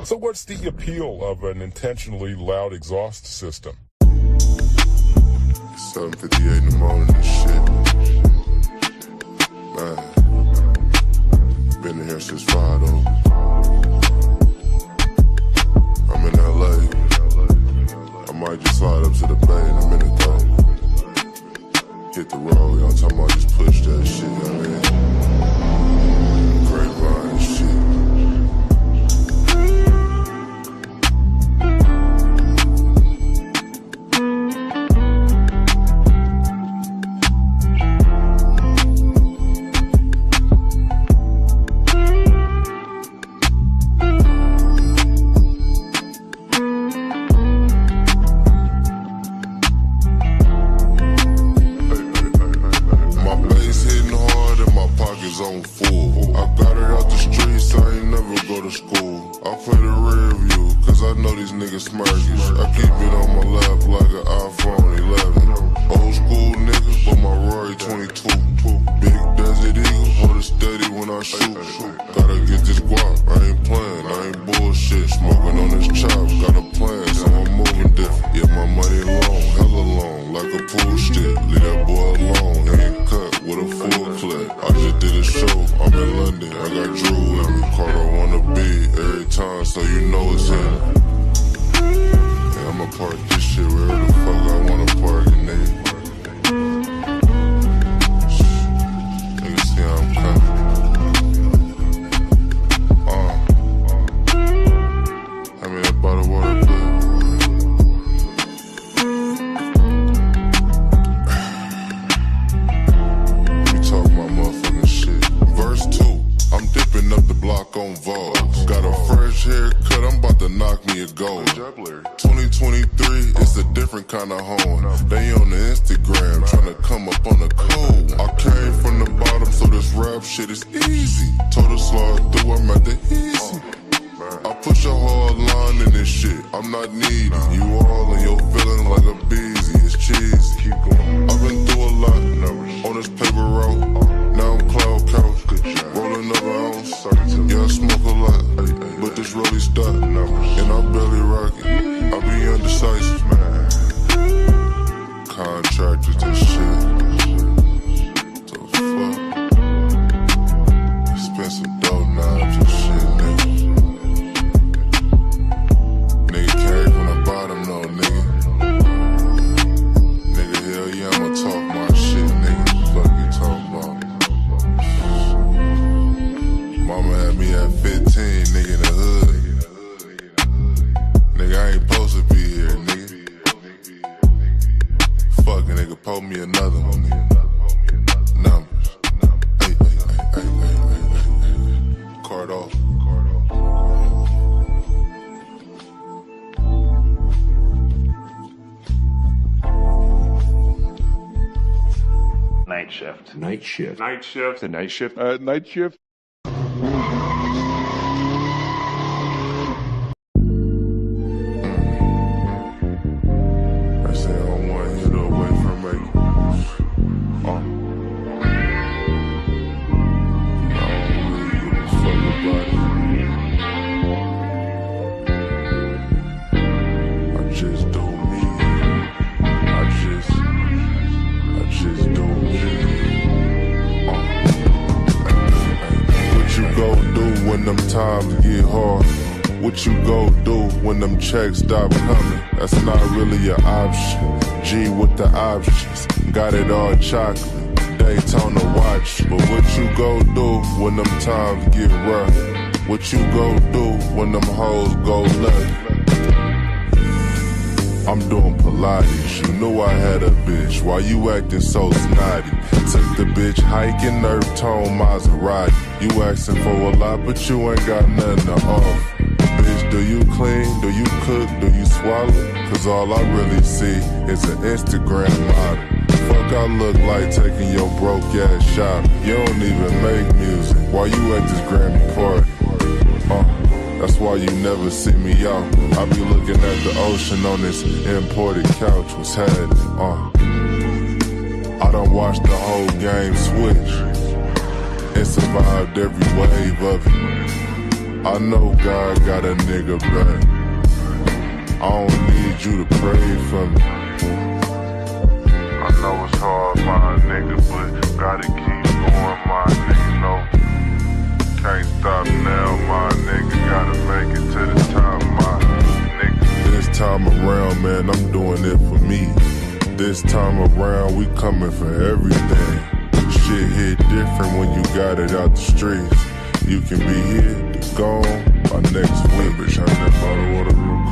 So what's the appeal of an intentionally loud exhaust system? 7:58 in the morning and shit. Man, been in here since 5 though. I'm in LA. I might just slide up to the bay in a minute though. Hit the road, y'all talking about just push that shit, you know what I mean? Grapevine and shit. On full. I got it out the streets, I ain't never go to school. I play the rear view, cause I know these niggas smirkish. I keep it on my lap like an iPhone 11. Old school niggas, but my Rory 22. Big Desert Eagle, hold it steady when I shoot. Gotta get this guap, I ain't playing, I ain't bullshit. Smoking on this chop, got a plan, so I'm moving different. Yeah, my money long, hella long, like a pool stick. Leave that boy alone, he ain't cut with a full clip. I just did a show, I'm in London, I got Drew with me. Card I wanna be every time, so you know it's him. Yeah, I'ma park this shit wherever the fuck I wanna park it, nigga. Nigga see how I'm coming. I mean that bottle water, but I'm dipping up the block on Vogue. Got a fresh haircut, I'm about to knock me a gold. 2023, it's a different kind of home. They on the Instagram, tryna come up on the code. I came from the bottom, so this rap shit is easy. Told her slide through, I'm at the easy. I push a hard line in this shit, I'm not needy. You all in your feelings like a beezy, it's cheesy. Keep going. I've been through a lot on this paper road. Now I'm cloud couch, rolling up an ounce. Yeah, I smoke a lot, but this really stuck. And I barely rock it, I be undecisive. Contractors and shit. So fuck. Expensive dope knives and shit, nigga. Nigga came from the bottom, no nigga. Nigga, hell yeah, I'ma talk my shit, nigga. Fuck you talking about? Mama had me at 15, nigga, in the hood. Nigga, I ain't supposed to be here, nigga. Fuck a nigga, pull me another one, nigga. Numbers. Hey. Card off. Night shift. Night shift. Night shift. The night shift. Night shift. I say I'm 1 hit away from making. I don't really give a fuck about it. I just do me. I just do me. What you go do when them times get hard? What you go do when them checks stop coming? That's not really an option. G with the options, got it all chocolate. Daytona watch, but what you go do when them times get rough? What you go do when them hoes go left? I'm doing Pilates, you knew I had a bitch. Why you acting so snotty? Took the bitch hiking, nerve tone Maserati. You asking for a lot, but you ain't got nothing to offer. Bitch, do you clean? Do you cook? Do you swallow? Cause all I really see is an Instagram model. Fuck I look like taking your broke ass shop. You don't even make music. Why you at this Grammy party? That's why you never see me out. I be looking at the ocean on this imported couch. What's happening? I done watched the whole game switch and survived every wave of it. I know God got a nigga back. I don't need you to pray for me. I know it's hard, my nigga, but gotta keep going, my nigga, no. Can't stop now, my nigga, gotta make it to the top, my nigga. This time around, man, I'm doing it for me. This time around, we coming for everything. Shit hit different when you got it out the streets. You can be here, gone, by next week.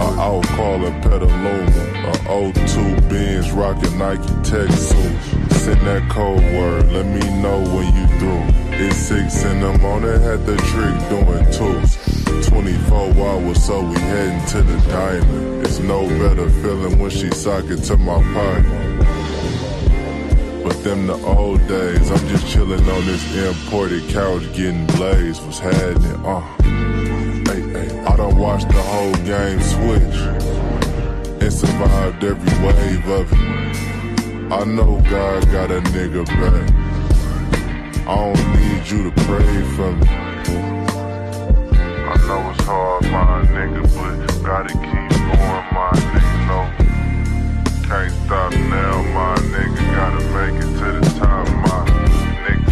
I'll call a Petaluma, a 02 Benz rockin' Nike tech suit. Send that code word, let me know when you through. It's 6 in the morning, had the trick doing twos. 24 hours, so we heading to the diner. It's no better feeling when she sock it to my pocket. But them the old days, I'm just chillin' on this imported couch getting blazed. What's happening? I done watched the whole game switch and survived every wave of it. I know God got a nigga back. I don't need you to pray for me. I know it's hard, my nigga, but gotta keep going, my nigga, no. Can't stop now, my nigga, gotta make it to the top, my nigga.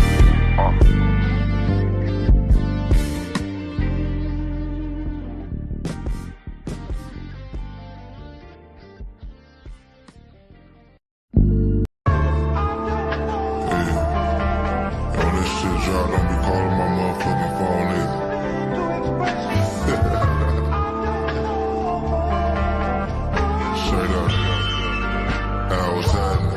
Yeah. On this shit, y'all don't be calling my motherfucking phone either. Straight up. What's happening?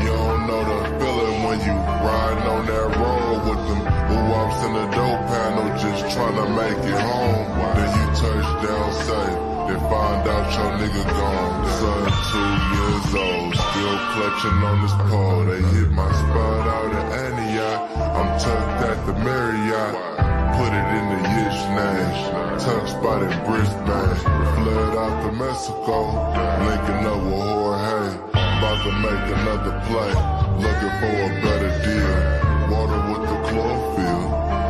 You don't know the feeling when you riding on that road with them who-ups in the door panel just tryna make it home. Then you touch down safe, then find out your nigga gone. Son, 2 years old, still clutching on this pole. They hit my spot out at Antioch. I'm tucked at the Marriott. Put it in the Yish name. Tuck spot in Brisbane. Fled out to Mexico. Linking up with Jorge. About to make another play. Looking for a better deal. Water with the chlorophyll.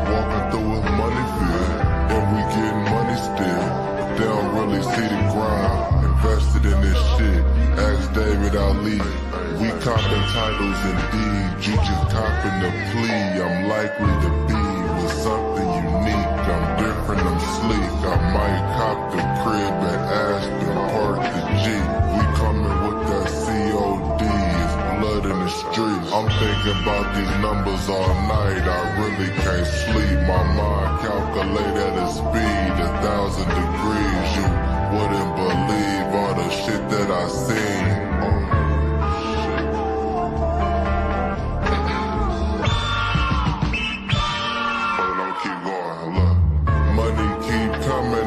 Walking through with money field. And we getting money still. But they don't really see the grind. Invested in this shit. Ask David Ali. We copping titles indeed. You just copping the plea. I'm likely to be with something unique. I'm different, I'm sleek. I might cop the crib at Aspen, park the G. We coming with that COD. It's blood in the streets. I'm thinking about these numbers all night. I really can't sleep. My mind calculate at a speed 1,000 degrees. You wouldn't believe all the shit that I seen.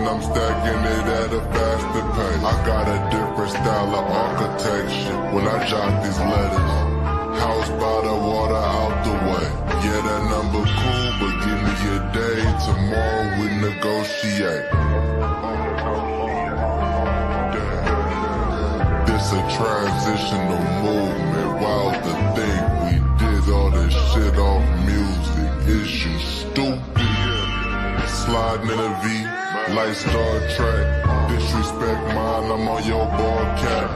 I'm stacking it at a faster pace. I got a different style of architecture when I jot these letters. House by the water out the way. Yeah, that number cool, but give me a day. Tomorrow we negotiate. This a transitional movement. Wild to think we did all this shit off music. Is you stupid? Sliding in a V. Like Star Trek, disrespect mine, I'm on your ball cap.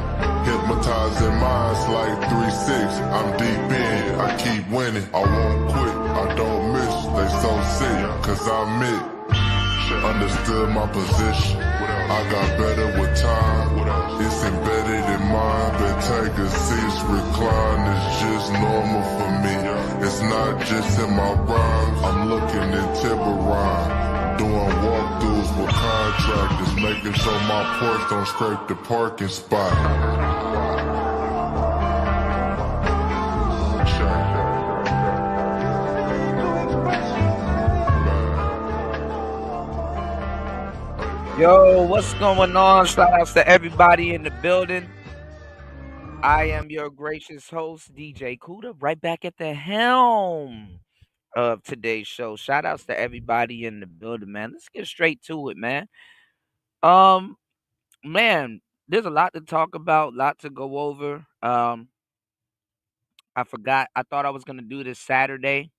Hypnotizing minds like 3-6, I'm deep in, I keep winning. I won't quit, I don't miss, they so sick, cause I'm it. Understood my position, I got better with time. It's embedded in mine, but take a seat, recline is just normal for me. It's not just in my rhymes, I'm looking in Tiburon. Doing walkthroughs with contractors, making sure my porch don't scrape the parking spot. Yo, what's going on? Shout outs to everybody in the building. I am your gracious host, DJ Kuda, right back at the helm of today's show. Shout outs to everybody in the building, man. Let's get straight to it, man. Um, man, there's a lot to talk about, lot to go over. I forgot. I thought I was gonna do this Saturday.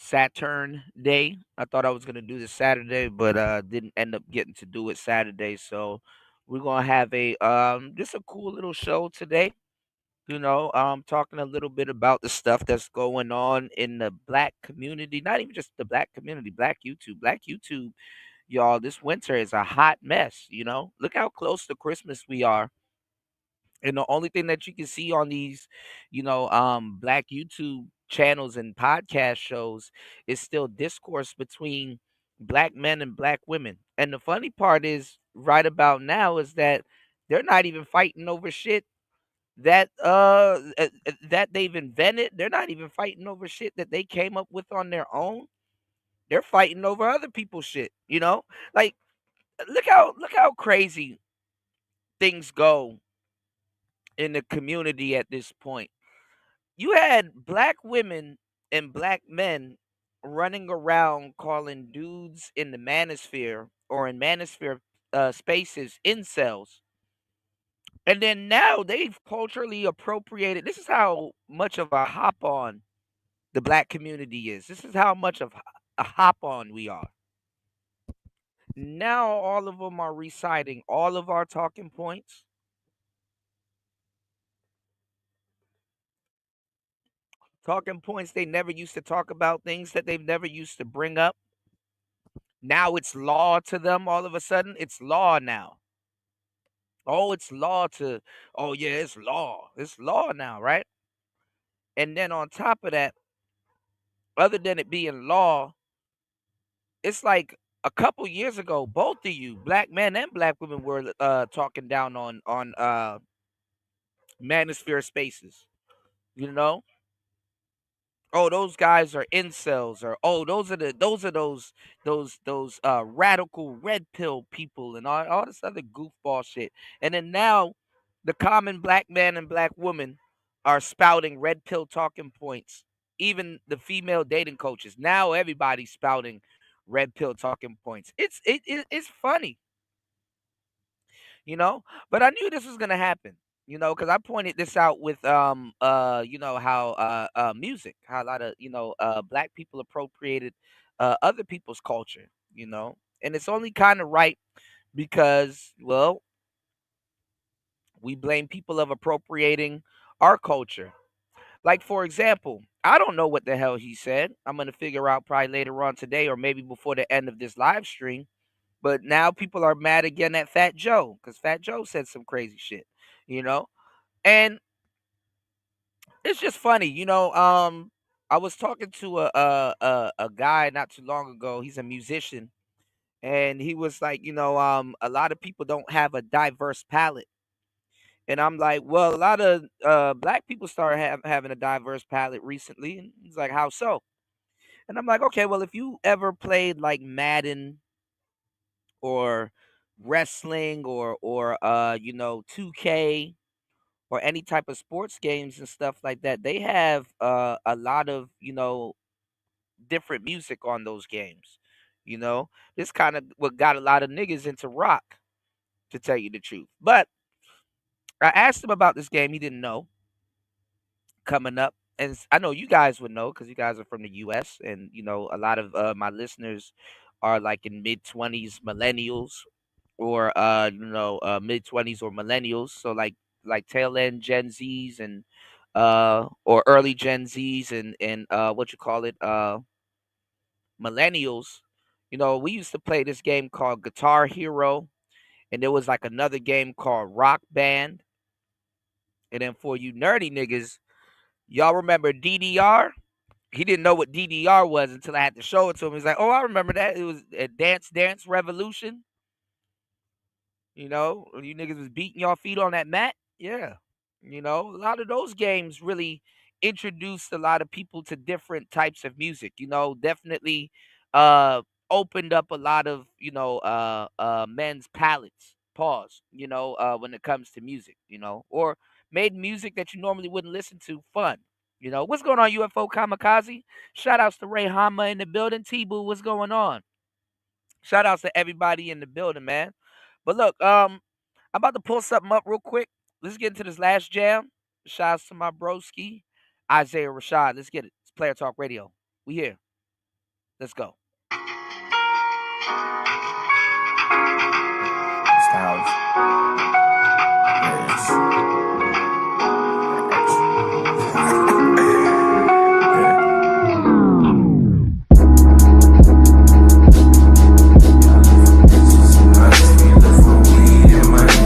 Saturn Day. I thought I was gonna do this Saturday, but didn't end up getting to do it Saturday. So we're gonna have a just a cool little show today. Talking a little bit about the stuff that's going on in the black community. Not even just the black community, black YouTube. Black YouTube, y'all, this winter is a hot mess. Look how close to Christmas we are. And the only thing that you can see on these, black YouTube channels and podcast shows is still discourse between black men and black women. And the funny part is, right about now, is that they're not even fighting over shit that they've invented. They're not even fighting over shit that they came up with on their own. They're fighting over other people's shit. Like, look how crazy things go in the community at this point. You had black women and black men running around calling dudes in the manosphere or in manosphere spaces incels. And then now they've culturally appropriated. This is how much of a hop on the black community is. This is how much of a hop on we are. Now all of them are reciting all of our talking points. Talking points they never used to talk about, things that they've never used to bring up. Now it's law to them all of a sudden. It's law now. Oh, it's law to, oh, yeah, it's law. It's law now, right? And then on top of that, other than it being law, it's like a couple years ago, both of you, black men and black women, were talking down on manosphere spaces. You know, oh, those guys are incels, or oh, those are those radical red pill people, and all this other goofball shit. And then now the common black man and black woman are spouting red pill talking points. Even the female dating coaches, now everybody's spouting red pill talking points. It's funny, you know. But I knew this was gonna happen, because I pointed this out with how music, how a lot of black people appropriated other people's culture, and it's only kind of right because, well, we blame people of appropriating our culture. Like, for example, I don't know what the hell he said. I'm gonna figure out probably later on today, or maybe before the end of this live stream. But now people are mad again at Fat Joe because Fat Joe said some crazy shit, you know? And it's just funny, I was talking to a guy not too long ago. He's a musician, and he was like, a lot of people don't have a diverse palette. And I'm like, well, a lot of black people started having a diverse palette recently. And he's like, how so? And I'm like, okay, well, if you ever played like Madden or wrestling or 2K or any type of sports games and stuff like that, they have a lot of different music on those games. This kind of what got a lot of niggas into rock, to tell you the truth. But I asked him about this game. He didn't know coming up. And I know you guys would know because you guys are from the US, and a lot of my listeners are like in mid-20s millennials, or mid-20s or millennials, so like tail end Gen Zs, and or early Gen Zs, and what you call it, millennials. We used to play this game called Guitar Hero, and there was like another game called Rock Band. And then for you nerdy niggas, y'all remember DDR? He didn't know what DDR was until I had to show it to him. He's like, "Oh, I remember that. It was a Dance Revolution." When you niggas was beating y'all feet on that mat. Yeah. A lot of those games really introduced a lot of people to different types of music. Definitely uh opened up a lot of, men's palettes. Pause, when it comes to music, or made music that you normally wouldn't listen to fun. What's going on, UFO Kamikaze? Shout outs to Ray Hama in the building. T-Boo, what's going on? Shout outs to everybody in the building, man. But look, I'm about to pull something up real quick. Let's get into this last jam. Shouts to my broski, Isaiah Rashad. Let's get it. It's Player Talk Radio. We here. Let's go. Styles. Yes.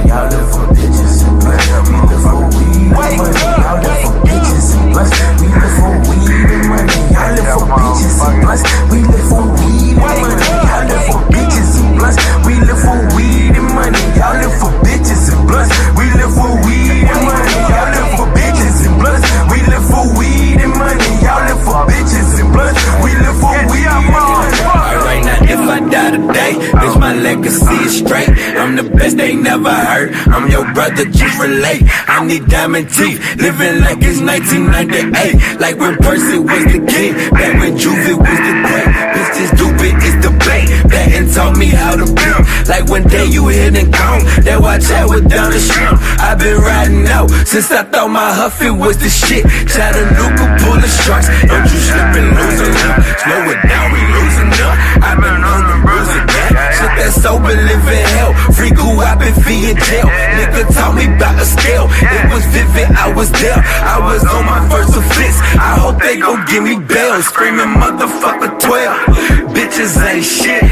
Y'all live for bitches and blunts. We live for weed and money. Y'all live for bitches and blunts. We live for weed and money. Y'all live for bitches and blunts. We live for weed and money. Y'all live for bitches and blunts. We live for weed and money. Y'all live for bitches and blunts. We live for weed and money. Y'all live for bitches and blunts. We live for weed and money. Y'all live for bitches and blunts. We live for weed and money. Alright, now if I die today, bitch, my legacy is straight. I'm the best they never heard. I'm your brother, just relate. I need diamond teeth, living like it's 1998. Like when Percy was the king, back when Juvie was the great. Bitch, this stupid is the bait. That and taught me how to build. Like one day you hit and gone, that watch out with down the shrimp. I've been riding out since I thought my Huffy was the shit. Chattanooga, pull the sharks. Don't you slip and lose a limb. Slow it down, we losing up. I've been on the bruising that. Shit that sober, live in hell. Free goo, I've been fee in jail. Nigga taught me about a scale. It was vivid, I was there. I was on my first offense. I hope they gon' give me bail. Screaming motherfucker 12. Bitches ain't shit.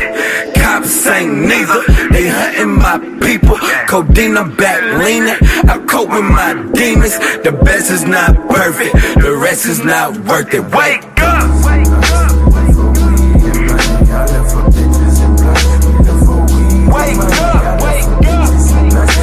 Cops ain't neither. They hunting my people. Codeine, I'm back leaning. I cope with my demons. The best is not perfect. The rest is not worth it. Wake up! Y'all live for bitches and blunts. We live for weed. Wake up! Wake up!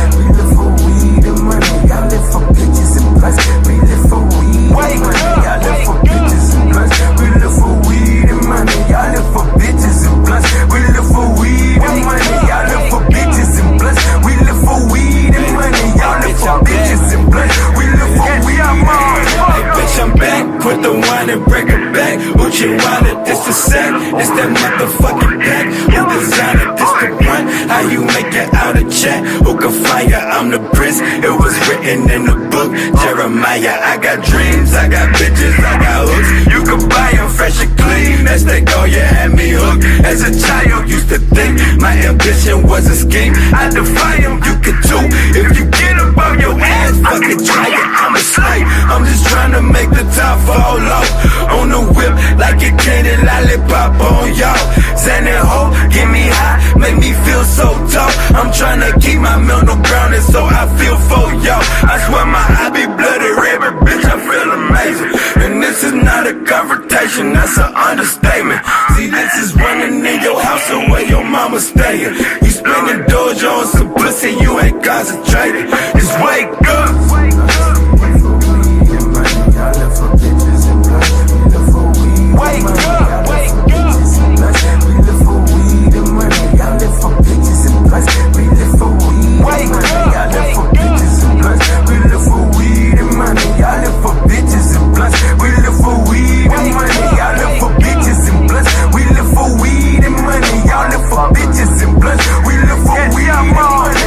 We live for weed and money. Y'all live for bitches and blunts. We live for weed and money. Y'all live for bitches and blunts. We live for weed and money. Y'all live for bitches and blunts. We live for weed and money. Y'all live for bitches and blunts. We live for weed and money. Y'all live for bitches and blunts. We live for weed and money. Hey bitch, I'm back. Put the wine and break it back. Uchi Wada, this the sack. It's that motherfucking pack. Who designed it? This the one. How you make it out of chat? Who can find ya? I'm the prince. It was written in the book. Jeremiah, I got dreams. I got bitches. I got hooks. You can buy them fresh and clean. As they go, you had me hooked. As a child, used to think my ambition was a scheme. I defy them. You could too. If you get up on your ass, fucking try it. I'm a slave. I'm just trying to make the top fall low. On the whip like a candy lollipop on y'all. Zen and ho, get me high, make me feel so tall. I'm trying to keep my mental grounded so I feel for y'all. I swear my eye be bloody red, but bitch I feel amazing. And this is not a confrontation, that's an understatement. See, this is running in your house or where your mama staying. You spending dojo on some pussy, you ain't concentrated. Just wake up. Y'all live for bitches and blunts. We live for weed. Wake up, wake up. We live for weed and money. Y'all live for bitches and blunts. We live for weed and money. Y'all live for bitches and blunts. We live for weed and money. Y'all live for bitches and blunts. We live for weed and money. Y'all live for bitches and blunts. We live for weed and money. Y'all live for bitches and blunts. We live for weed and money.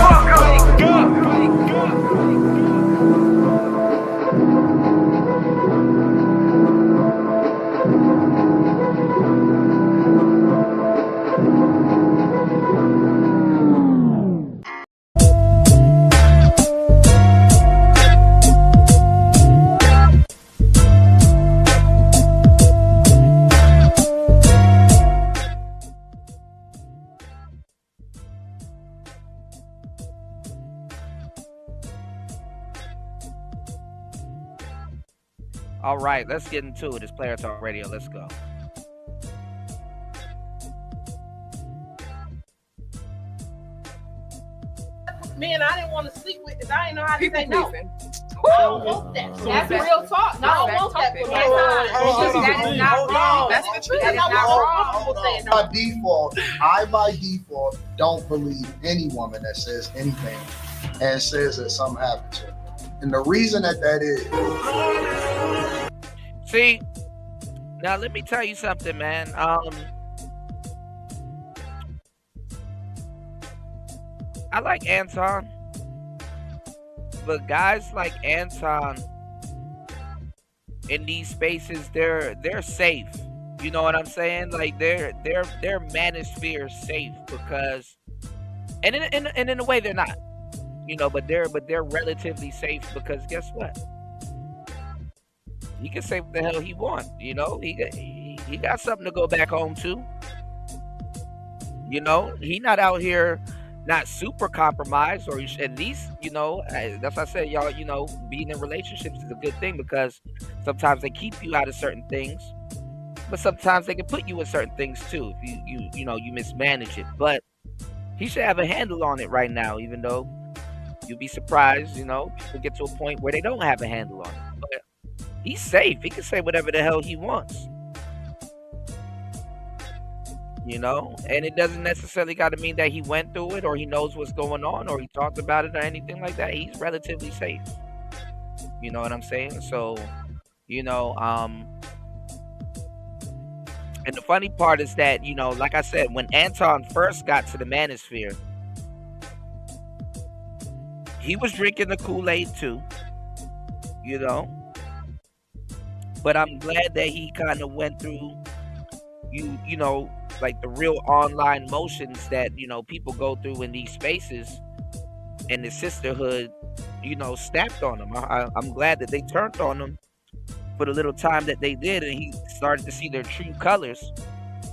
All right, let's get into it. It's Player Talk Radio. Let's go. Man, I didn't want to sleep with this. I didn't know how to say no. pleasing. I don't want that. That's real talk. No, I don't want that for my time. That is not wrong. That's the truth. That is not wrong. By default, by default don't believe any woman that says anything and says that something happened to her. And the reason that is. See, now let me tell you something, man. I like Anton, but guys like Anton in these spaces, they're safe. You know what I'm saying? Like their manosphere safe because, and in a way they're not. You know, but they're relatively safe because guess what? He can say what the hell he wants. You know, he got something to go back home to. You know, he not out here not super compromised, or at least, you know, that's why I said, y'all, you know, being in relationships is a good thing because sometimes they keep you out of certain things, but sometimes they can put you in certain things too if you know, you mismanage it. But he should have a handle on it right now, even though you'll be surprised, you know, people get to a point where they don't have a handle on it. But he's safe. He can say whatever the hell he wants. You know, and it doesn't necessarily got to mean that he went through it or he knows what's going on or he talked about it or anything like that. He's relatively safe. You know what I'm saying? So, you know, and the funny part is that, you know, like I said, when Anton first got to the Manosphere, he was drinking the Kool-Aid too, you know, but I'm glad that he kind of went through, you know, like the real online motions that, you know, people go through in these spaces, and the sisterhood, you know, snapped on him. I'm glad that they turned on him for the little time that they did, and he started to see their true colors,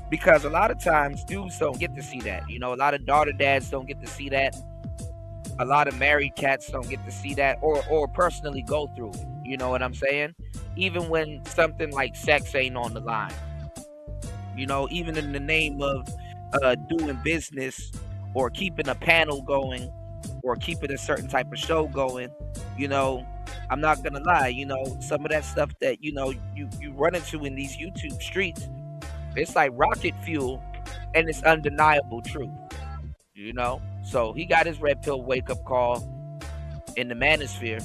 because a lot of times dudes don't get to see that. You know, a lot of daughter dads don't get to see that. A lot of married cats don't get to see that or personally go through it. You know what I'm saying? Even when something like sex ain't on the line. You know, even in the name of doing business or keeping a panel going or keeping a certain type of show going, you know, I'm not going to lie, you know, some of that stuff that, you know, you run into in these YouTube streets, it's like rocket fuel, and it's undeniable truth, you know? So he got his red pill wake up call in the Manosphere,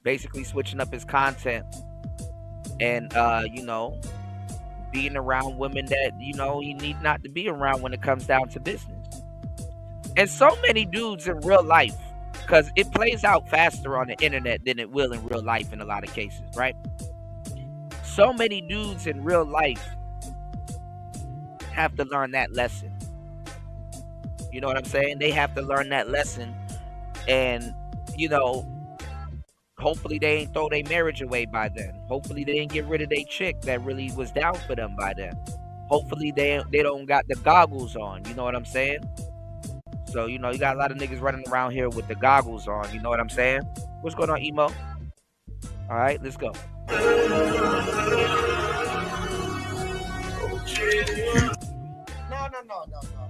basically switching up his content. And, you know, being around women that, you know, you need not to be around when it comes down to business. And so many dudes in real life, because it plays out faster on the internet than it will in real life in a lot of cases, right? So many dudes in real life have to learn that lesson. You know what I'm saying? They have to learn that lesson. And, you know, hopefully they ain't throw their marriage away by then. Hopefully they didn't get rid of their chick that really was down for them by then. Hopefully they don't got the goggles on. You know what I'm saying? So, you know, you got a lot of niggas running around here with the goggles on. You know what I'm saying? What's going on, Emo? All right, let's go. No.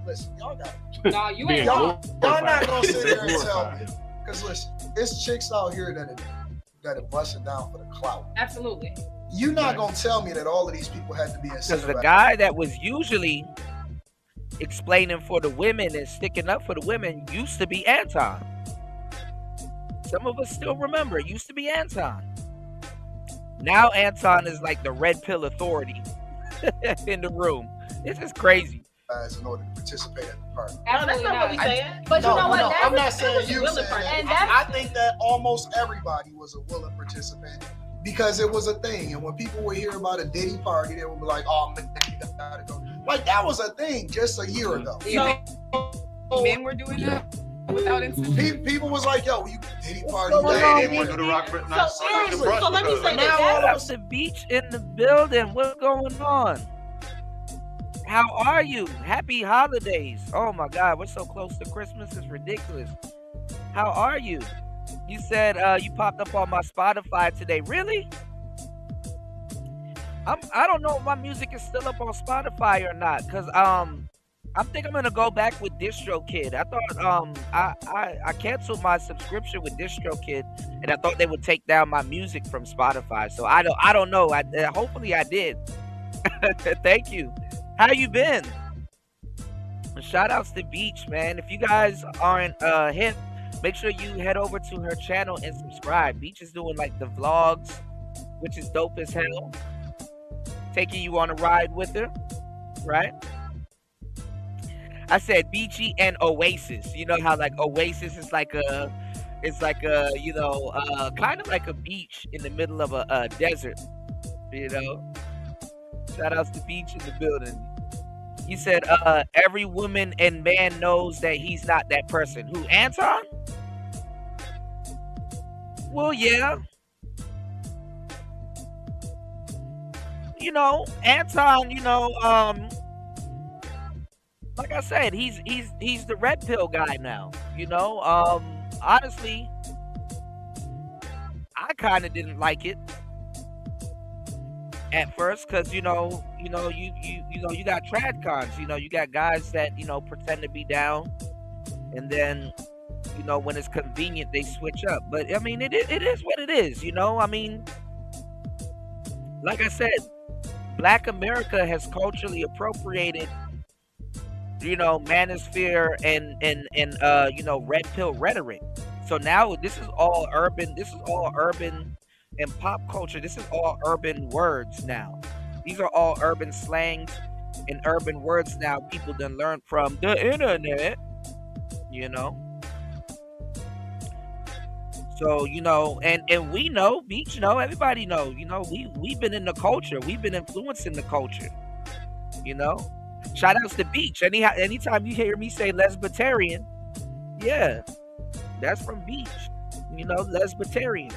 Listen, y'all got No, you ain't y'all not gonna sit here and tell me. Because listen, it's chicks out here that are busting down for the clout. Absolutely. You're not gonna tell me that all of these people had to be in. Because the guy that was usually explaining for the women and sticking up for the women used to be Anton. Some of us still remember it used to be Anton. Now Anton is like the red pill authority in the room. This is crazy. In order to participate at the party. No, that's not what we saying. But No, you know what? no, That I'm was- not saying that was you willing said part. that. And that's I think that almost everybody was a willing participant because it was a thing. And when people would hear about a Diddy party, they would be like, "Oh man, you gotta go." Like that was a thing just a year ago. so men were doing that without incident. People was like, "Yo, you Diddy party?" So day." let me say Now all that. of The beach in the building. What's going on? How are you? Happy holidays. Oh my God, we're so close to Christmas. It's ridiculous. How are you? You said you popped up on my Spotify today. Really? I don't know if my music is still up on Spotify or not, because I think I'm gonna go back with DistroKid. I thought I canceled my subscription with DistroKid, and I thought they would take down my music from Spotify. So I don't know. Hopefully I did. Thank you. How you been? Shout outs to Beach, man. If you guys aren't hip, make sure you head over to her channel and subscribe. Beach is doing like the vlogs, which is dope as hell. Taking you on a ride with her, right? I said Beachy and Oasis. You know how like Oasis is like a, you know, kind of like a beach in the middle of a desert. You know, shout outs to Beach in the building. You said every woman and man knows that he's not that person. Who, Anton? Well, yeah. You know, Anton, you know, like I said, he's the red pill guy now. You know, honestly, I kind of didn't like it at first because you know you got trad cons. You know, you got guys that pretend to be down, and then when it's convenient they switch up. But I mean, it is what it is. You know, I mean, like I said, Black America has culturally appropriated Manosphere and red pill rhetoric. So now this is all urban and pop culture. This is all urban words now. These are all urban slangs and urban words now people done learned from the internet, So, and we know, Beach, everybody know, we've been in the culture. We've been influencing the culture, Shout outs to Beach. Anytime you hear me say lesbitarian, yeah, that's from Beach. Lesbitarian,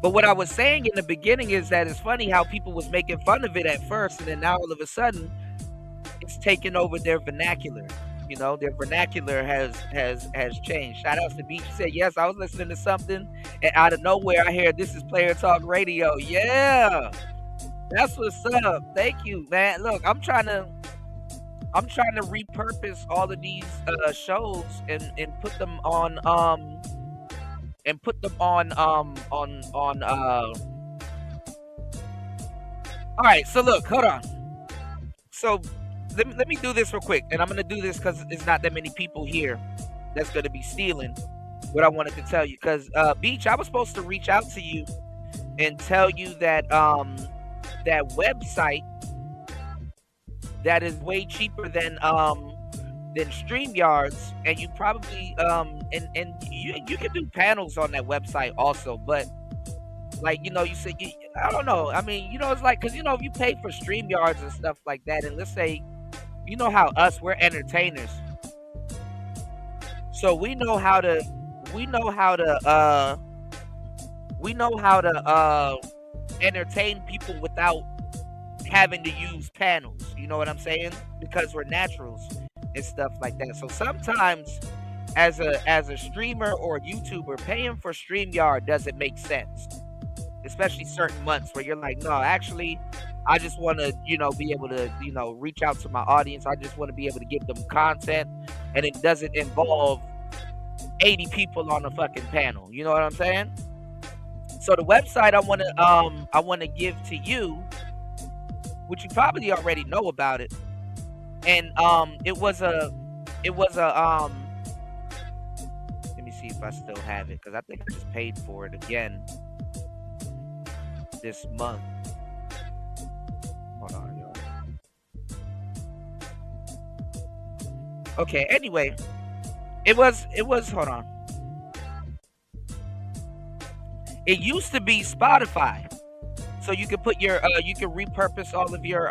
But what I was saying in the beginning is that it's funny how people was making fun of it at first, and then now all of a sudden it's taken over their vernacular. Their vernacular has changed. Shout outs to Beach. He said, yes, I was listening to something, and out of nowhere I hear this is Player Talk Radio. Yeah. That's what's up. Thank you, man. Look, I'm trying to repurpose all of these shows and put them on all right, so look, hold on. So let me do this real quick, and I'm gonna do this because it's not that many people here that's gonna be stealing what I wanted to tell you. Because Beach, I was supposed to reach out to you and tell you that that website that is way cheaper than Streamyards, and you probably and you can do panels on that website also, but like you said I don't know. I mean, it's like because if you pay for Streamyards and stuff like that, and let's say how we're entertainers, so we know how to entertain people without having to use panels, you know what I'm saying? Because we're naturals and stuff like that. So sometimes as a streamer or a YouTuber, paying for StreamYard doesn't make sense. Especially certain months where you're like, no, actually I just want to, be able to, reach out to my audience. I just want to be able to give them content, and it doesn't involve 80 people on a fucking panel. You know what I'm saying? So the website I want to give to you, which you probably already know about it, and it was a let me see if I still have it, because I think I just paid for it again this month. Hold on, yo. Okay, anyway, it was hold on. It used to be Spotify. So you can put your you can repurpose all of your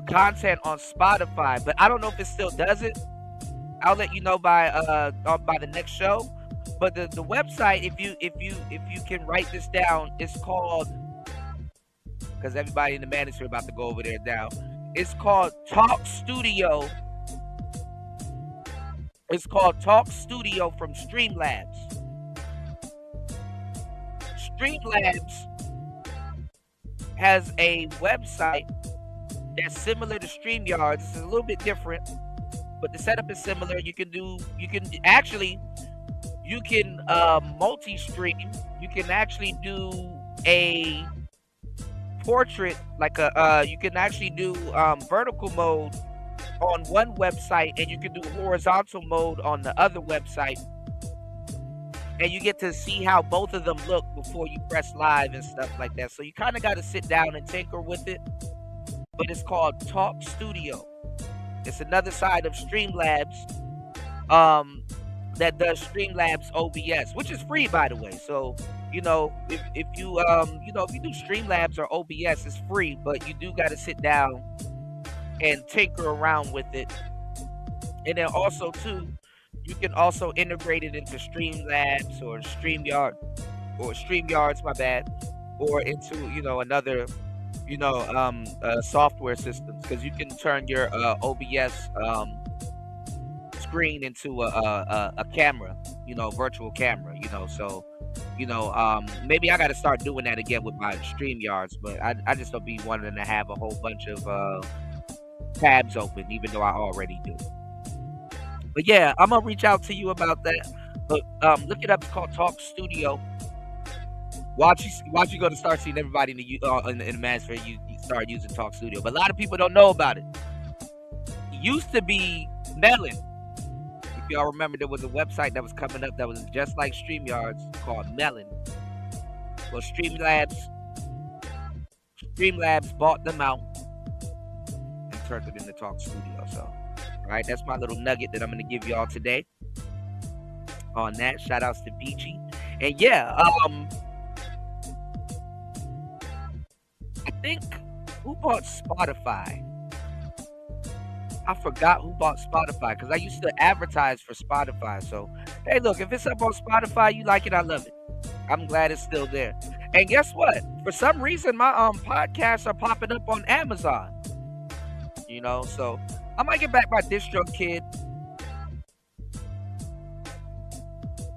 content on Spotify, but I don't know if it still does it. I'll let you know by the next show. But the website, if you can write this down, it's called, because everybody in the Manosphere about to go over there now. It's called Talk Studio. It's called Talk Studio from Streamlabs. Streamlabs has a website that's similar to StreamYards. It's a little bit different, but the setup is similar. You can multi-stream. You can actually do a portrait, like you can actually do vertical mode on one website, and you can do horizontal mode on the other website. And you get to see how both of them look before you press live and stuff like that. So you kind of got to sit down and tinker with it. But it's called Talk Studio. It's another side of Streamlabs. that does Streamlabs OBS, which is free, by the way. So, you know, if you if you do Streamlabs or OBS, it's free, but you do got to sit down and tinker around with it. And then also too, you can also integrate it into Streamlabs or Streamyards, my bad, or into another software systems, because you can turn your OBS screen into a camera, virtual camera, so maybe I got to start doing that again with my Streamyards, but I just don't be wanting to have a whole bunch of tabs open, even though I already do. But yeah, I'm gonna reach out to you about that. But look it up. It's called Talk Studio. Watch you go to start seeing everybody in the Manosphere. You start using Talk Studio, but a lot of people don't know about it. It used to be Melon. If y'all remember, there was a website that was coming up that was just like StreamYards called Melon. Well, Streamlabs bought them out and turned it into Talk Studio. So, all right, that's my little nugget that I'm gonna give y'all today on that. Shout outs to Beachy. And yeah, I think who bought Spotify? I forgot who bought Spotify, because I used to advertise for Spotify. So, hey, look, if it's up on Spotify, you like it, I love it. I'm glad it's still there. And guess what? For some reason, my podcasts are popping up on Amazon. So I might get back my DistroKid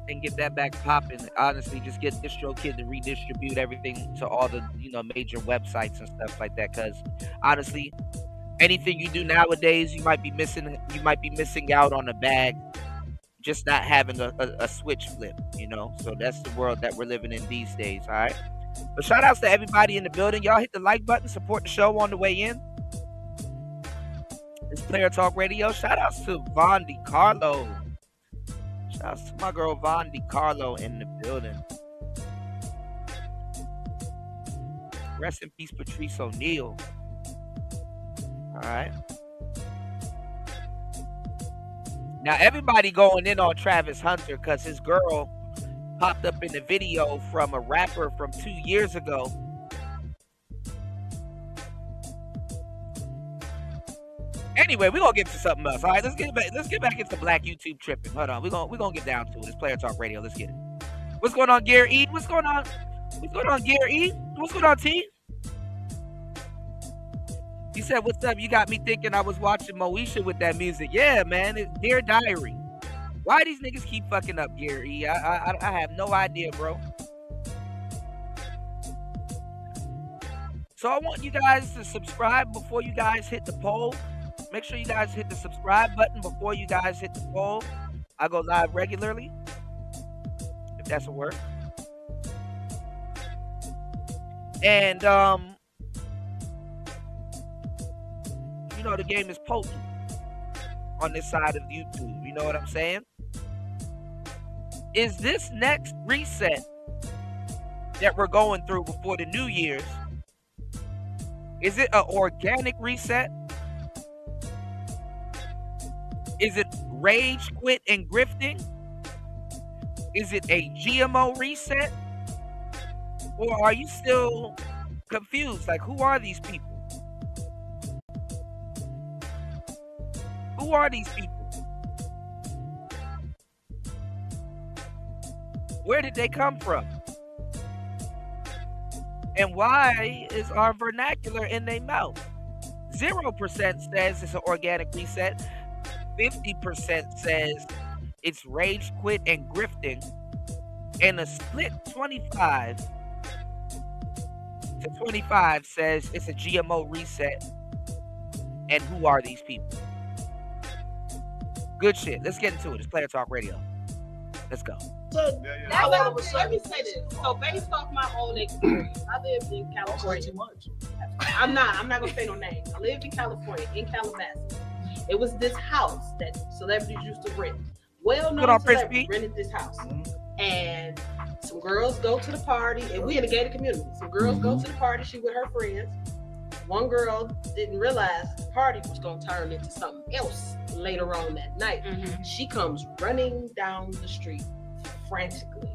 and get that back popping. Honestly, just get DistroKid to redistribute everything to all the major websites and stuff like that. Because honestly, anything you do nowadays, you might be missing out on a bag, just not having a switch flip. So that's the world that we're living in these days. All right. But shout outs to everybody in the building. Y'all hit the like button, support the show on the way in. It's Player Talk Radio. Shout outs to Von DiCarlo. Shout outs to my girl Von DiCarlo in the building. Rest in peace, Patrice O'Neal. All right. Now everybody going in on Travis Hunter because his girl popped up in the video from a rapper from 2 years ago. Anyway, we're gonna get to something else. All right, let's get back into Black YouTube tripping. Hold on, we're gonna get down to it. It's Player Talk Radio. Let's get it. What's going on, Gary E? What's going on, Gary E? What's going on, T? He said, "What's up? You got me thinking I was watching Moesha with that music." Yeah, man, it's Dear Diary. Why these niggas keep fucking up, Gary E? I have no idea, bro. So I want you guys to subscribe before you guys hit the poll. Make sure you guys hit the subscribe button before you guys hit the poll. I go live regularly, if that's a word. And the game is potent on this side of YouTube. You know what I'm saying? Is this next reset that we're going through before the New Year's, is it an organic reset? Is it rage, quit, and grifting? Is it a GMO reset? Or are you still confused? Like, who are these people? Who are these people? Where did they come from? And why is our vernacular in their mouth? 0% says it's an organic reset. 50% says it's rage, quit, and grifting. And a split 25 to 25 says it's a GMO reset. And who are these people? Good shit. Let's get into it. It's Player Talk Radio. Let's go. So let me say this. So based off my own experience, I lived in California. Too much. I'm not gonna say no names. I lived in California, in Calabasas. It was this house that celebrities used to rent. Well-known celebrities rented this house. And some girls go to the party, and we in a gated community. Some girls go to the party, she with her friends. One girl didn't realize the party was gonna turn into something else later on that night. She comes running down the street frantically.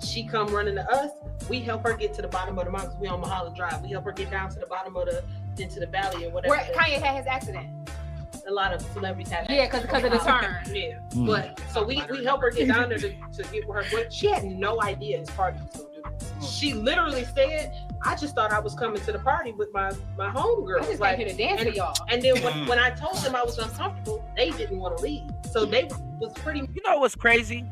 She come running to us. We help her get to the bottom of the mountains. We on Mahala Drive. We help her get down to the bottom of into the valley or whatever. Where Kanye had his accident. A lot of celebrities have. Yeah, because of the turn. Yeah, but so we help her get down there to get with her. But she had no idea his party was gonna do this. She literally said, "I just thought I was coming to the party with my homegirls. I just came here to dance with y'all." And then when I told them I was uncomfortable, they didn't want to leave. So they was pretty. You know what's crazy?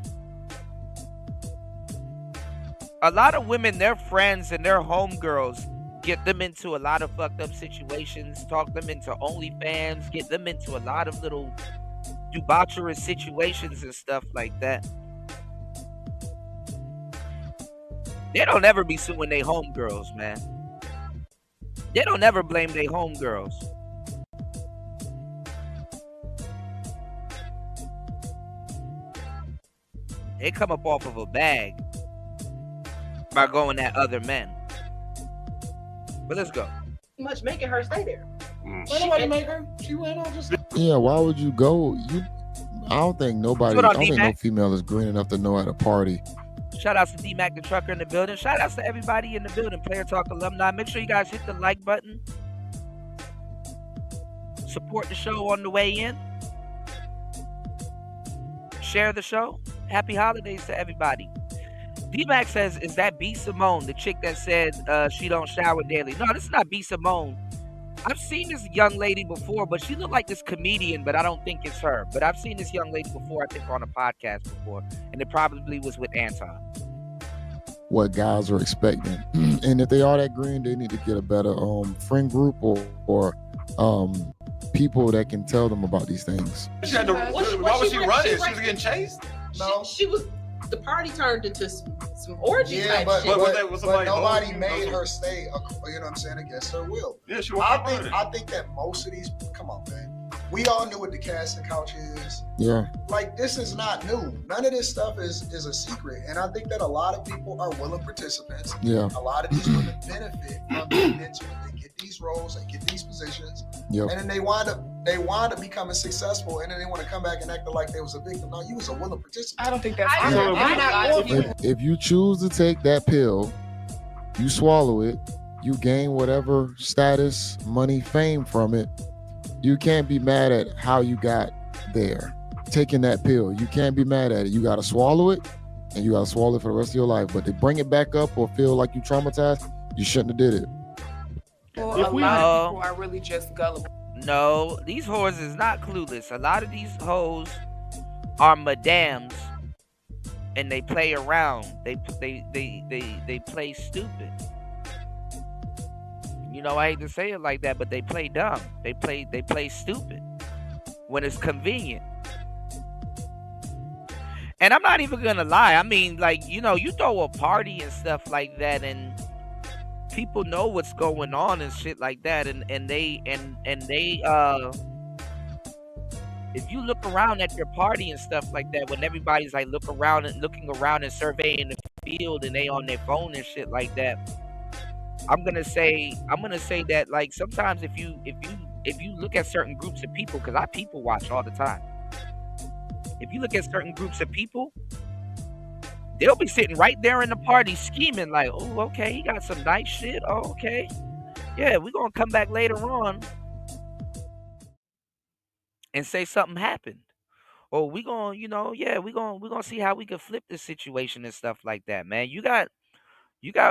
A lot of women, their friends and their homegirls get them into a lot of fucked up situations, talk them into OnlyFans, get them into a lot of little debaucherous situations and stuff like that. They don't ever be suing their homegirls, man. They don't ever blame their homegirls. They come up off of a bag by going at other men. But let's go. Much making her stay there. Nobody make her. She went on just. Yeah, why would you go? I don't think nobody. I don't think no female is green enough to know at a party. Shout outs to D-Mac the trucker in the building. Shout outs to everybody in the building. Player Talk alumni. Make sure you guys hit the like button. Support the show on the way in. Share the show. Happy holidays to everybody. D-Mac says, is that B. Simone, the chick that said she don't shower daily? No, this is not B. Simone. I've seen this young lady before, but she looked like this comedian, but I don't think it's her. But I've seen this young lady before, I think on a podcast before, and it probably was with Anton. What guys are expecting. And if they are that green, they need to get a better friend group or people that can tell them about these things. Why was she running? She was getting chased? No. She was. The party turned into some orgy type but, shit. But nobody made her stay, you know what I'm saying, against her will. Yeah, I think that most of these, come on, man. We all knew what the casting couch is. Yeah. Like, this is not new. None of this stuff is a secret. And I think that a lot of people are willing participants. Yeah. A lot of these women benefit from being into it. They get these roles, they get these positions. Yep. And then they wind up becoming successful, and then they want to come back and act like they was a victim. No, you was a willing participant. I don't think that's if you choose to take that pill, you swallow it, you gain whatever status, money, fame from it. You can't be mad at how you got there. Taking that pill, you can't be mad at it. You got to swallow it, and you got to swallow it for the rest of your life. But to bring it back up or feel like you traumatized, you shouldn't have did it. Well, a lot of people are really just gullible. No, these whores is not clueless. A lot of these hoes are madams, and they play around. They play stupid. You know, I hate to say it like that, but they play dumb. They play stupid when it's convenient. And I'm not even gonna lie. I mean, like, you know, you throw a party and stuff like that, and people know what's going on and shit like that, and they if you look around at your party and stuff like that, when everybody's like looking around and surveying the field, and they on their phone and shit like that, I'm gonna say that, like, sometimes if you look at certain groups of people, because I people watch all the time, if you look at certain groups of people, they'll be sitting right there in the party scheming like, oh, okay, he got some nice shit. Oh, okay. Yeah, we're going to come back later on and say something happened. Or we're going to, you know, yeah, we're going to see how we can flip this situation and stuff like that, man. You got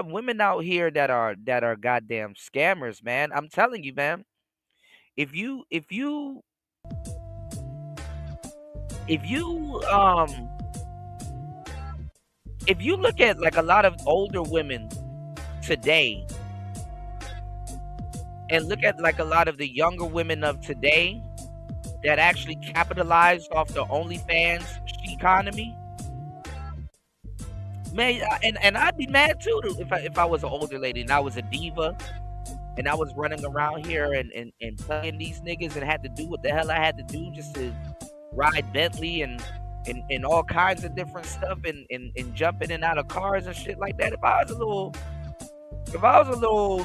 women out here that are goddamn scammers, man. I'm telling you, man. If you look at like a lot of older women today and look at like a lot of the younger women of today that actually capitalized off the OnlyFans economy, man, and I'd be mad too if I was an older lady and I was a diva and I was running around here and playing these niggas and had to do what the hell I had to do just to ride Bentley and all kinds of different stuff and jump in and out of cars and shit like that. If I was a little If I was a little,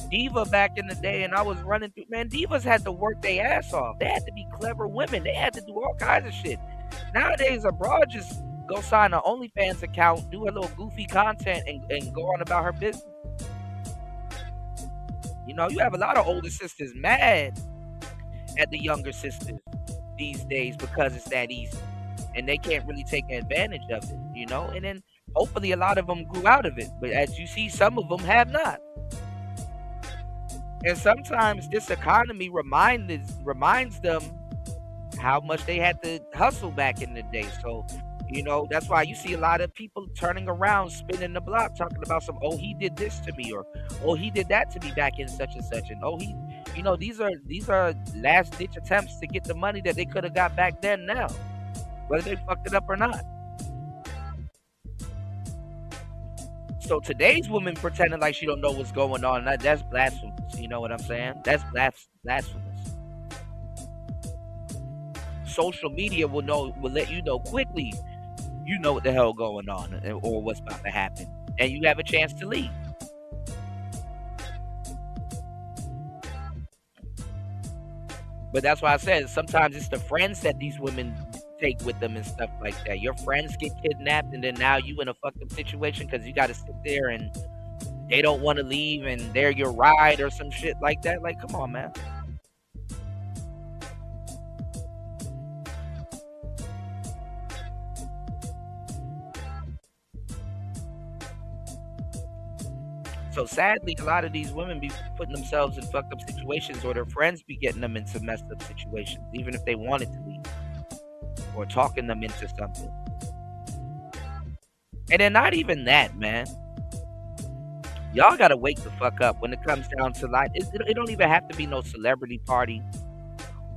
diva back in the day and I was running through, man, divas had to work their ass off. They had to be clever women. They had to do all kinds of shit. Nowadays, a broad just go sign an OnlyFans account, do a little goofy content, and go on about her business. You have a lot of older sisters mad at the younger sisters these days because it's that easy. And they can't really take advantage of it, And then hopefully a lot of them grew out of it. But as you see, some of them have not. And sometimes this economy reminds them how much they had to hustle back in the day. So, that's why you see a lot of people turning around, spinning the block, talking about he did this to me, or, he did that to me back in such and such. And, these are last ditch attempts to get the money that they could have got back then now, whether they fucked it up or not. So today's woman pretending like she don't know what's going on, that's blasphemous. You know what I'm saying? That's blasphemous. Social media will let you know quickly, what the hell going on or what's about to happen, and you have a chance to leave. But that's why I said sometimes it's the friends that these women take with them and stuff like that. Your friends get kidnapped, and then now you in a fucked up situation because you got to sit there and they don't want to leave, and they're your ride or some shit like that. Like, come on, man. So sadly, a lot of these women be putting themselves in fucked up situations, or their friends be getting them into messed up situations, even if they wanted to leave, or talking them into something. And then not even that, man. Y'all gotta wake the fuck up when it comes down to it don't even have to be no celebrity party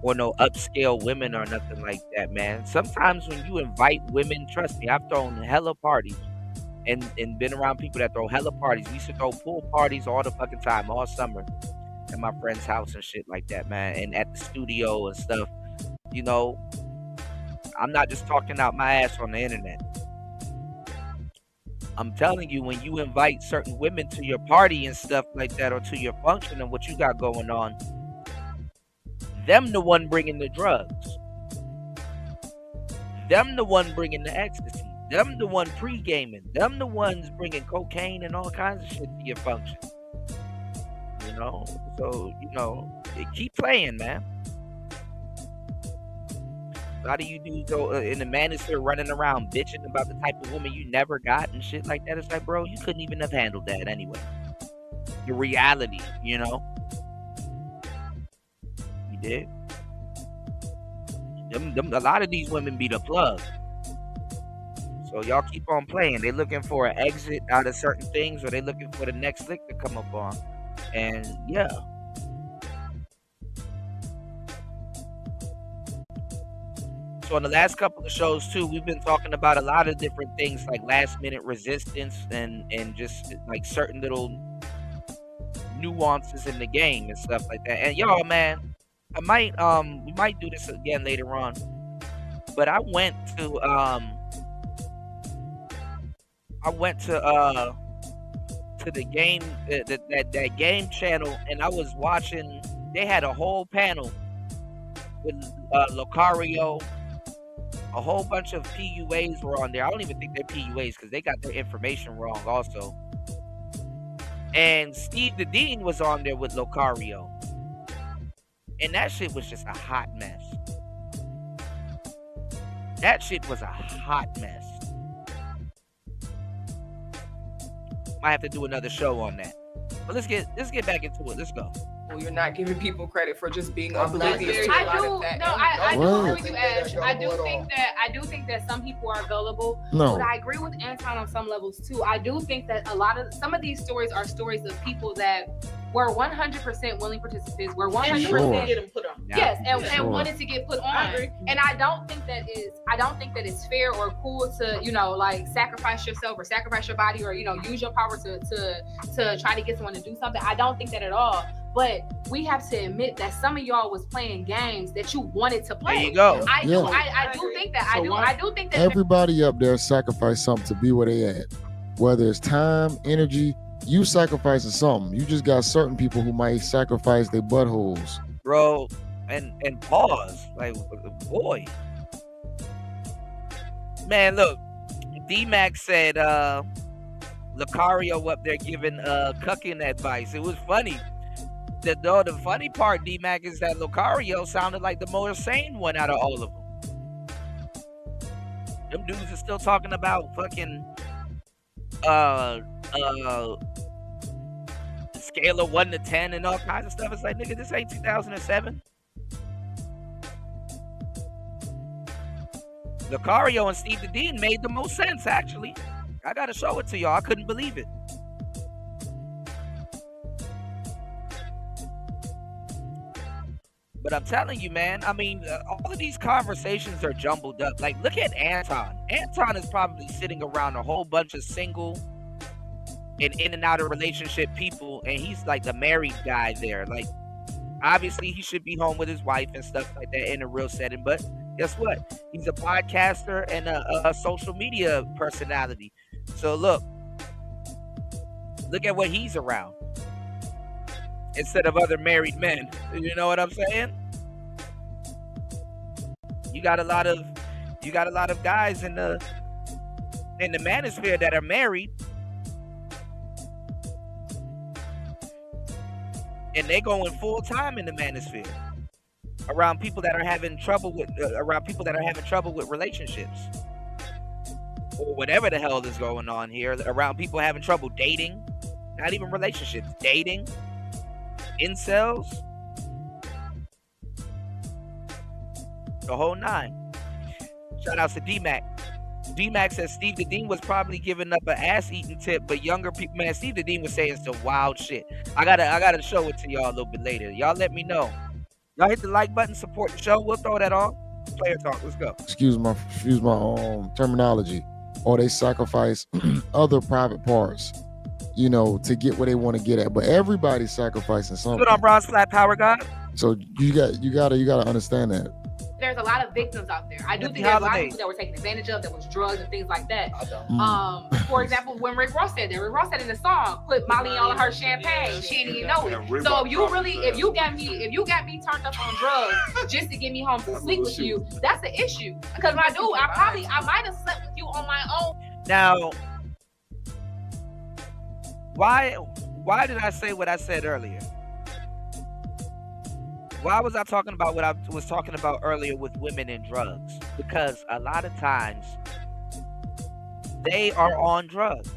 or no upscale women or nothing like that, man. Sometimes when you invite women, trust me, I've thrown hella parties and been around people that throw hella parties. We used to throw pool parties all the fucking time, all summer, at my friend's house and shit like that, man, and at the studio and stuff. I'm not just talking out my ass on the internet. I'm telling you, when you invite certain women to your party and stuff like that, or to your function and what you got going on, them the one bringing the drugs, them the one bringing the ecstasy, them the one pre-gaming, them the ones bringing cocaine and all kinds of shit to your function. So keep playing, man. A lot of you dudes in the Manosphere running around bitching about the type of woman you never got and shit like that. It's like, bro, you couldn't even have handled that anyway. The reality, You did. A lot of these women be the plug. So y'all keep on playing. They looking for an exit out of certain things, or they looking for the next lick to come up on. And yeah. So in the last couple of shows too, we've been talking about a lot of different things like last minute resistance and just like certain little nuances in the game and stuff like that. And y'all, man, we might do this again later on. But I went to the game that game channel, and I was watching. They had a whole panel with Locario. A whole bunch of PUAs were on there. I don't even think they're PUAs because they got their information wrong also. And Steve the Dean was on there with Locario. And that shit was just a hot mess. That shit was a hot mess. Might have to do another show on that. But let's get back into it. Let's go. Well, you're not giving people credit for just being oblivious to a lot of that. I do agree with you, Ash. I do think that some people are gullible. No. But I agree with Anton on some levels too. I do think that some of these stories are stories of people that were 100% willing participants, were 100% get them put on. Yes, and wanted to get put on. And I don't think that it's fair or cool to, like sacrifice yourself or sacrifice your body or, use your power to try to get someone to do something. I don't think that at all. But we have to admit that some of y'all was playing games that you wanted to play. There you go. I do think that. I do think that everybody up there sacrificed something to be where they at. Whether it's time, energy, you sacrificing something. You just got certain people who might sacrifice their buttholes. Bro, and pause. Like, boy. Man, look, D-Mac said Lucario up there giving cucking advice. It was funny. The funny part, D-Mac, is that Lucario sounded like the more sane one out of all of them. Them dudes are still talking about fucking scale of 1 to 10 and all kinds of stuff. It's like, nigga, this ain't 2007. Lucario and Steve the Dean made the most sense, actually. I gotta show it to y'all. I couldn't believe it. But I'm telling you, man, I mean, all of these conversations are jumbled up. Like, look at Anton. Anton is probably sitting around a whole bunch of single and in and out of relationship people, and he's like the married guy there. Like, obviously, he should be home with his wife and stuff like that in a real setting. But guess what? He's a podcaster and a social media personality. So look at what he's around instead of other married men. You know what I'm saying? You got a lot of guys in the manosphere that are married, and they going full time in the manosphere around people that are having trouble with relationships or whatever the hell is going on here, around people having trouble dating, not even relationships, dating, incels, the whole nine. Shout outs to D-Mac. D-Mac says Steve the Dean was probably giving up an ass-eating tip, but younger people, man, Steve the Dean was saying some wild shit. I gotta show it to y'all a little bit later. Y'all let me know. Y'all hit the like button, support the show. We'll throw that on. Player talk. Let's go. Excuse my terminology. Or they sacrifice other private parts, you know, to get where they want to get at. But everybody's sacrificing something. Good on Bronze Flat Power God. So you gotta understand that. There's a lot of victims out there. I do think there's a lot of people that were taken advantage of, that was drugs and things like that. For example, when Rick Ross said in the song, put Molly on her champagne, she didn't even know it. So if you got me turned up on drugs just to get me home to sleep with you, that's the issue. Because I might have slept with you on my own. Now, why did I say what I said earlier? Why was I talking about what I was talking about earlier with women and drugs? Because a lot of times they are on drugs.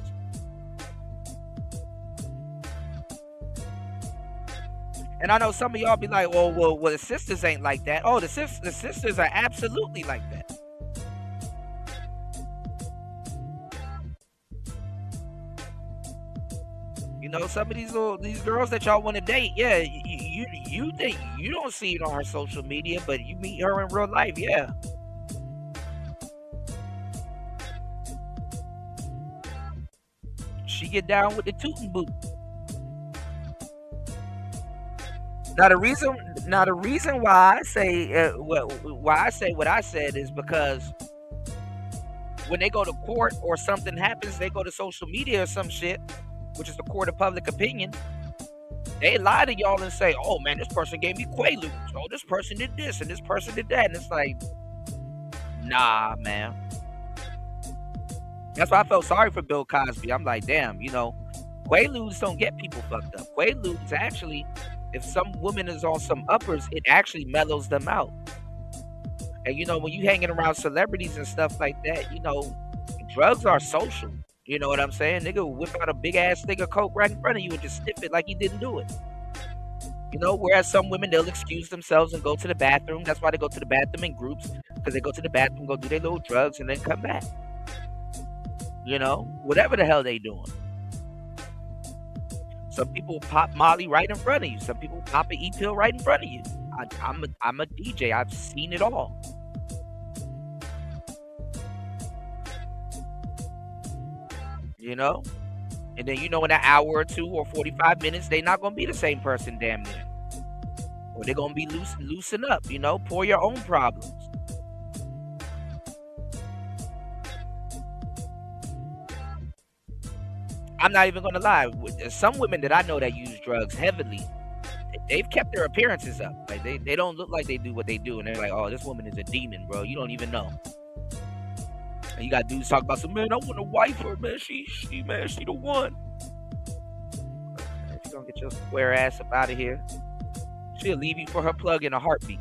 And I know some of y'all be like, well, the sisters ain't like that. Oh, the sisters are absolutely like that. You know, some of these girls that y'all want to date, yeah, you think you don't see it on her social media, but you meet her in real life, yeah. She get down with the tootin' boot. Now the reason why I say what I said is because when they go to court or something happens, they go to social media or some shit, which is the court of public opinion. They lie to y'all and say, oh man, this person gave me Quaaludes. Oh, this person did this and this person did that. And it's like, nah, man. That's why I felt sorry for Bill Cosby. I'm like, damn, you know, Quaaludes don't get people fucked up. Quaaludes actually, if some woman is on some uppers, it actually mellows them out. And you know, when you hanging around celebrities and stuff like that, you know, drugs are social. You know what I'm saying? Nigga will whip out a big ass thing of coke right in front of you and just sniff it like he didn't do it. You know, whereas some women, they'll excuse themselves and go to the bathroom. That's why they go to the bathroom in groups, because they go to the bathroom, go do their little drugs, and then come back. You know, whatever the hell they doing. Some people pop Molly right in front of you. Some people pop an E-pill right in front of you. I'm a DJ. I've seen it all. You know? And then, you know, in an hour or 2 or 45 minutes, they're not going to be the same person damn near. Or they're going to be loosen up, you know? Pour your own problems. I'm not even gonna lie. Some women that I know that use drugs heavily, they've kept their appearances up. Like they don't look like they do what they do, and they're like, oh, this woman is a demon, bro. You don't even know. And you got dudes talk about some, man, I want to wife her, man. She the one. If you don't get your square ass up out of here, she'll leave you for her plug in a heartbeat.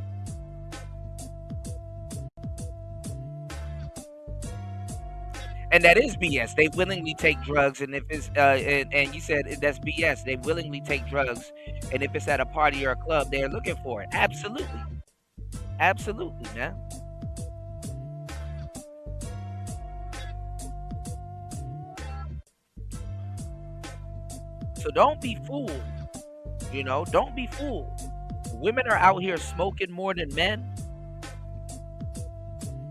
And that is BS. They willingly take drugs, and if it's and you said that's BS. They willingly take drugs, and if it's at a party or a club, they're looking for it. Absolutely, absolutely, man. So don't be fooled. You know, don't be fooled. Women are out here smoking more than men.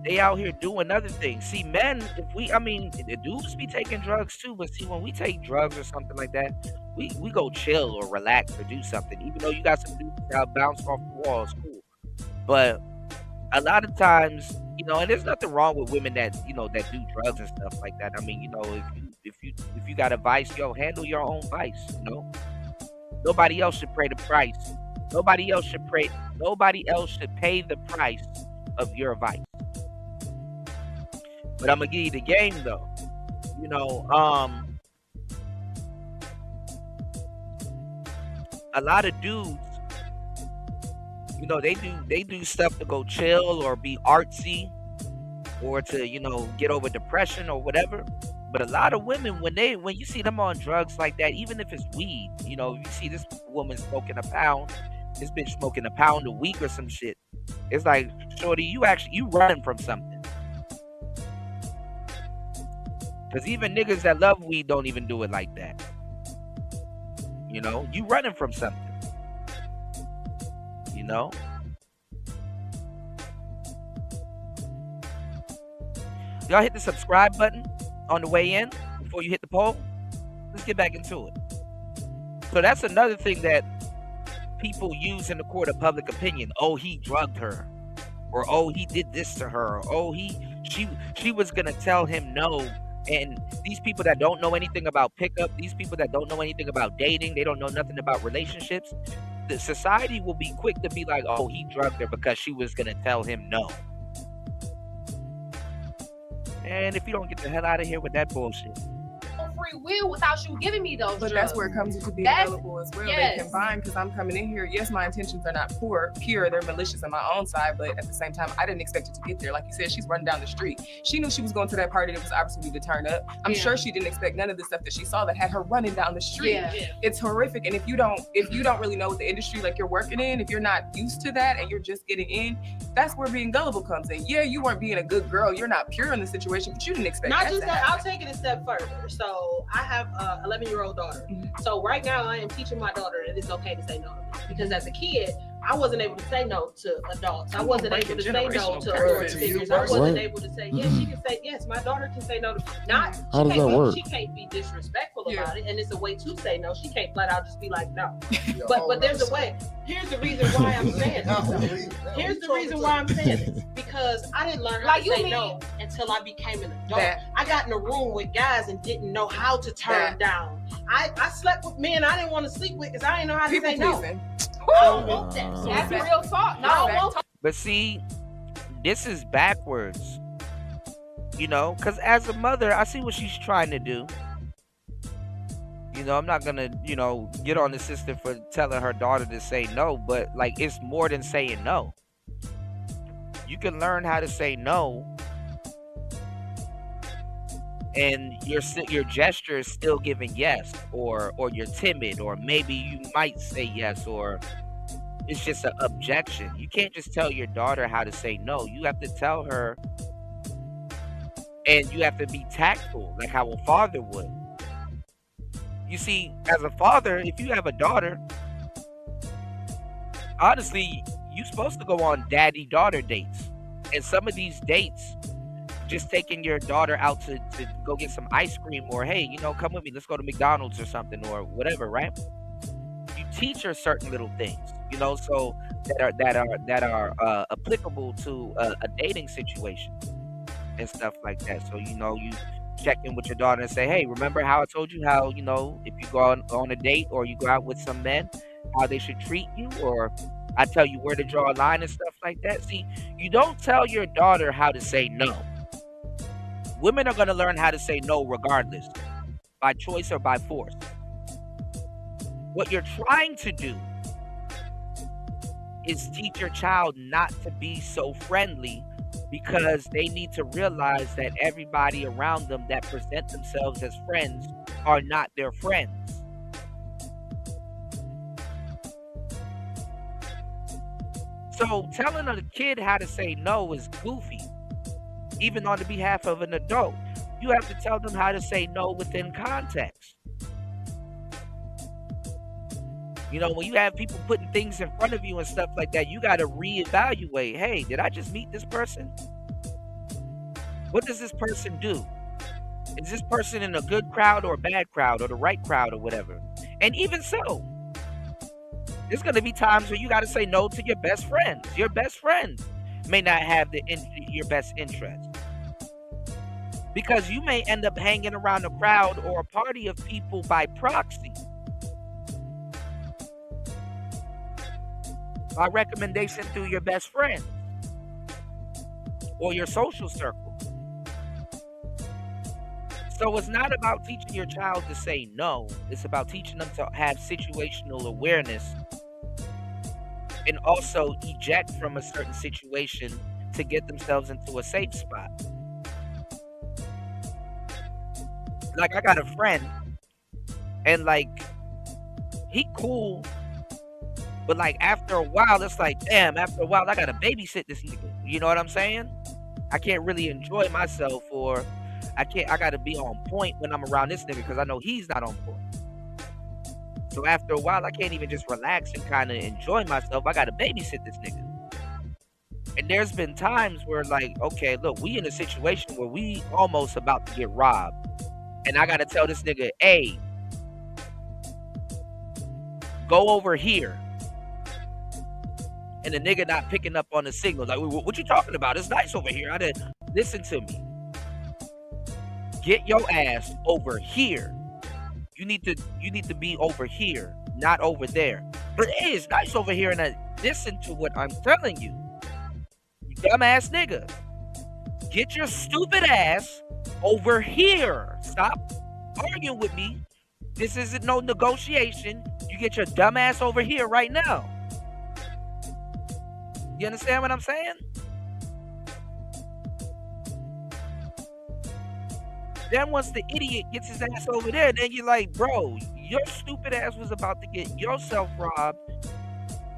They out here doing other things. See, men, the dudes be taking drugs too, but see, when we take drugs or something like that, we go chill or relax or do something. Even though you got some dudes that bounce off the walls, cool. But a lot of times, you know, and there's nothing wrong with women that, you know, that do drugs and stuff like that. I mean, you know, if you got a vice, yo, handle your own vice, you know. Nobody else should pay the price. Nobody else should pay the price of your vice. But I'm gonna give you the game though. You know, a lot of dudes, you know, they do stuff to go chill or be artsy or to, you know, get over depression or whatever. But a lot of women, when you see them on drugs like that, even if it's weed, you know, you see this woman smoking a pound, this bitch smoking a pound a week or some shit. It's like, shorty, you running from something. Because even niggas that love weed don't even do it like that. You know, you running from something. You know? Y'all hit the subscribe button on the way in before you hit the poll. Let's get back into it. So that's another thing that people use in the court of public opinion. Oh, he drugged her. Or oh, he did this to her. Or oh, she was gonna tell him no. And these people that don't know anything about pickup, these people that don't know anything about dating, they don't know nothing about relationships, the society will be quick to be like, oh, he drugged her because she was going to tell him no. And if you don't get the hell out of here with that bullshit. Free will without you giving me those but drugs. That's where it comes into being available as well. Yes. They combine because I'm coming in here. Yes, my intentions are not pure, they're malicious on my own side, but at the same time, I didn't expect it to get there. Like you said, she's running down the street. She knew she was going to that party that was obviously to turn up. I'm sure she didn't expect none of the stuff that she saw that had her running down the street. Yeah. It's horrific. And if you don't really know what the industry like you're working in, if you're not used to that and you're just getting in, that's where being gullible comes in. Yeah, you weren't being a good girl. You're not pure in the situation, but you didn't expect not that. Just that. I'll take it a step further. So I have 11-year-old daughter. Mm-hmm. So right now I am teaching my daughter that it's okay to say no to me. Because as a kid, I wasn't able to say no to adults. I wasn't able to say no to authority figures. I wasn't able to say, yes, she can say, yes, my daughter can say no to not. How does that work? She can't be disrespectful about it. And it's a way to say no. She can't flat out just be like, no. But there's a way. Here's the reason why I'm saying this. Here's the reason why I'm saying this. Because I didn't learn how to say no until I became an adult. I got in a room with guys and didn't know how to turn down. I slept with men I didn't want to sleep with because I didn't know how to say no. I don't want that. So that's real talk. No, but see, this is backwards. You know, because as a mother, I see what she's trying to do. You know, I'm not gonna, you know, get on the sister for telling her daughter to say no, but like it's more than saying no. You can learn how to say no, and your gesture is still giving yes, or you're timid, or maybe you might say yes, or it's just an objection. You can't just tell your daughter how to say no. You have to tell her, and you have to be tactful, like how a father would. You see, as a father, if you have a daughter, honestly, you're supposed to go on daddy-daughter dates. And some of these dates, just taking your daughter out to go get some ice cream, or hey, you know, come with me, let's go to McDonald's or something, or whatever, right? You teach her certain little things, you know, so that are applicable to a dating situation and stuff like that. So you know, check in with your daughter and say, hey, remember how I told you how, you know, if you go on a date or you go out with some men, how they should treat you, or I tell you where to draw a line and stuff like that. See, you don't tell your daughter how to say no. Women are going to learn how to say no regardless, by choice or by force. What you're trying to do is teach your child not to be so friendly, because they need to realize that everybody around them that present themselves as friends are not their friends. So telling a kid how to say no is goofy, even on the behalf of an adult. You have to tell them how to say no within context. You know, when you have people putting things in front of you and stuff like that, you got to reevaluate. Hey, did I just meet this person? What does this person do? Is this person in a good crowd or a bad crowd or the right crowd or whatever? And even so, there's going to be times where you got to say no to your best friends. Your best friend may not have your best interest, because you may end up hanging around a crowd or a party of people by proxy, by recommendation through your best friend or your social circle. So it's not about teaching your child to say no. It's about teaching them to have situational awareness and also eject from a certain situation to get themselves into a safe spot. Like, I got a friend, and like, he cool, but like after a while, it's like, damn, after a while, I gotta babysit this nigga. You know what I'm saying? I can't really enjoy myself, or I gotta be on point when I'm around this nigga, because I know he's not on point. So after a while, I can't even just relax and kind of enjoy myself. I gotta babysit this nigga. And there's been times where, like, okay, look, we in a situation where we almost about to get robbed. And I gotta tell this nigga, hey, go over here. And the nigga not picking up on the signal. Like, what you talking about? It's nice over here. I didn't listen to me. Get your ass over here. You need to be over here, not over there. But hey, it's nice over here, and I listen to what I'm telling you. You dumbass nigga. Get your stupid ass over here. Stop arguing with me. This isn't no negotiation. You get your dumb ass over here right now. You understand what I'm saying? Then once the idiot gets his ass over there, then you're like, bro, your stupid ass was about to get yourself robbed,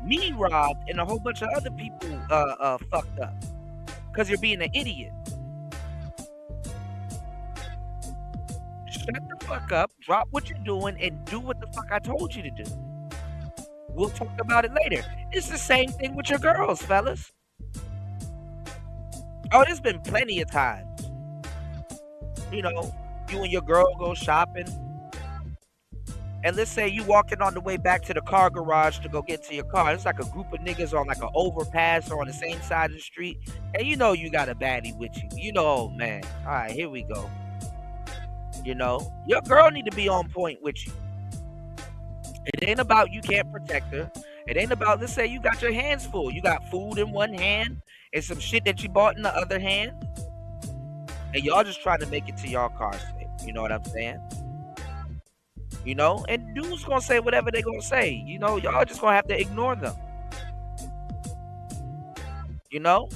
me robbed, and a whole bunch of other people fucked up. Because you're being an idiot. Shut the fuck up, drop what you're doing, and do what the fuck I told you to do. We'll talk about it later. It's the same thing with your girls, fellas. Oh, there's been plenty of times. You know, you and your girl go shopping, and let's say you walking on the way back to the car garage to go get to your car. It's like a group of niggas on like an overpass or on the same side of the street, and you know you got a baddie with you. You know, oh man, all right, here we go. You know, your girl need to be on point with you. It ain't about you can't protect her. It ain't about, let's say you got your hands full. You got food in one hand and some shit that you bought in the other hand. And y'all just trying to make it to y'all car safe. You know what I'm saying? You know? And dudes gonna say whatever they gonna say. You know, y'all just gonna have to ignore them. You know?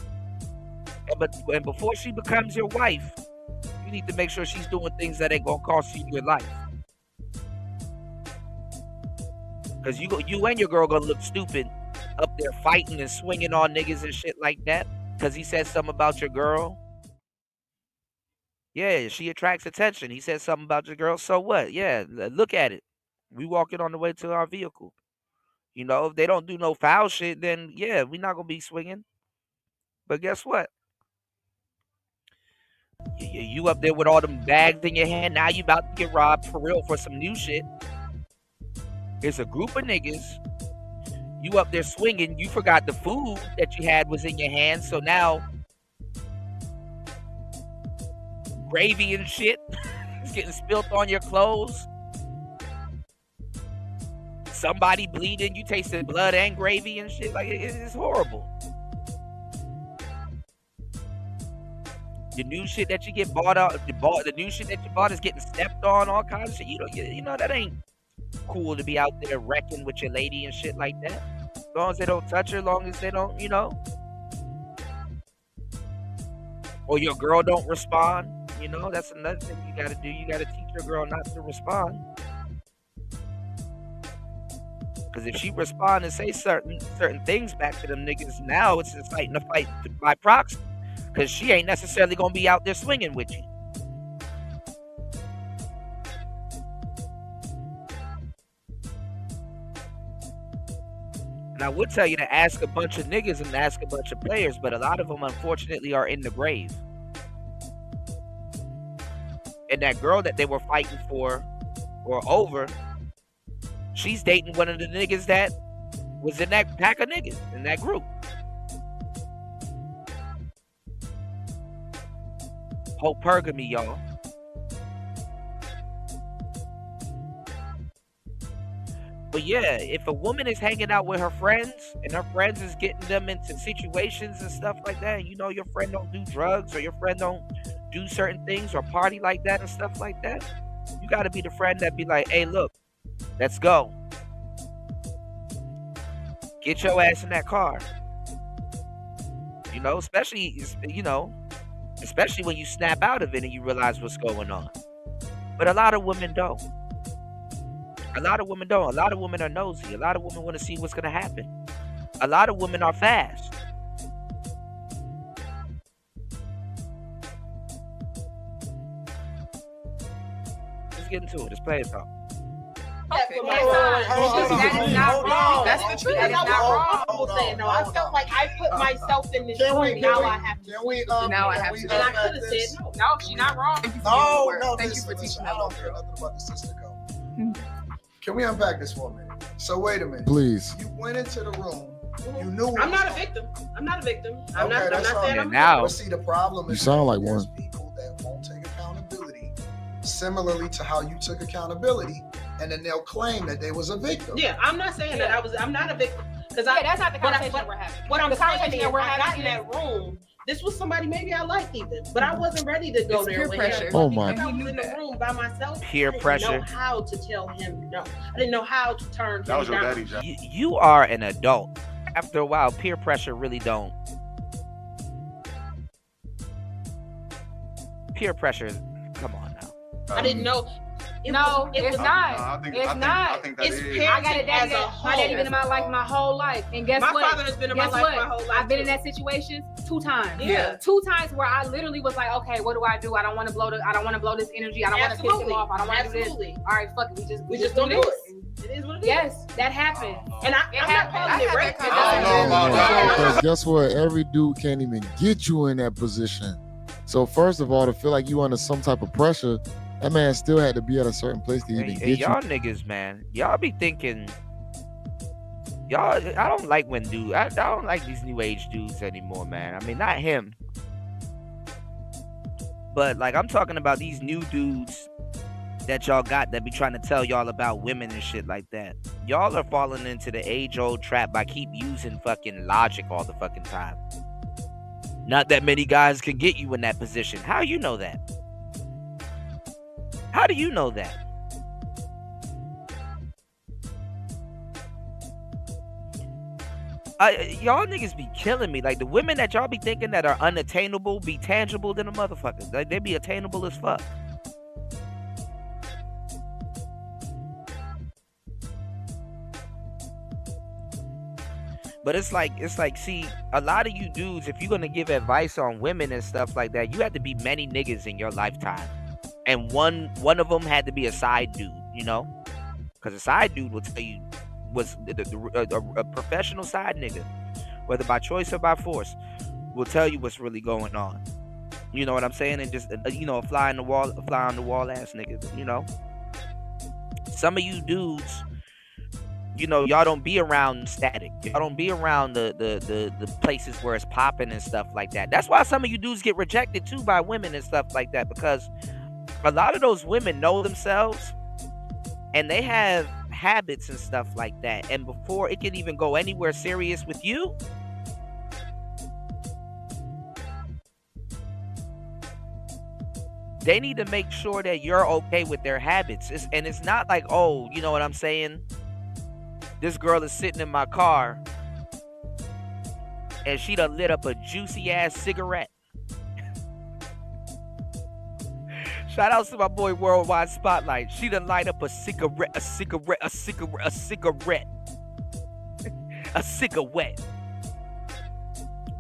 And before she becomes your wife, you need to make sure she's doing things that ain't gonna cost you your life. Because you and your girl gonna look stupid up there fighting and swinging on niggas and shit like that. Because he said something about your girl. Yeah, she attracts attention. He said something about your girl. So what? Yeah, look at it. We walking on the way to our vehicle. You know, if they don't do no foul shit, then yeah, we not gonna be swinging. But guess what? You up there with all them bags in your hand. Now you about to get robbed for real for some new shit. It's a group of niggas. You up there swinging. You forgot the food that you had was in your hand. So now, gravy and shit. It's getting spilt on your clothes. Somebody bleeding, you tasted blood and gravy and shit. Like it's horrible. The new shit that you get bought out, the new shit that you bought is getting stepped on, all kinds of shit. You know that ain't cool to be out there wrecking with your lady and shit like that. As long as they don't touch her, as long as they don't, or your girl don't respond. That's another thing you gotta do. You gotta teach your girl not to respond. Because if she respond and say certain things back to them niggas, now it's just fighting a fight by proxy. Because she ain't necessarily gonna be out there swinging with you. And I would tell you to ask a bunch of niggas and ask a bunch of players, but a lot of them unfortunately are in the grave. And that girl that they were fighting for or over, she's dating one of the niggas that was in that pack of niggas, in that group. Hypergamy, y'all. But yeah, if a woman is hanging out with her friends and her friends is getting them into situations and stuff like that, your friend don't do drugs or your friend don't do certain things or party like that and stuff like that, you got to be the friend that be like, hey, look, let's go. Get your ass in that car. Especially when you snap out of it and you realize what's going on. But a lot of women don't. A lot of women don't. A lot of women are nosy. A lot of women want to see what's going to happen. A lot of women are fast. Let's get into it. Let's play it, talk. Okay, that is not wrong. That's the truth. That is not wrong. No, I felt like I put myself in this room. Now I have to. Now I have to. And I could have said no. No, she's not wrong. Thank you for teaching I don't care nothing about the sister code. Can we unpack this for a minute? So wait a minute. Please. You went into the room. You knew. I'm not a victim. I'm not saying I'm. Now. But see, the problem is you sound like one. People that won't take accountability, similarly to how you took accountability. And then they'll claim that they was a victim. Yeah, I'm not saying that I'm not a victim. Because that's not the conversation we're having. What I'm saying is, I got in that room. This was somebody maybe I liked even, but I wasn't ready to go there. Peer pressure. Oh my! I was in the room by myself. Peer pressure. I didn't know how to tell him no. I didn't know how to turn That was him your down. daddy job. You are an adult. After a while, peer pressure really don't. Peer pressure. Come on now. I didn't know. It's not. It's not. I think that It's is. parenting I got a daddy as a my daddy whole. been in my life my whole life. And guess My what? father has been in my Guess life what? my whole life. I've been in too. that situation 2 times. Yeah. 2 times where I literally was like, okay, what do? I don't want to blow this energy. I don't want to piss him off. I don't want to do this. Absolutely. All right, fuck it. We just don't do this. it. It is what it is. Yes, that happened. And I'm not calling it rape. I don't know about that. Because guess what? Every dude can't even get you in that position. So first of all, to feel like you under some type of pressure, that man still had to be at a certain place to even get y'all you. niggas, man. Y'all be thinking. Y'all, I don't like when dudes. I don't like these new age dudes anymore, man. I mean, not him. But like, I'm talking about these new dudes that y'all got that be trying to tell y'all about women and shit like that. Y'all are falling into the age-old trap by keep using fucking logic all the fucking time. Not that many guys can get you in that position. How you know that? How do you know that? Y'all niggas be killing me. Like, the women that y'all be thinking that are unattainable be tangible than a motherfucker. Like, they be attainable as fuck. But it's like, see, a lot of you dudes, if you're gonna give advice on women and stuff like that, you have to be many niggas in your lifetime. And one of them had to be a side dude, you know? Because a side dude will tell you was a professional side nigga, whether by choice or by force, will tell you what's really going on. You know what I'm saying? And just, a fly on the wall ass nigga, you know? Some of you dudes y'all don't be around static. Y'all don't be around the places where it's popping and stuff like that. That's why some of you dudes get rejected too by women and stuff like that, because a lot of those women know themselves and they have habits and stuff like that. And before it can even go anywhere serious with you, they need to make sure that you're okay with their habits. And it's not like, oh, you know what I'm saying? This girl is sitting in my car and she done lit up a juicy ass cigarette. Shout out to my boy Worldwide Spotlight. She done light up a cigarette. A cigarette.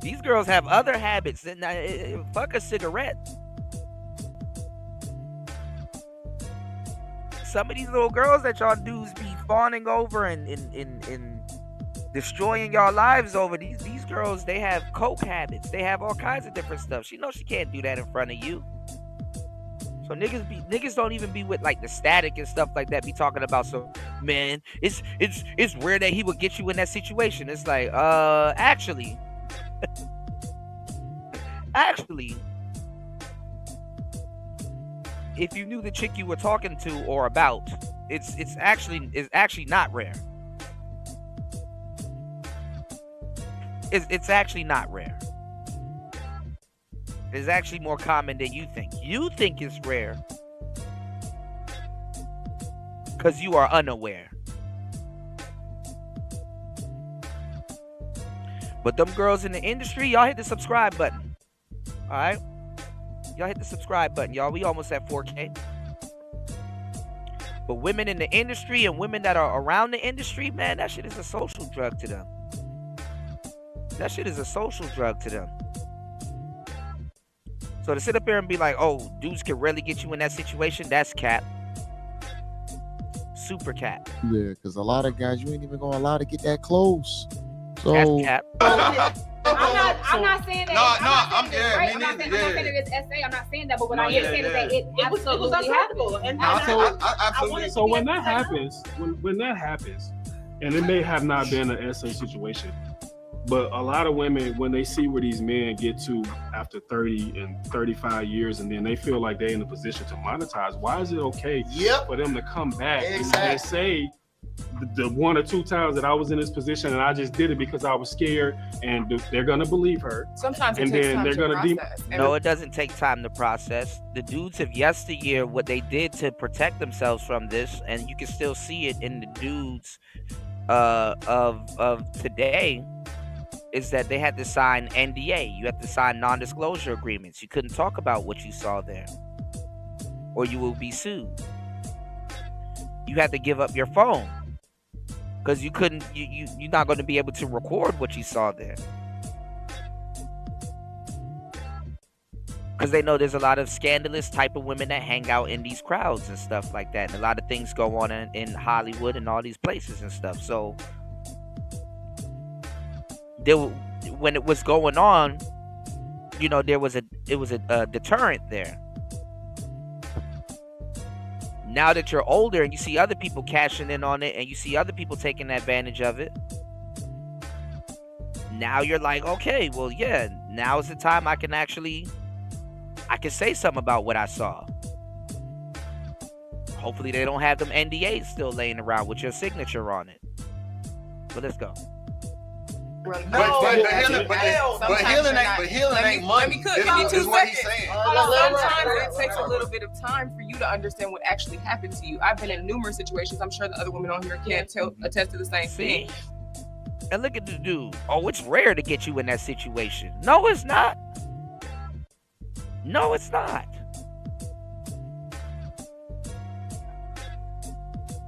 These girls have other habits than fuck a cigarette. Some of these little girls that y'all dudes be fawning over and destroying y'all lives over, these girls, they have coke habits. They have all kinds of different stuff. She knows she can't do that in front of you. So niggas don't even be with like the static and stuff like that. Be talking about, so man, it's rare that he would get you in that situation. It's like, actually, if you knew the chick you were talking to or about, it's actually not rare. It's actually not rare. It's actually more common than you think. You think it's rare because you are unaware. But them girls in the industry, y'all hit the subscribe button. All right? Y'all hit the subscribe button, y'all. We almost at 4K. But women in the industry and women that are around the industry, man, that shit is a social drug to them. That shit is a social drug to them. So to sit up here and be like, oh, dudes can really get you in that situation, that's cap. Super cap. Yeah, because a lot of guys, you ain't even going to allow to get that close. So that's cap. I'm not saying that. I'm not saying that it's SA. I'm not saying that, but what I am saying is that it absolutely happens. So when that happens, and it may have not been an SA situation, but a lot of women, when they see where these men get to after 30 and 35 years, and then they feel like they're in a position to monetize, why is it okay for them to come back and say, the one or two times that I was in this position and I just did it because I was scared, and they're gonna believe her. Sometimes it and takes then time they're to gonna process. No, it doesn't take time to process. The dudes of yesteryear, what they did to protect themselves from this, and you can still see it in the dudes of today, is that they had to sign NDA. You have to sign non-disclosure agreements. You couldn't talk about what you saw there, or you will be sued. You had to give up your phone because you couldn't. You're not going to be able to record what you saw there, because they know there's a lot of scandalous type of women that hang out in these crowds and stuff like that, and a lot of things go on in Hollywood and all these places and stuff. So when it was going on, it was a deterrent there. Now that you're older and you see other people cashing in on it and you see other people taking advantage of it, now you're like, okay, well, yeah, now is the time I can say something about what I saw. Hopefully they don't have them NDAs still laying around with your signature on it. But let's go. But healing ain't money. Is what he's saying. Sometimes it takes a little bit of time for you to understand what actually happened to you. I've been in numerous situations. I'm sure the other women on here can attest to the same thing. And look at the dude. Oh, it's rare to get you in that situation. No, it's not. No, it's not.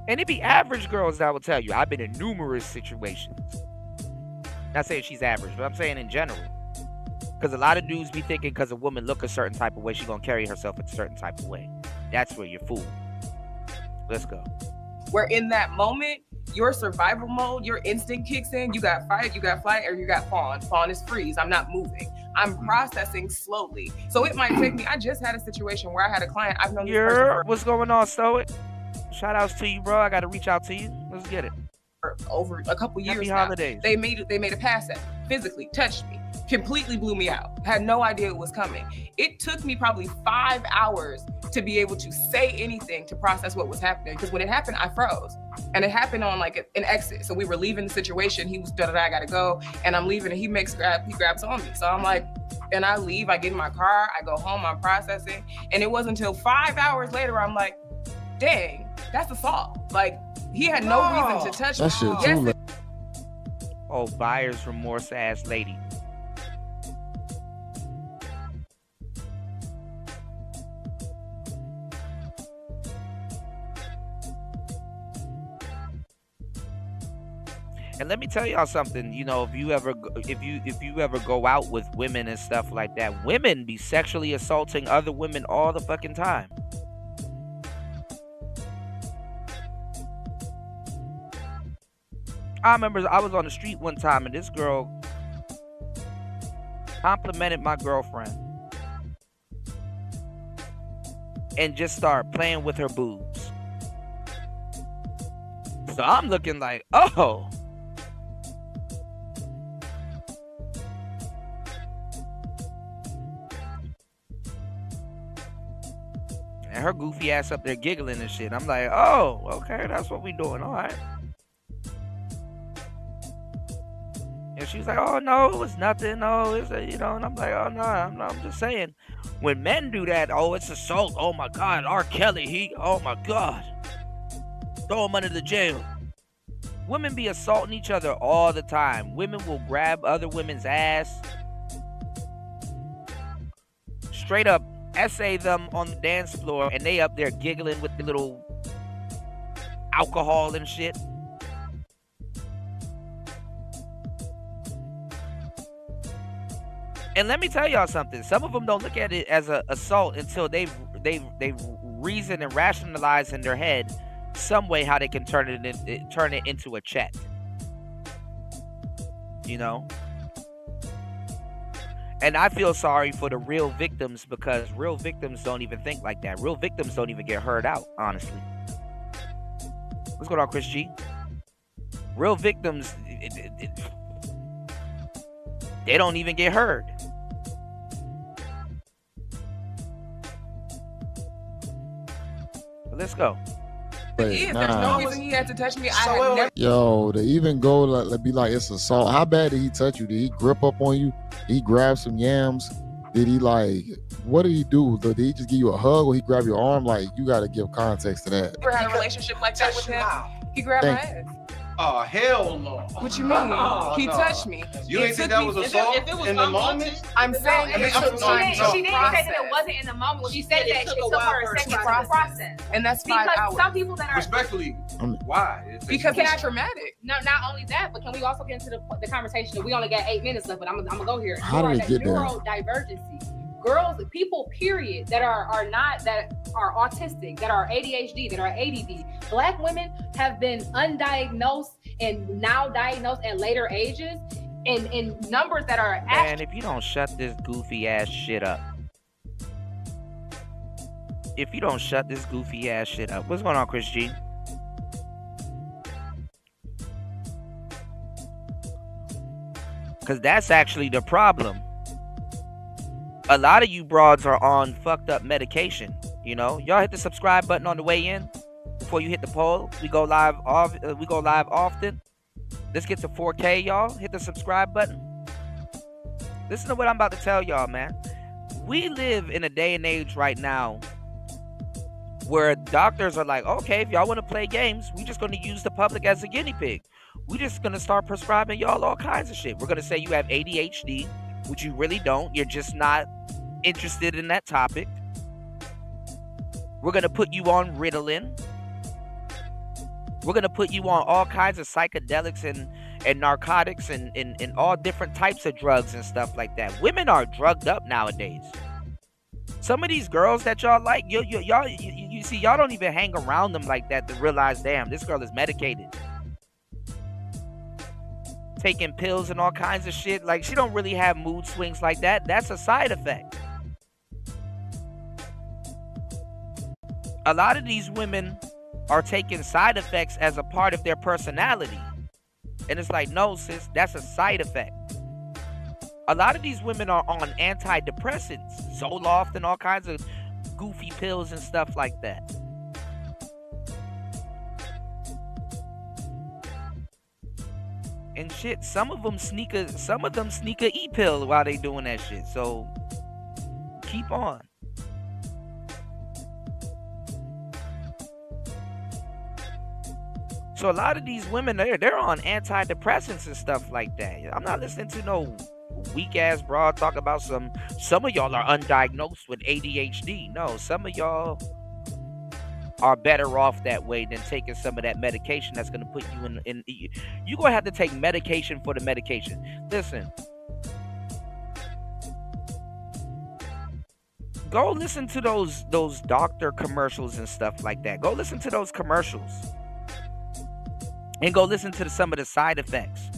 And it be average girls that will tell you, I've been in numerous situations. Not saying she's average, but I'm saying in general. Because a lot of dudes be thinking because a woman look a certain type of way, she's going to carry herself a certain type of way. That's where you're fooled. Let's go. Where in that moment, your survival mode, your instinct kicks in. You got fight, you got flight, or you got fawn. Fawn is freeze. I'm not moving. I'm processing slowly. So it might take me. I just had a situation where I had a client. I've known this person for... What's going on, Stoic? Shout outs to you, bro. I got to reach out to you. Let's get it. over a couple years Happy now. holidays. They made a pass at me, physically touched me, completely blew me out. Had no idea it was coming. It took me probably 5 hours to be able to say anything to process what was happening. Because when it happened, I froze. And it happened on like an exit. So we were leaving the situation. He was I gotta go. And I'm leaving and he grabs on me. So I'm like, and I leave, I get in my car, I go home, I'm processing. And it wasn't until 5 hours later, I'm like, dang, that's assault. Like, he had no reason to touch me. That shit too late. Oh, buyer's remorse ass lady. And let me tell y'all something. You know, if you ever go out with women and stuff like that, women be sexually assaulting other women all the fucking time. I remember I was on the street one time and this girl complimented my girlfriend and just started playing with her boobs. So I'm looking like, oh. And her goofy ass up there giggling and shit. I'm like, oh, okay, that's what we doing. All right. And she was like, oh, no, it was nothing. No, it's a, you know, and I'm like, oh, no, I'm just saying. When men do that, oh, it's assault. Oh, my God. R. Kelly, oh, my God. Throw him under the jail. Women be assaulting each other all the time. Women will grab other women's ass. Straight up essay them on the dance floor, and they up there giggling with the little alcohol and shit. And let me tell y'all something. Some of them don't look at it as an assault until they reason and rationalize in their head some way how they can turn it into a check. You know? And I feel sorry for the real victims because real victims don't even think like that. Real victims don't even get heard out, honestly. What's going on, Chris G? Real victims, they don't even get heard. But let's go. There's no reason he had to touch me. Never. Yo, to even go like be like it's assault. How bad did he touch you? Did he grip up on you? Did he grab some yams? Did he what did he do? Did he just give you a hug or he grab your arm? Like, you got to give context to that. Never had a relationship like that with him. He grabbed my ass. Oh, hell no. What you mean? He touched me. You ain't think that was assault in the moment? I'm saying she didn't say that it wasn't in the moment. She said that it took her a second to process. And that's 5 hours. Because some people that are... Respectfully, why? Because it's traumatic. No, not only that, but can we also get into the conversation? We only got 8 minutes left, but I'm going to go here. How did it get there? Neurodivergency. Girls, people, period, that are autistic, that are ADHD, that are ADD. Black women have been undiagnosed and now diagnosed at later ages in numbers that are Man, if you don't shut this goofy ass shit up. What's going on, Chris G? Because that's actually the problem. A lot of you broads are on fucked up medication. You know, y'all hit the subscribe button on the way in before you hit the poll. We go live often. Let's get to 4K, y'all. Hit the subscribe button. Listen to what I'm about to tell y'all, man. We live in a day and age right now where doctors are like, okay, if y'all want to play games, we just going to use the public as a guinea pig. We just going to start prescribing y'all all kinds of shit. We're going to say you have ADHD, which you really don't. You're just not interested in that topic. We're going to put you on Ritalin. We're going to put you on all kinds of psychedelics and narcotics and all different types of drugs and stuff like that. Women are drugged up nowadays. Some of these girls that y'all like, you see, y'all don't even hang around them like that to realize, damn, this girl is medicated. Taking pills and all kinds of shit. Like, she don't really have mood swings like that. That's a side effect. A lot of these women are taking side effects as a part of their personality. And it's like, no, sis, that's a side effect. A lot of these women are on antidepressants, Zoloft and all kinds of goofy pills and stuff like that. And shit, some of them sneak a e-pill while they doing that shit. So keep on. So a lot of these women, they're on antidepressants and stuff like that. I'm not listening to no weak ass broad talk about some of y'all are undiagnosed with ADHD. No, some of y'all are better off that way than taking some of that medication that's going to put you in you're going to have to take medication for the medication. Listen, go listen to those doctor commercials and stuff like that. Go listen to those commercials and go listen to some of the side effects.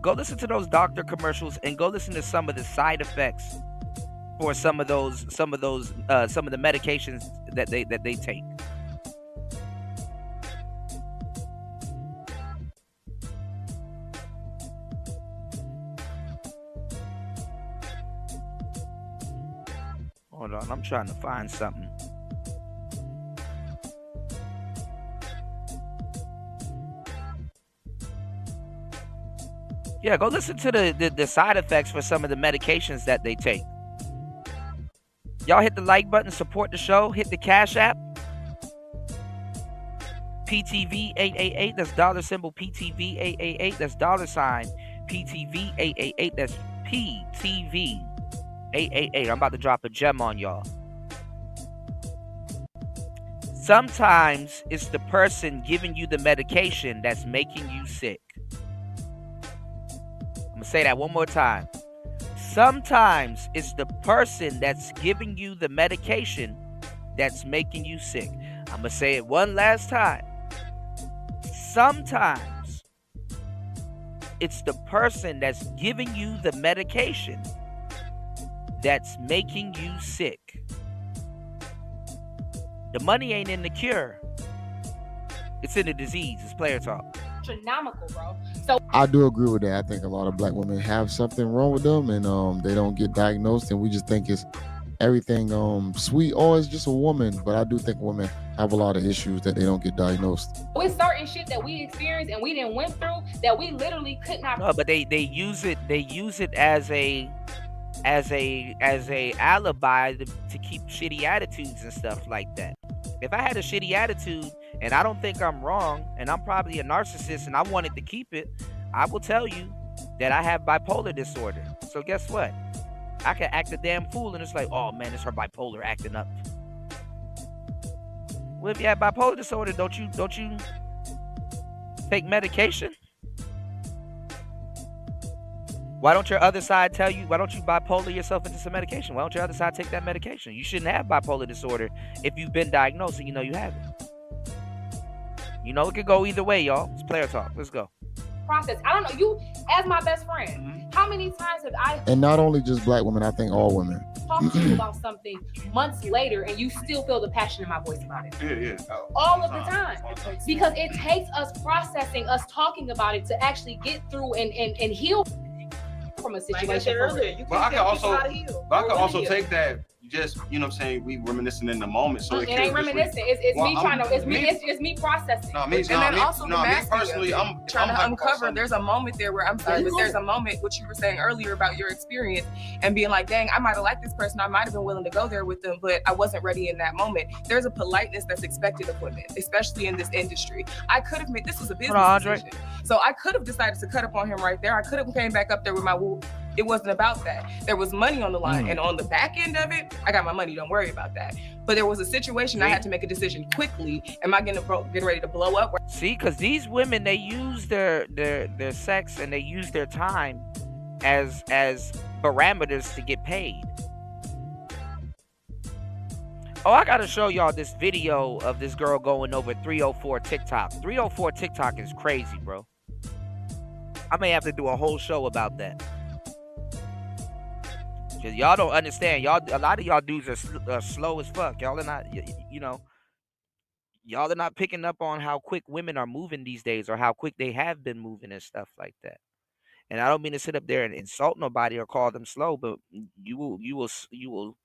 Go listen to those doctor commercials and go listen to some of the side effects for some of the medications that they take. Hold on, I'm trying to find something. Yeah, go listen to the side effects for some of the medications that they take. Y'all hit the like button, support the show, hit the Cash App. PTV888, that's dollar symbol PTV888, that's dollar sign PTV888, that's PTV888. I'm about to drop a gem on y'all. Sometimes it's the person giving you the medication that's making you sick. I'm gonna say that one more time. Sometimes it's the person that's giving you the medication that's making you sick. I'm gonna say it one last time. Sometimes it's the person that's giving you the medication that's making you sick. The money ain't in the cure. It's in the disease. It's player talk. Astronomical, bro. So I do agree with that. I think a lot of black women have something wrong with them, and they don't get diagnosed, and we just think it's everything sweet. Oh, it's just a woman. But I do think women have a lot of issues that they don't get diagnosed with certain shit that we experienced and we didn't went through that we literally could not. No, but they use it as a alibi to keep shitty attitudes and stuff like that. If I had a shitty attitude and I don't think I'm wrong and I'm probably a narcissist and I wanted to keep it, I will tell you that I have bipolar disorder. So guess what? I can act a damn fool and it's like, oh man, it's her bipolar acting up. Well, if you have bipolar disorder, don't you take medication? Why don't your other side tell you, why don't you bipolar yourself into some medication? Why don't your other side take that medication? You shouldn't have bipolar disorder if you've been diagnosed and you know you have it. You know it could go either way, y'all. It's player talk. Let's go. Process. I don't know. You, as my best friend, how many times have I... And not only just black women, I think all women. Talk to you about something months later and you still feel the passion in my voice about it. Yeah. All of the time. Because it takes us processing, us talking about it to actually get through and heal from a situation. Like I said earlier, you I can also take that, just, you know what I'm saying, we reminiscing in the moment. So it ain't reminiscing. It's me processing. Me personally, I'm trying to uncover. There's a moment there where there's a moment, what you were saying earlier about your experience and being like, dang, I might have liked this person. I might have been willing to go there with them, but I wasn't ready in that moment. There's a politeness that's expected of women, especially in this industry. I could have made, this was a business decision. So I could have decided to cut up on him right there. I could have came back up there with my whoop. It wasn't about that. There was money on the line, and on the back end of it, I got my money. Don't worry about that. But there was a situation I had to make a decision quickly. Am I getting ready to blow up? See, because these women, they use their sex and they use their time as parameters to get paid. Oh, I gotta show y'all this video of this girl going over 304 TikTok. 304 TikTok is crazy, bro. I may have to do a whole show about that. Cause y'all don't understand. A lot of y'all dudes are slow as fuck. Y'all are not, you know. Y'all are not picking up on how quick women are moving these days, or how quick they have been moving and stuff like that. And I don't mean to sit up there and insult nobody or call them slow, but you will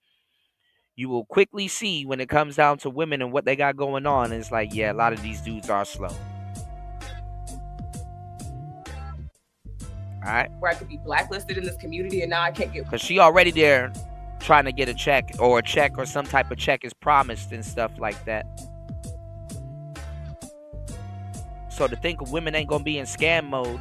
quickly see when it comes down to women and what they got going on. It's like, yeah, a lot of these dudes are slow. All right. Where I could be blacklisted in this community and now I can't get. Because she already there trying to get a check or some type of check is promised and stuff like that. So to think of women ain't going to be in scam mode,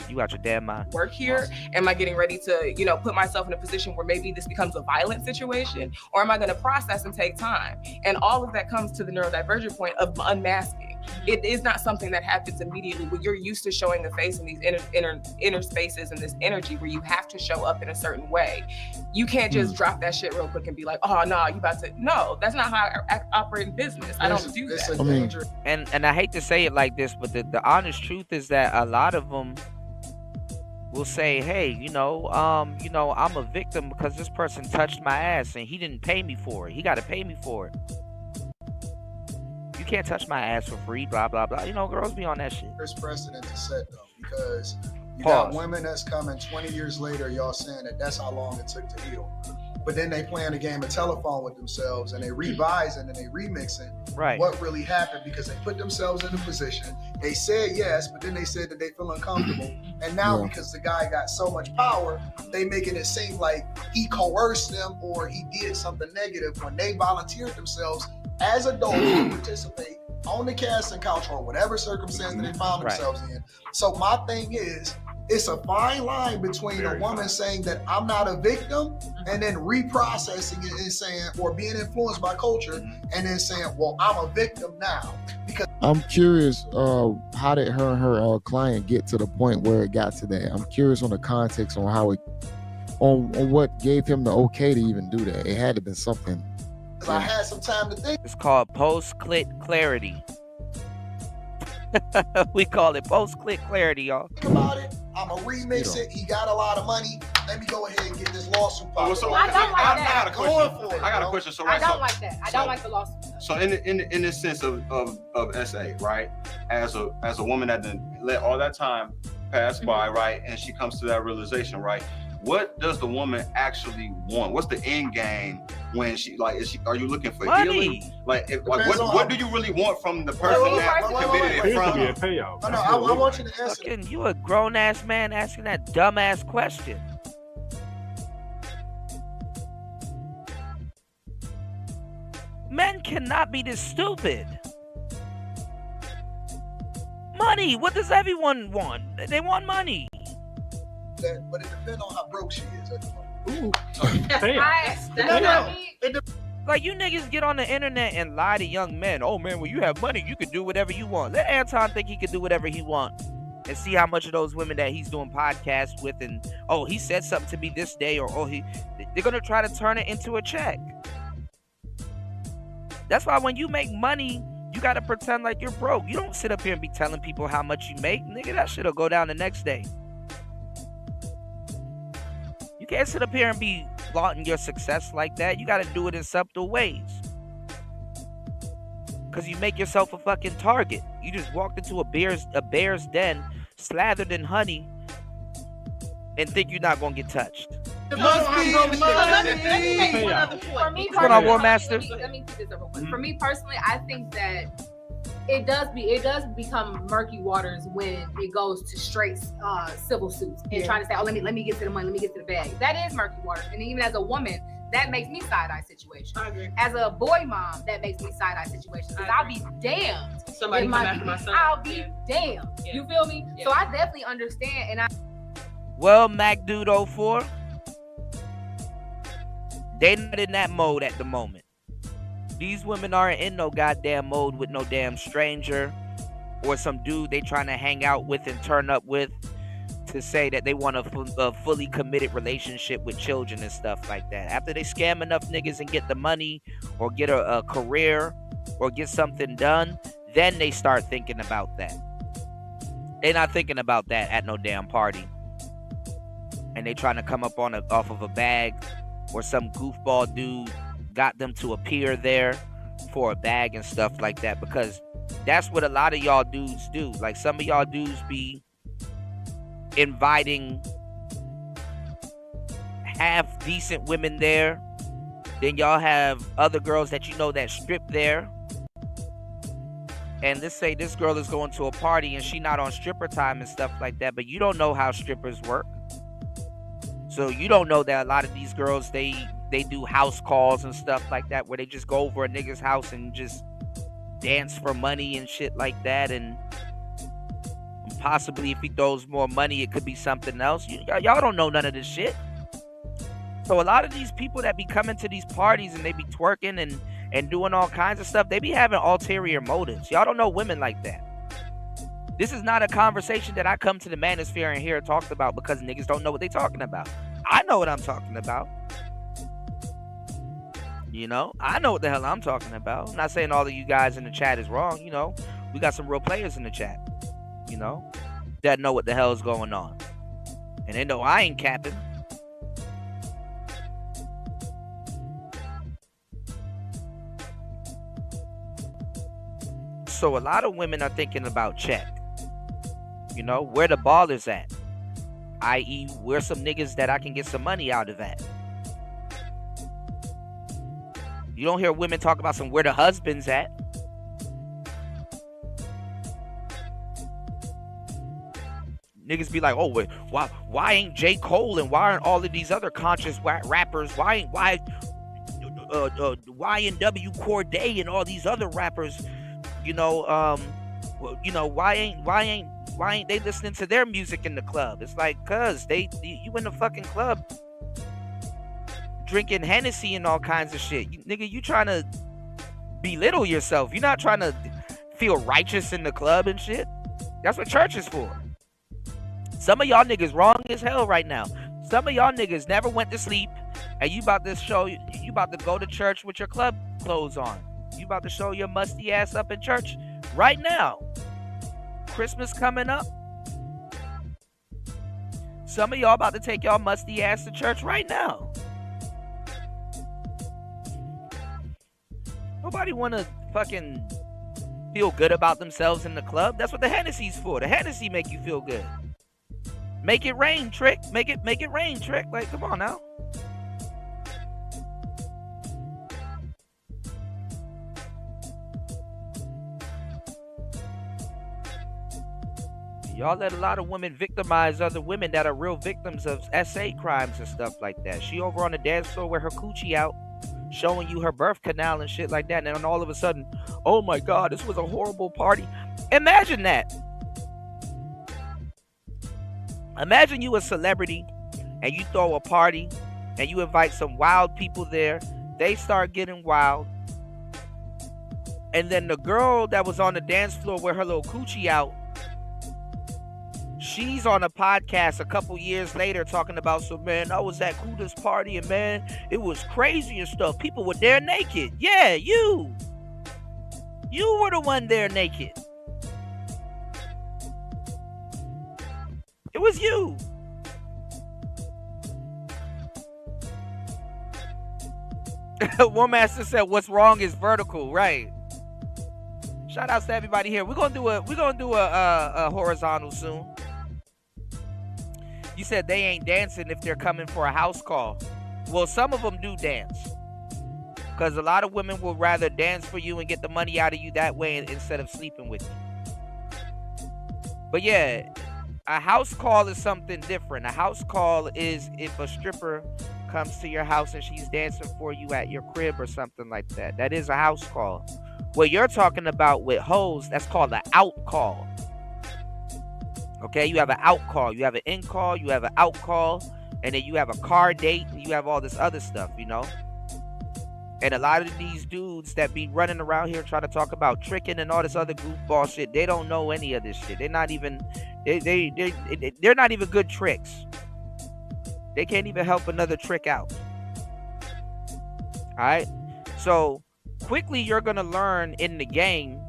you out your damn mind. Work here? Am I getting ready to, put myself in a position where maybe this becomes a violent situation? Or am I going to process and take time? And all of that comes to the neurodivergent point of unmasking. It is not something that happens immediately. When you're used to showing the face in these inner spaces and this energy where you have to show up in a certain way, you can't just drop that shit real quick and be like, oh no, you about to. No, that's not how I operate in business. I don't do that. And I hate to say it like this, but the honest truth is that a lot of them will say, hey, I'm a victim because this person touched my ass and he didn't pay me for it. He got to pay me for it. You can't touch my ass for free, blah, blah, blah. Girls be on that shit. There's precedent to set, though, because you got women that's coming 20 years later, y'all saying that's how long it took to heal. But then they playing a game of telephone with themselves and they revising and they remixing what really happened because they put themselves in a position. They said yes, but then they said that they feel uncomfortable. And now because the guy got so much power, they making it seem like he coerced them or he did something negative when they volunteered themselves as adults to participate on the casting couch or whatever circumstance that they found themselves in. So my thing is, it's a fine line between a woman saying that I'm not a victim and then reprocessing it and saying, or being influenced by culture and then saying, well, I'm a victim now. Because I'm curious, how did her and her client get to the point where it got to that? I'm curious on the context on how on what gave him the okay to even do that. It had to have been something. I had some time to think. It's called post-clit clarity. We call it post-clit clarity, y'all. Think about it. I'm going to remix it. He got a lot of money. Let me go ahead and get this lawsuit. I don't like that. I got a question. So, I don't like that. I don't like the lawsuit. So in this sense of SA, right? As a woman that didn't let all that time pass by, right? And she comes to that realization, right? What does the woman actually want? What's the end game when she are you looking for money? Healing? What do you really want from the person that committed it from? Be a payout. No, I want you to answer. You a grown ass man asking that dumb ass question. Men cannot be this stupid. Money. What does everyone want? They want money. But it depends on how broke she is at the moment. Like, you niggas get on the internet and lie to young men. Oh man, when you have money, you can do whatever you want. Let Anton think he can do whatever he wants, and see how much of those women that he's doing podcasts with, and he said something to me this day, or they're gonna try to turn it into a check. That's why when you make money, you gotta pretend like you're broke. You don't sit up here and be telling people how much you make, nigga. That shit'll go down the next day. You can't sit up here and be flaunting your success like that. You got to do it in subtle ways. Because you make yourself a fucking target. You just walked into a bear's den, slathered in honey, and think you're not going to get touched. For me personally, let me do this real quick. For me personally, I think that it does become murky waters when it goes to straight civil suits and trying to say, let me get to the money, let me get to the bag. That is murky waters. And even as a woman, that makes me side-eye situations. I agree. As a boy mom, that makes me side-eye situations. Because I'll be damned. Somebody come after my son. I'll be damned. Yeah. You feel me? Yeah. So I definitely understand. And well, MacDude 04, they not in that mode at the moment. These women aren't in no goddamn mode with no damn stranger or some dude they trying to hang out with and turn up with to say that they want a fully committed relationship with children and stuff like that. After they scam enough niggas and get the money or get a career or get something done, then they start thinking about that. They not thinking about that at no damn party. And they trying to come up off of a bag or some goofball dude got them to appear there for a bag and stuff like that, because that's what a lot of y'all dudes do. Like, some of y'all dudes be inviting half decent women there. Then y'all have other girls that you know that strip there. And let's say this girl is going to a party and she not on stripper time and stuff like that, but you don't know how strippers work. So you don't know that a lot of these girls, they do house calls and stuff like that, where they just go over a nigga's house and just dance for money and shit like that. And possibly if he throws more money, it could be something else. Y'all don't know none of this shit. So a lot of these people that be coming to these parties and they be twerking and doing all kinds of stuff, they be having ulterior motives. Y'all don't know women like that. This is not a conversation that I come to the Manosphere and hear talked about because niggas don't know what they talking about. I know what I'm talking about. You know, I know what the hell I'm talking about. I'm not saying all of you guys in the chat is wrong. You know, we got some real players in the chat, you know, that know what the hell is going on. And they know I ain't capping. So a lot of women are thinking about check. You know, where the ball is at. I.e., where some niggas that I can get some money out of at. You don't hear women talk about where the husband's at. Niggas be like, oh, wait, why ain't J. Cole and why aren't all of these other conscious rappers? Why YNW Corday and all these other rappers? Why ain't they listening to their music in the club? It's like, cuz you in the fucking club drinking Hennessy and all kinds of shit. Nigga, you trying to belittle yourself. You're not trying to feel righteous in the club and shit. That's what church is for. Some of y'all niggas wrong as hell right now. Some of y'all niggas never went to sleep and you about to go to church with your club clothes on. You about to show your musty ass up in church right now. Christmas coming up. Some of y'all about to take y'all musty ass to church right now. Nobody want to fucking feel good about themselves in the club. That's what the Hennessy's for. The Hennessy make you feel good. Make it rain, Trick. Make it rain, Trick. Like, come on now. Y'all let a lot of women victimize other women that are real victims of SA crimes and stuff like that. She over on the dance floor with her coochie out, showing you her birth canal and shit like that. And then all of a sudden, oh my God, this was a horrible party. Imagine that. Imagine you a celebrity and you throw a party and you invite some wild people there. They start getting wild. And then the girl that was on the dance floor with her little coochie out, she's on a podcast a couple years later talking about, so man, I was at Kuda's party and man, it was crazy and stuff. People were there naked. Yeah, you were the one there naked. It was you. One master said, "What's wrong is vertical." Right. Shout outs to everybody here. We're gonna do a horizontal soon. You said they ain't dancing if they're coming for a house call. Well, some of them do dance. Because a lot of women will rather dance for you and get the money out of you that way instead of sleeping with you. But yeah, a house call is something different. A house call is if a stripper comes to your house and she's dancing for you at your crib or something like that. That is a house call. What you're talking about with hoes, that's called an out call. Okay, you have an out call, you have an in call, you have an out call, and then you have a car date, and you have all this other stuff, you know? And a lot of these dudes that be running around here trying to talk about tricking and all this other goofball shit, they don't know any of this shit. They're not even, they're not even good tricks. They can't even help another trick out. All right? So, quickly you're going to learn in the game,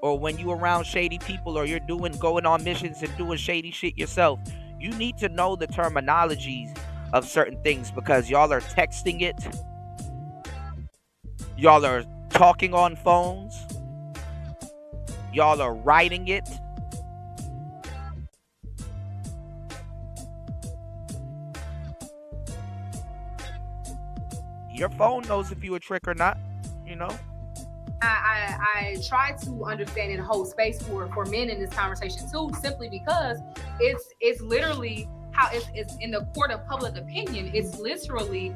or when you around shady people, or you're going on missions and doing shady shit yourself, you need to know the terminologies of certain things, because y'all are texting it, y'all are talking on phones. Y'all are writing it. Your phone knows if you a trick or not, you know? I try to understand and hold space for men in this conversation too, simply because it's literally how it's in the court of public opinion. It's literally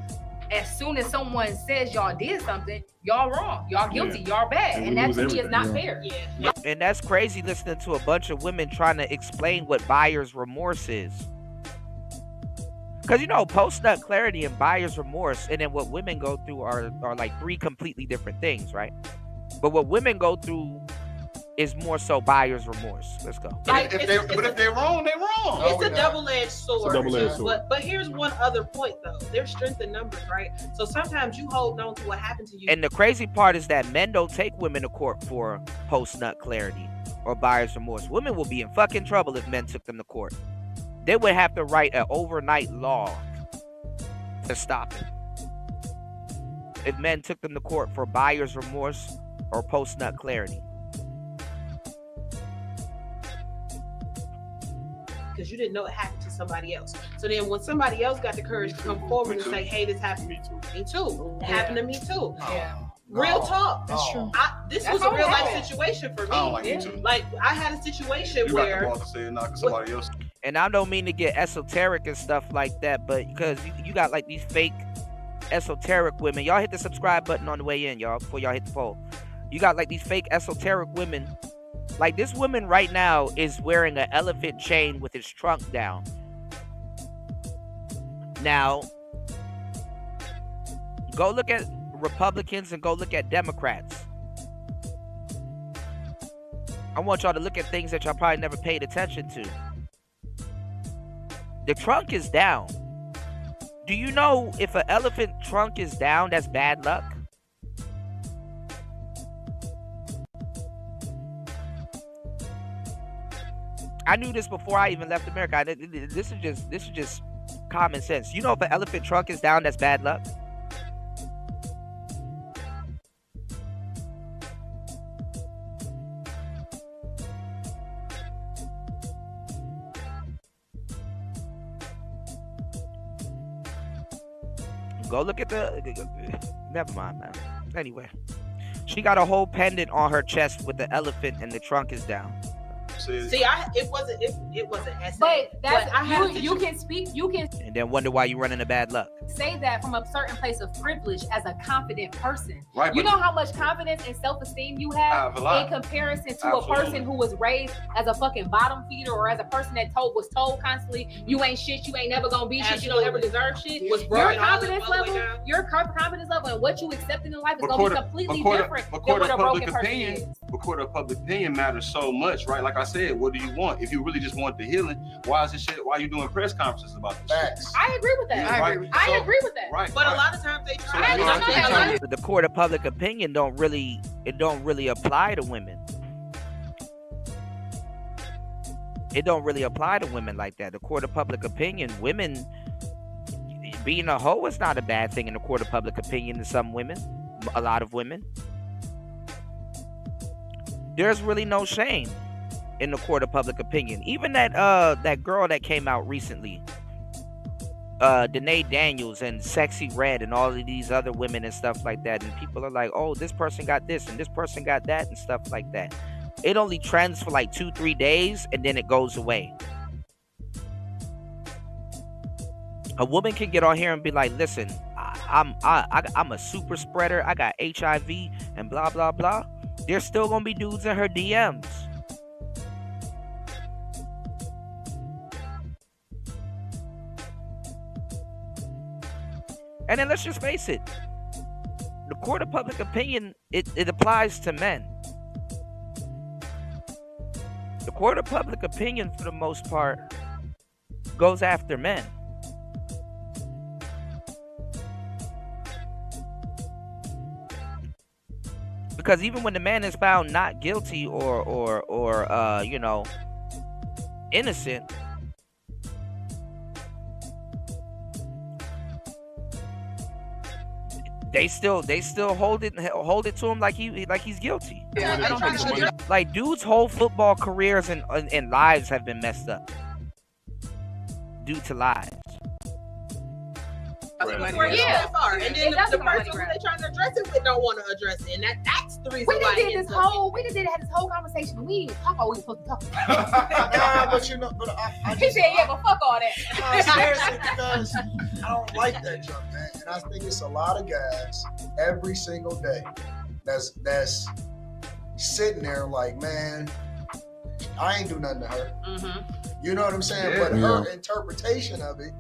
as soon as someone says y'all did something, y'all wrong, y'all guilty, y'all bad, and that to me is not fair. Yeah. And that's crazy listening to a bunch of women trying to explain what buyer's remorse is. Because, you know, post-nut clarity and buyer's remorse and then what women go through are like three completely different things, right? But what women go through is more so buyer's remorse. Let's go. Like, if they're wrong, they're wrong. It's a double-edged sword. It's a double-edged sword. But here's one other point, though. There's strength in numbers, right? So sometimes you hold on to what happened to you. And the crazy part is that men don't take women to court for post-nut clarity or buyer's remorse. Women will be in fucking trouble if men took them to court. They would have to write an overnight law to stop it. If men took them to court for buyer's remorse or post-nut clarity. Because you didn't know it happened to somebody else. So then when somebody else got the courage to come forward and say, hey, this happened to me. Me too. It happened to me too. Yeah. Real talk. That's true. This was a real life situation for me. I don't like it too. Like I had a situation where You got the ball to say it, not somebody else. And I don't mean to get esoteric and stuff like that, but because you got like these fake esoteric women. Y'all hit the subscribe button on the way in, y'all, before y'all hit the poll. You got like these fake esoteric women. Like this woman right now is wearing an elephant chain with his trunk down. Now, go look at Republicans and go look at Democrats. I want y'all to look at things that y'all probably never paid attention to. The trunk is down. Do you know if an elephant trunk is down, that's bad luck? I knew this before I even left America. This is just common sense. You know if an elephant trunk is down, that's bad luck? Go look at never mind, man. Anyway, she got a whole pendant on her chest with the elephant and the trunk is down. See, it wasn't essay. But that's but you can speak, you can And then wonder why you running a bad luck. say that from a certain place of privilege as a confident person. Right, You but- know how much confidence and self-esteem you have a lot. in comparison to Absolutely. a person who was raised as a fucking bottom feeder or as a person that was told constantly, you ain't shit, you ain't never gonna be shit, you don't ever deserve shit. Was Your brought all confidence the way level, down. your confidence level and what you accepting in life is But gonna court be of- completely but different but than court what a of public broken person opinion, is. but court of public opinion matters so much, right? Like I said, what do you want? If you really just want the healing, why is this shit? Why are you doing press conferences about this shit? I agree with that. Yeah, I right. agree with that. Right. But right. a lot of times they try I to understand. The court of public opinion don't really apply to women. It don't really apply to women like that. The court of public opinion, women being a hoe is not a bad thing in the court of public opinion to some women, a lot of women. There's really no shame in the court of public opinion. Even that girl that came out recently, Danae Daniels and Sexy Red and all of these other women and stuff like that, and people are like, oh, this person got this and this person got that and stuff like that. It only trends for like 2-3 days and then it goes away. A woman can get on here and be like, listen, I'm a super spreader, I got HIV and blah blah blah. There's still gonna be dudes in her DMs. And then let's just face it, the court of public opinion, it applies to men. The court of public opinion, for the most part, goes after men. Because even when the man is found not guilty or innocent, they still hold it to him like he's guilty. Yeah, I don't think so. Like dudes' whole football careers and lives have been messed up due to lies. Yeah, and then the person who they trying to address it with don't want to address it, and that's the reason why. We did had this whole conversation. We didn't talk about what we were supposed to talk about. But I He said, "Yeah, but fuck all that." Seriously, because I don't like that junk, man, and I think it's a lot of guys every single day that's sitting there like, man, I ain't do nothing to her. Mm-hmm. You know what I'm saying? But her interpretation of it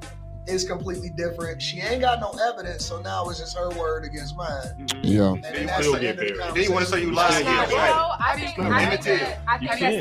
is completely different. She ain't got no evidence, so now it's just her word against mine. Yeah. And then that's the end of the conversation. Then you want to say you lied again, right? I think that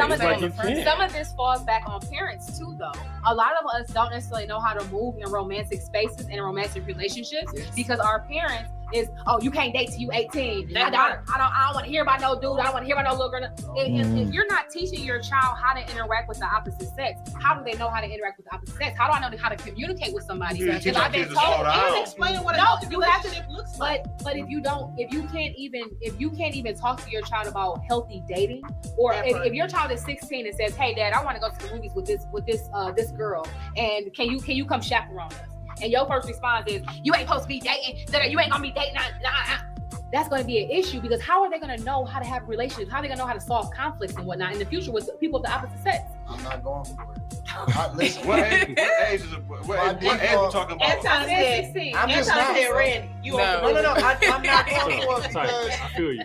some of this falls back on parents too, though. A lot of us don't necessarily know how to move in romantic spaces and romantic relationships because our parents is, oh, you can't date till you 18. I don't want to hear about no dude. I don't want to hear about no little girl. If you're not teaching your child how to interact with the opposite sex, how do they know how to interact with the opposite sex? How do I know how to communicate with somebody? Because I've been told. Explain what you have to. Looks like. But if you can't even talk to your child about healthy dating, or if your child is 16 and says, "Hey, Dad, I want to go to the movies with this girl, and can you come chaperone us?" And your first response is, "You ain't supposed to be dating. You ain't gonna be dating." That's going to be an issue because how are they going to know how to have relationships? How are they going to know how to solve conflicts and whatnot in the future with people of the opposite sex? I'm not going for it. Listen, what age are we talking about? Anton said Randy. No, I'm not going for it because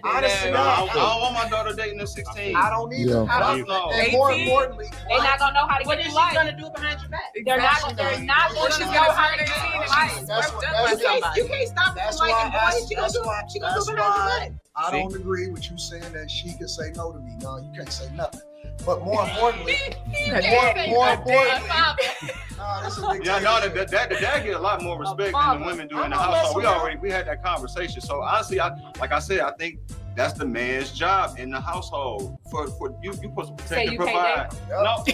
honestly, I don't want my daughter dating a 16. I don't either. And more importantly, they're not going to know how to what get is you she going to do behind your back? They're not going to know how to get you can't stop it from liking boys. She going to do behind your back. I don't agree with you saying that she can say no to me. No, you can't say nothing. But more importantly, the dad get a lot more respect than the women do in the household. We had that conversation. So honestly, I think that's the man's job in the household. For you supposed to protect and provide. No.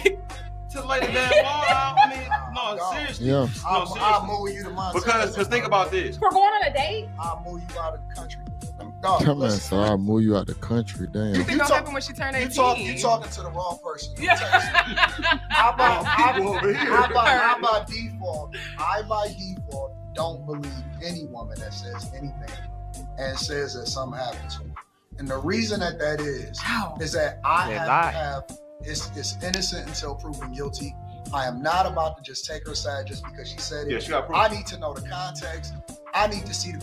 To lay the damn law out. I mean, no, seriously. Yeah. I'll move you to Montana. Because think about this. We're going on a date. I'll move you out of the country. Come on, so I'll move you out the country. Damn. You think that'll happen when she turned 18? You talking to the wrong person. How about default? I by default don't believe any woman that says anything and says that something happened to her. And the reason that is that I have to have it's innocent until proven guilty. I am not about to just take her side just because she said it. I need to know the context. I need to see the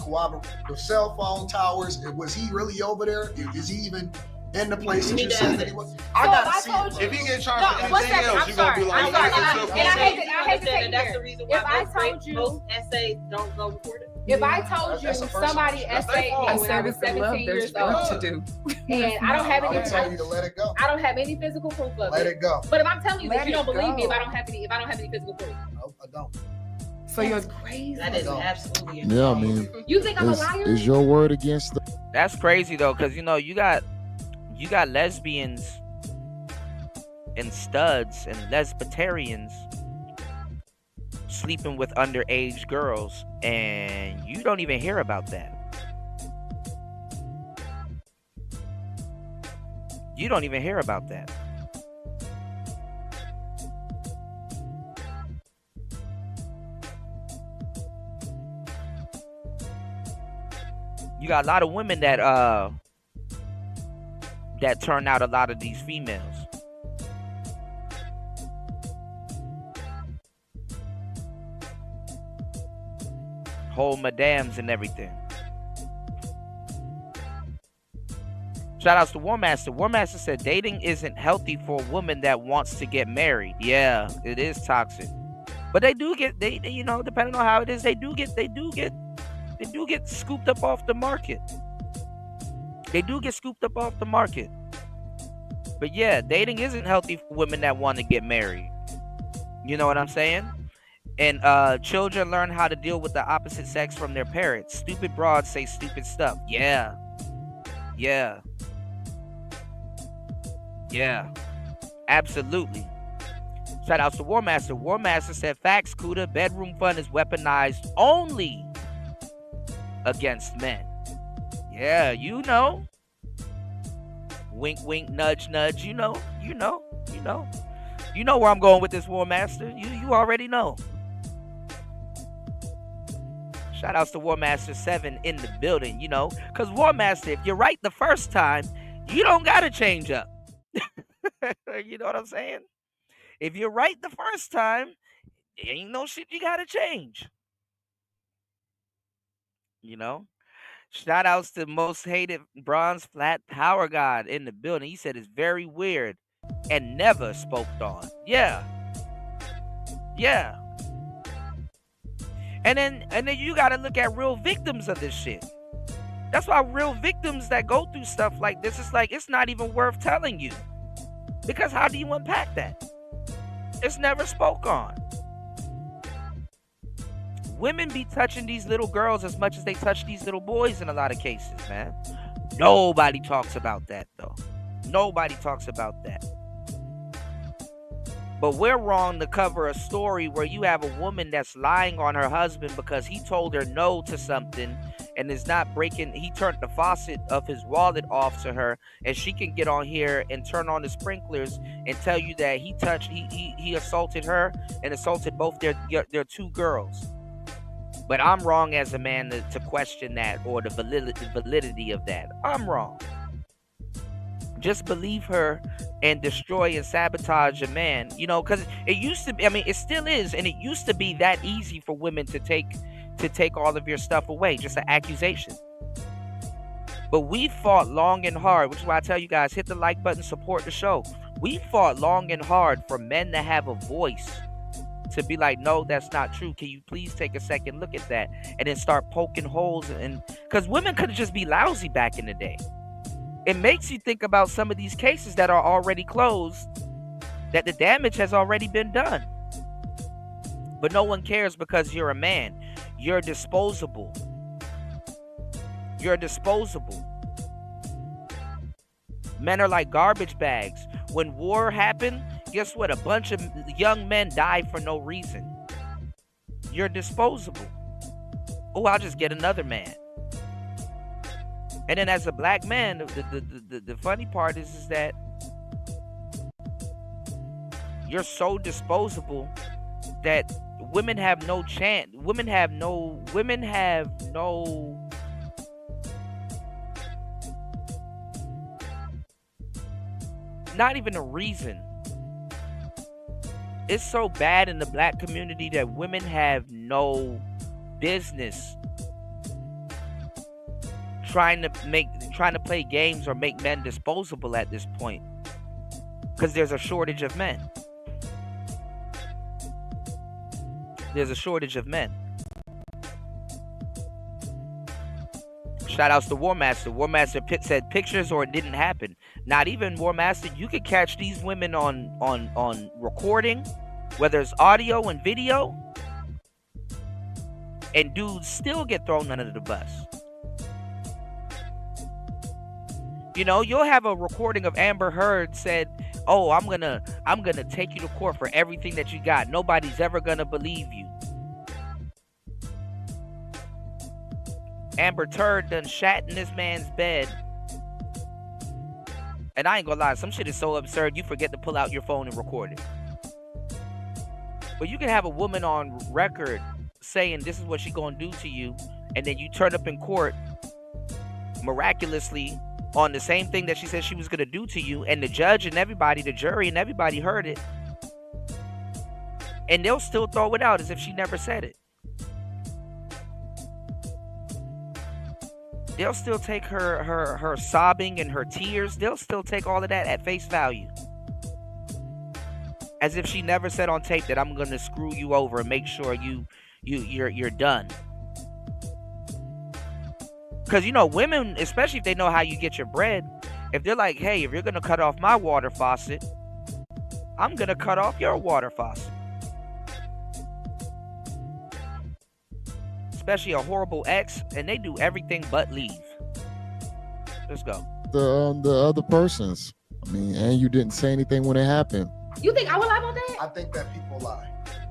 cell phone towers. Was he really over there? Is he even in the place that you said that he was? I gotta see it. If he get charged for anything else, you're gonna be like, and I hate to take that's the reason why most essays don't go recorded. If I told you somebody essayed me when I was 17 years old, and I don't have any, tell you to let it go. I don't have any physical proof of it. Let it go. But if I'm telling you that you don't believe me, if I don't have any physical proof, no, I don't. So you're crazy. That is absolutely insane. Yeah, I mean, you think I'm a liar? Is your word against the? That's crazy though, because you got lesbians and studs and lesbitarians sleeping with underage girls, and you don't even hear about that. You don't even hear about that. You got a lot of women that turn out a lot of these females. Whole madams and everything. Shout outs to War Master. War Master said dating isn't healthy for a woman that wants to get married. Yeah, it is toxic. But they depending on how it is, they do get scooped up off the market. They do get scooped up off the market. But yeah, dating isn't healthy for women that want to get married. You know what I'm saying? And children learn how to deal with the opposite sex from their parents. Stupid broads say stupid stuff. Yeah. Absolutely. Shout outs to War Master. War Master said, facts, Kuda, bedroom fun is weaponized only against men. Yeah, you know. Wink, wink, nudge, nudge. You know. You know where I'm going with this, War Master. You already know. Shout outs to War Master 7 in the building, you know. Because War Master, if you're right the first time, you don't got to change up. You know what I'm saying? If you're right the first time, there ain't no shit you got to change. You know? Shout outs to most hated bronze flat power god in the building. He said it's very weird and never spoke on. Yeah. Yeah. And then you gotta look at real victims of this shit. That's why real victims that go through stuff like this, it's like it's not even worth telling you. Because how do you unpack that? It's never spoke on. Women be touching these little girls as much as they touch these little boys in a lot of cases, man. Nobody talks about that, though. Nobody talks about that. But we're wrong to cover a story where you have a woman that's lying on her husband because he told her no to something and is not breaking. He turned the faucet of his wallet off to her, and she can get on here and turn on the sprinklers and tell you that he assaulted her and assaulted both their two girls. But I'm wrong as a man to question that or the validity of that. I'm wrong. Just believe her and destroy and sabotage a man, you know, because it used to be, I mean, it still is, and it used to be that easy for women to take all of your stuff away, just an accusation. But we fought long and hard, which is why I tell you guys, hit the like button, support the show. We fought long and hard for men to have a voice, to be like, no, that's not true. Can you please take a second look at that? And then start poking holes, and because women could just be lousy back in the day. It makes you think about some of these cases that are already closed, that the damage has already been done. But no one cares because you're a man. You're disposable. You're disposable. Men are like garbage bags. When war happened, guess what? A bunch of young men died for no reason. You're disposable. Oh, I'll just get another man. And then as a black man, the funny part is that you're so disposable that women have no chance. Women have no not even a reason. It's so bad in the black community that women have no business trying to play games or make men disposable at this point, because there's a shortage of men. There's a shortage of men. Shout outs to War Master. War Master said pictures or it didn't happen. Not even War Master. You could catch these women on recording, whether it's audio and video, and dudes still get thrown under the bus. You know, you'll have a recording of Amber Heard said, "Oh, I'm gonna take you to court for everything that you got. Nobody's ever gonna believe you." Amber Heard done shat in this man's bed. And I ain't gonna lie, some shit is so absurd you forget to pull out your phone and record it. But you can have a woman on record saying this is what she gonna do to you, and then you turn up in court miraculously on the same thing that she said she was going to do to you, and the judge and everybody, the jury and everybody heard it, and they'll still throw it out as if she never said it. They'll still take her sobbing and her tears, they'll still take all of that at face value, as if she never said on tape that I'm going to screw you over and make sure you're done. Because, you know, women, especially if they know how you get your bread, if they're like, hey, if you're going to cut off my water faucet, I'm going to cut off your water faucet. Especially a horrible ex, and they do everything but leave. Let's go. The other persons. I mean, and you didn't say anything when it happened. You think I would lie about that? I think that people lie.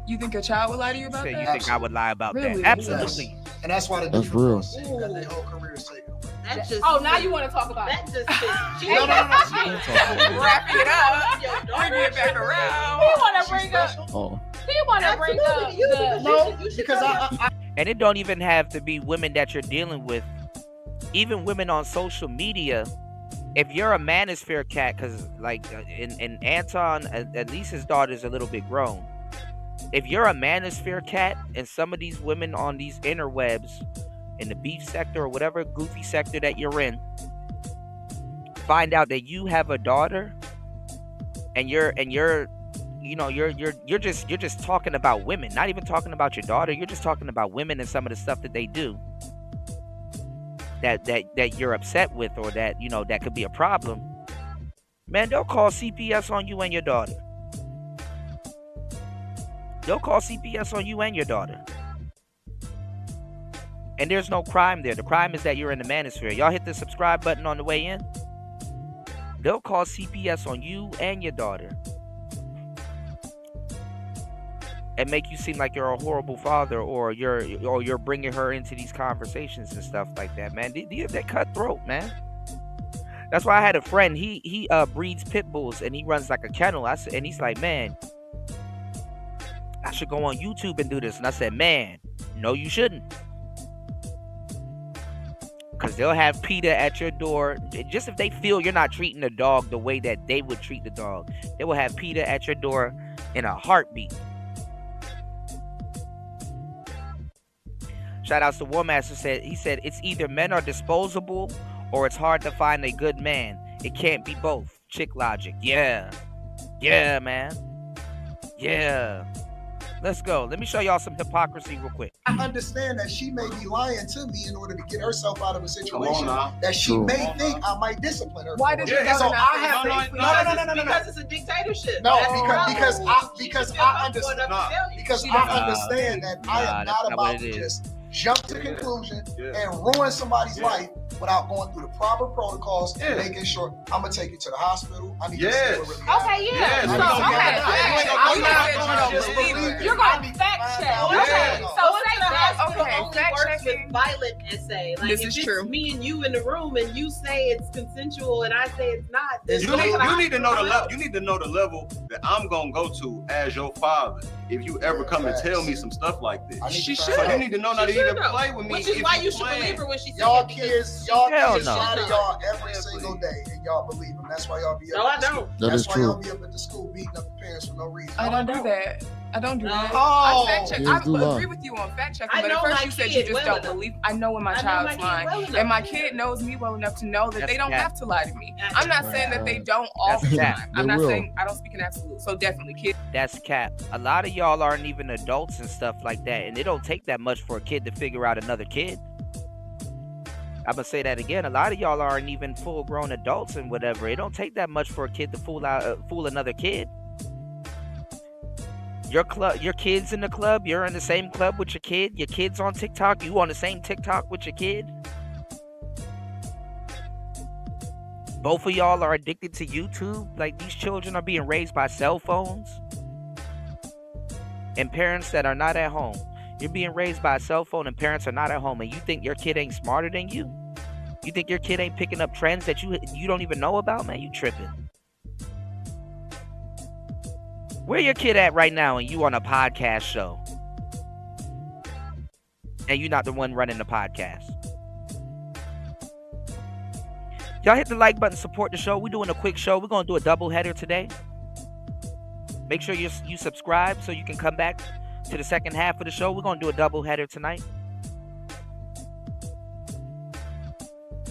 You think a child would lie to you about that? You think I would lie about Really? that? Absolutely. Yes. And that's why the That's real. because their whole career is taken away. That just. Oh, now you want to talk about that? It. Just. No. Wrapping it up. Bring it back around. He want to bring up. Oh. He want to bring up because I And it don't even have to be women that you're dealing with. Even women on social media. If you're a Manosphere cat, because like in Anton, at least his daughter's a little bit grown. If you're a Manosphere cat and some of these women on these interwebs in the beef sector or whatever goofy sector that you're in, find out that you have a daughter and you're just talking about women, not even talking about your daughter, you're just talking about women and some of the stuff that they do that you're upset with, or that that could be a problem, man, they'll call CPS on you and your daughter. They'll call CPS on you and your daughter. And there's no crime there. The crime is that you're in the Manosphere. Y'all hit the subscribe button on the way in. They'll call CPS on you and your daughter. And make you seem like you're a horrible father, or you're bringing her into these conversations and stuff like that, man. They're cutthroat, man. That's why I had a friend. He breeds pit bulls and he runs like a kennel. And he's like, man, I should go on YouTube and do this. And I said, man, no, you shouldn't. Because they'll have PETA at your door. Just if they feel you're not treating the dog the way that they would treat the dog, they will have PETA at your door in a heartbeat. Shout outs to Warmaster. He said, it's either men are disposable or it's hard to find a good man. It can't be both. Chick logic. Yeah. Yeah, man. Yeah. Let's go. Let me show y'all some hypocrisy real quick. I understand that she may be lying to me in order to get herself out of a situation now. that she may think I might discipline her. Why did you so I have no, because it's a dictatorship. No, because I understand that I am not about to just jump to conclusion and ruin somebody's life without going through the proper protocols and making sure I'm gonna take you to the hospital. I need to see what really happened. You're going to fact check. Okay, so say that. Okay, fact checking. Violent essay. Like, this if is it's true. Me and you in the room, and you say it's consensual, and I say it's not. You need to know the level. You need to know the level that I'm gonna go to as your father. If you ever come and tell me some stuff like this, she should. So you need to know not to even play with me. Which is why you should believe her when she says y'all kids lie to y'all every Exactly. single day, and y'all believe them. That's why y'all be up. No, at the I school. don't. That's why y'all be up at the school beating up the parents for no reason. I don't do that. I don't do that. Oh, I fact check. Kids I do lie. agree with you on fact checking, I but at know first my you said kid you just well don't enough. believe. I know when my I know child's my kid lying, well enough. and my kid knows me well enough to know that That's they don't cap. have to lie to me. I'm not saying that they don't all That's the cap. time. I'm They not will. saying I don't speak in absolute. So definitely, kids. That's cap. A lot of y'all aren't even adults and stuff like that, and it don't take that much for a kid to figure out another kid. I'm gonna say that again. A lot of y'all aren't even full-grown adults and whatever. It don't take that much for a kid to fool another kid. Your kids in the club. You're in the same club with your kid. Your kid's on TikTok. You on the same TikTok with your kid. Both of y'all are addicted to YouTube. Like, these children are being raised by cell phones and parents that are not at home. You're being raised by a cell phone and parents are not at home, and you think your kid ain't smarter than you? You think your kid ain't picking up trends that you don't even know about? Man, you tripping. Where your kid at right now and you on a podcast show? And you're not the one running the podcast. Y'all hit the like button, support the show. We're doing a quick show. We're going to do a double header today. Make sure you subscribe so you can come back to the second half of the show. We're going to do a double header tonight.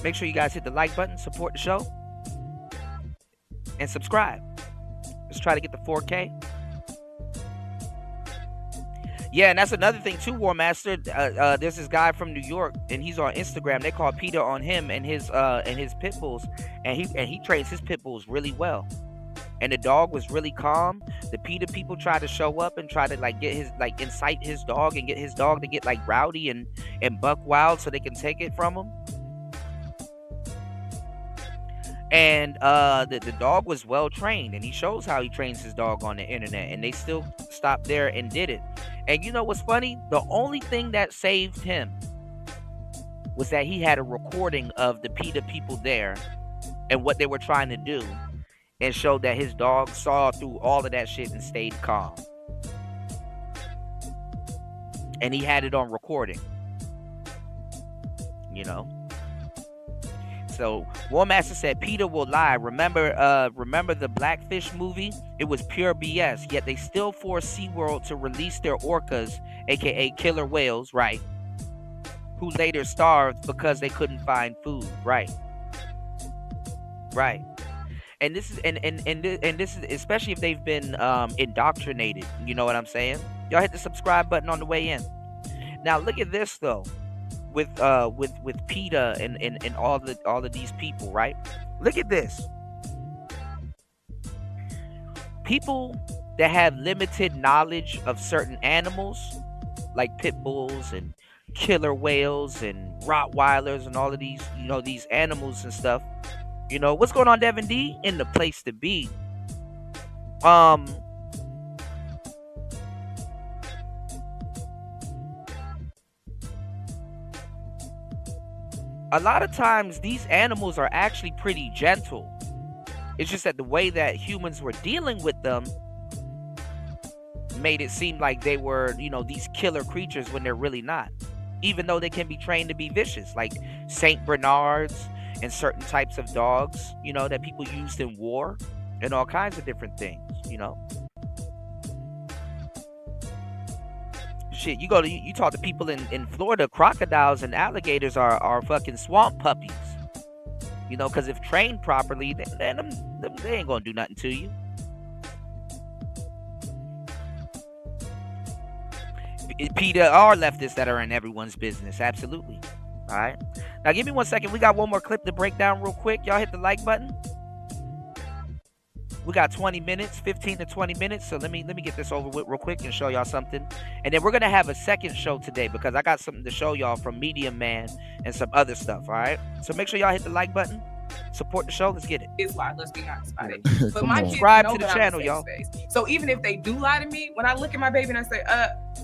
Make sure you guys hit the like button, support the show, and subscribe. Let's try to get the 4K. Yeah, and that's another thing too, War Master. There's this guy from New York, and he's on Instagram. They call PETA on him and his pit bulls, and he trains his pit bulls really well. And the dog was really calm. The PETA people try to show up and try to incite his dog and get his dog to get like rowdy and buck wild so they can take it from him. And the dog was well trained, and he shows how he trains his dog on the internet, and they still stopped there and did it. And you know what's funny? The only thing that saved him was that he had a recording of the PETA people there and what they were trying to do, and showed that his dog saw through all of that shit and stayed calm. And he had it on recording. You know? So War Master said PETA will lie. Remember the Blackfish movie? It was pure BS. Yet they still forced SeaWorld to release their orcas, aka killer whales, right? Who later starved because they couldn't find food, right? Right. And this is and this is especially if they've been indoctrinated. You know what I'm saying? Y'all hit the subscribe button on the way in. Now look at this though, with PETA and all of these people, right? Look at this. People that have limited knowledge of certain animals, like pit bulls and killer whales and Rottweilers and all of these, you know, these animals and stuff. You know, what's going on, Devin D? In the place to be. A lot of times these animals are actually pretty gentle. It's just that the way that humans were dealing with them made it seem like they were, you know, these killer creatures when they're really not. Even though they can be trained to be vicious, like Saint Bernards and certain types of dogs, you know, that people used in war and all kinds of different things, you know. Shit, you talk to people in Florida, crocodiles and alligators are fucking swamp puppies, you know, because if trained properly, then they ain't gonna do nothing to you. PETA are leftists that are in everyone's business, absolutely. All right, now give me 1 second. We got one more clip to break down real quick. Y'all hit the like button. We got 20 minutes, 15 to 20 minutes. So let me get this over with real quick and show y'all something. And then we're gonna have a second show today because I got something to show y'all from Medium Man and some other stuff. All right, so make sure y'all hit the like button. Support the show. Let's get it. It's lie. Let's be honest about it. But my kids subscribe know to the that channel, I'm a y'all. safe space. So even if they do lie to me, when I look at my baby and I say,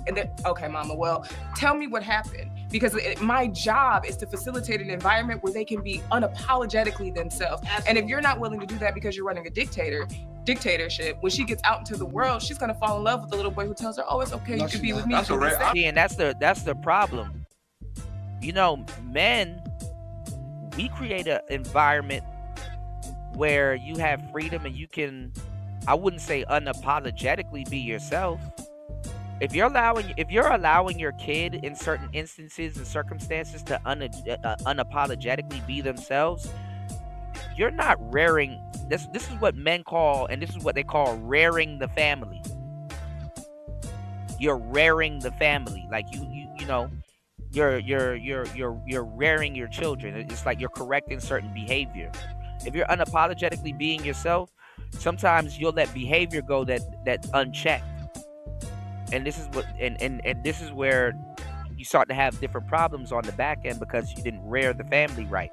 and then, okay, mama, well, tell me what happened. Because my job is to facilitate an environment where they can be unapologetically themselves. Absolutely. And if you're not willing to do that because you're running a dictatorship, when she gets out into the world, she's gonna fall in love with the little boy who tells her, oh, it's okay, you can be with me. And that's the problem. You know, men, we create an environment where you have freedom and you can, I wouldn't say unapologetically be yourself. If you're allowing your kid in certain instances and circumstances to unapologetically be themselves, you're not rearing. This is what men call, and this is what they call rearing the family. You're rearing the family, like you know, you're rearing your children. It's like you're correcting certain behavior. If you're unapologetically being yourself, sometimes you'll let behavior go that's unchecked. And this is what and this is where you start to have different problems on the back end because you didn't rear the family right.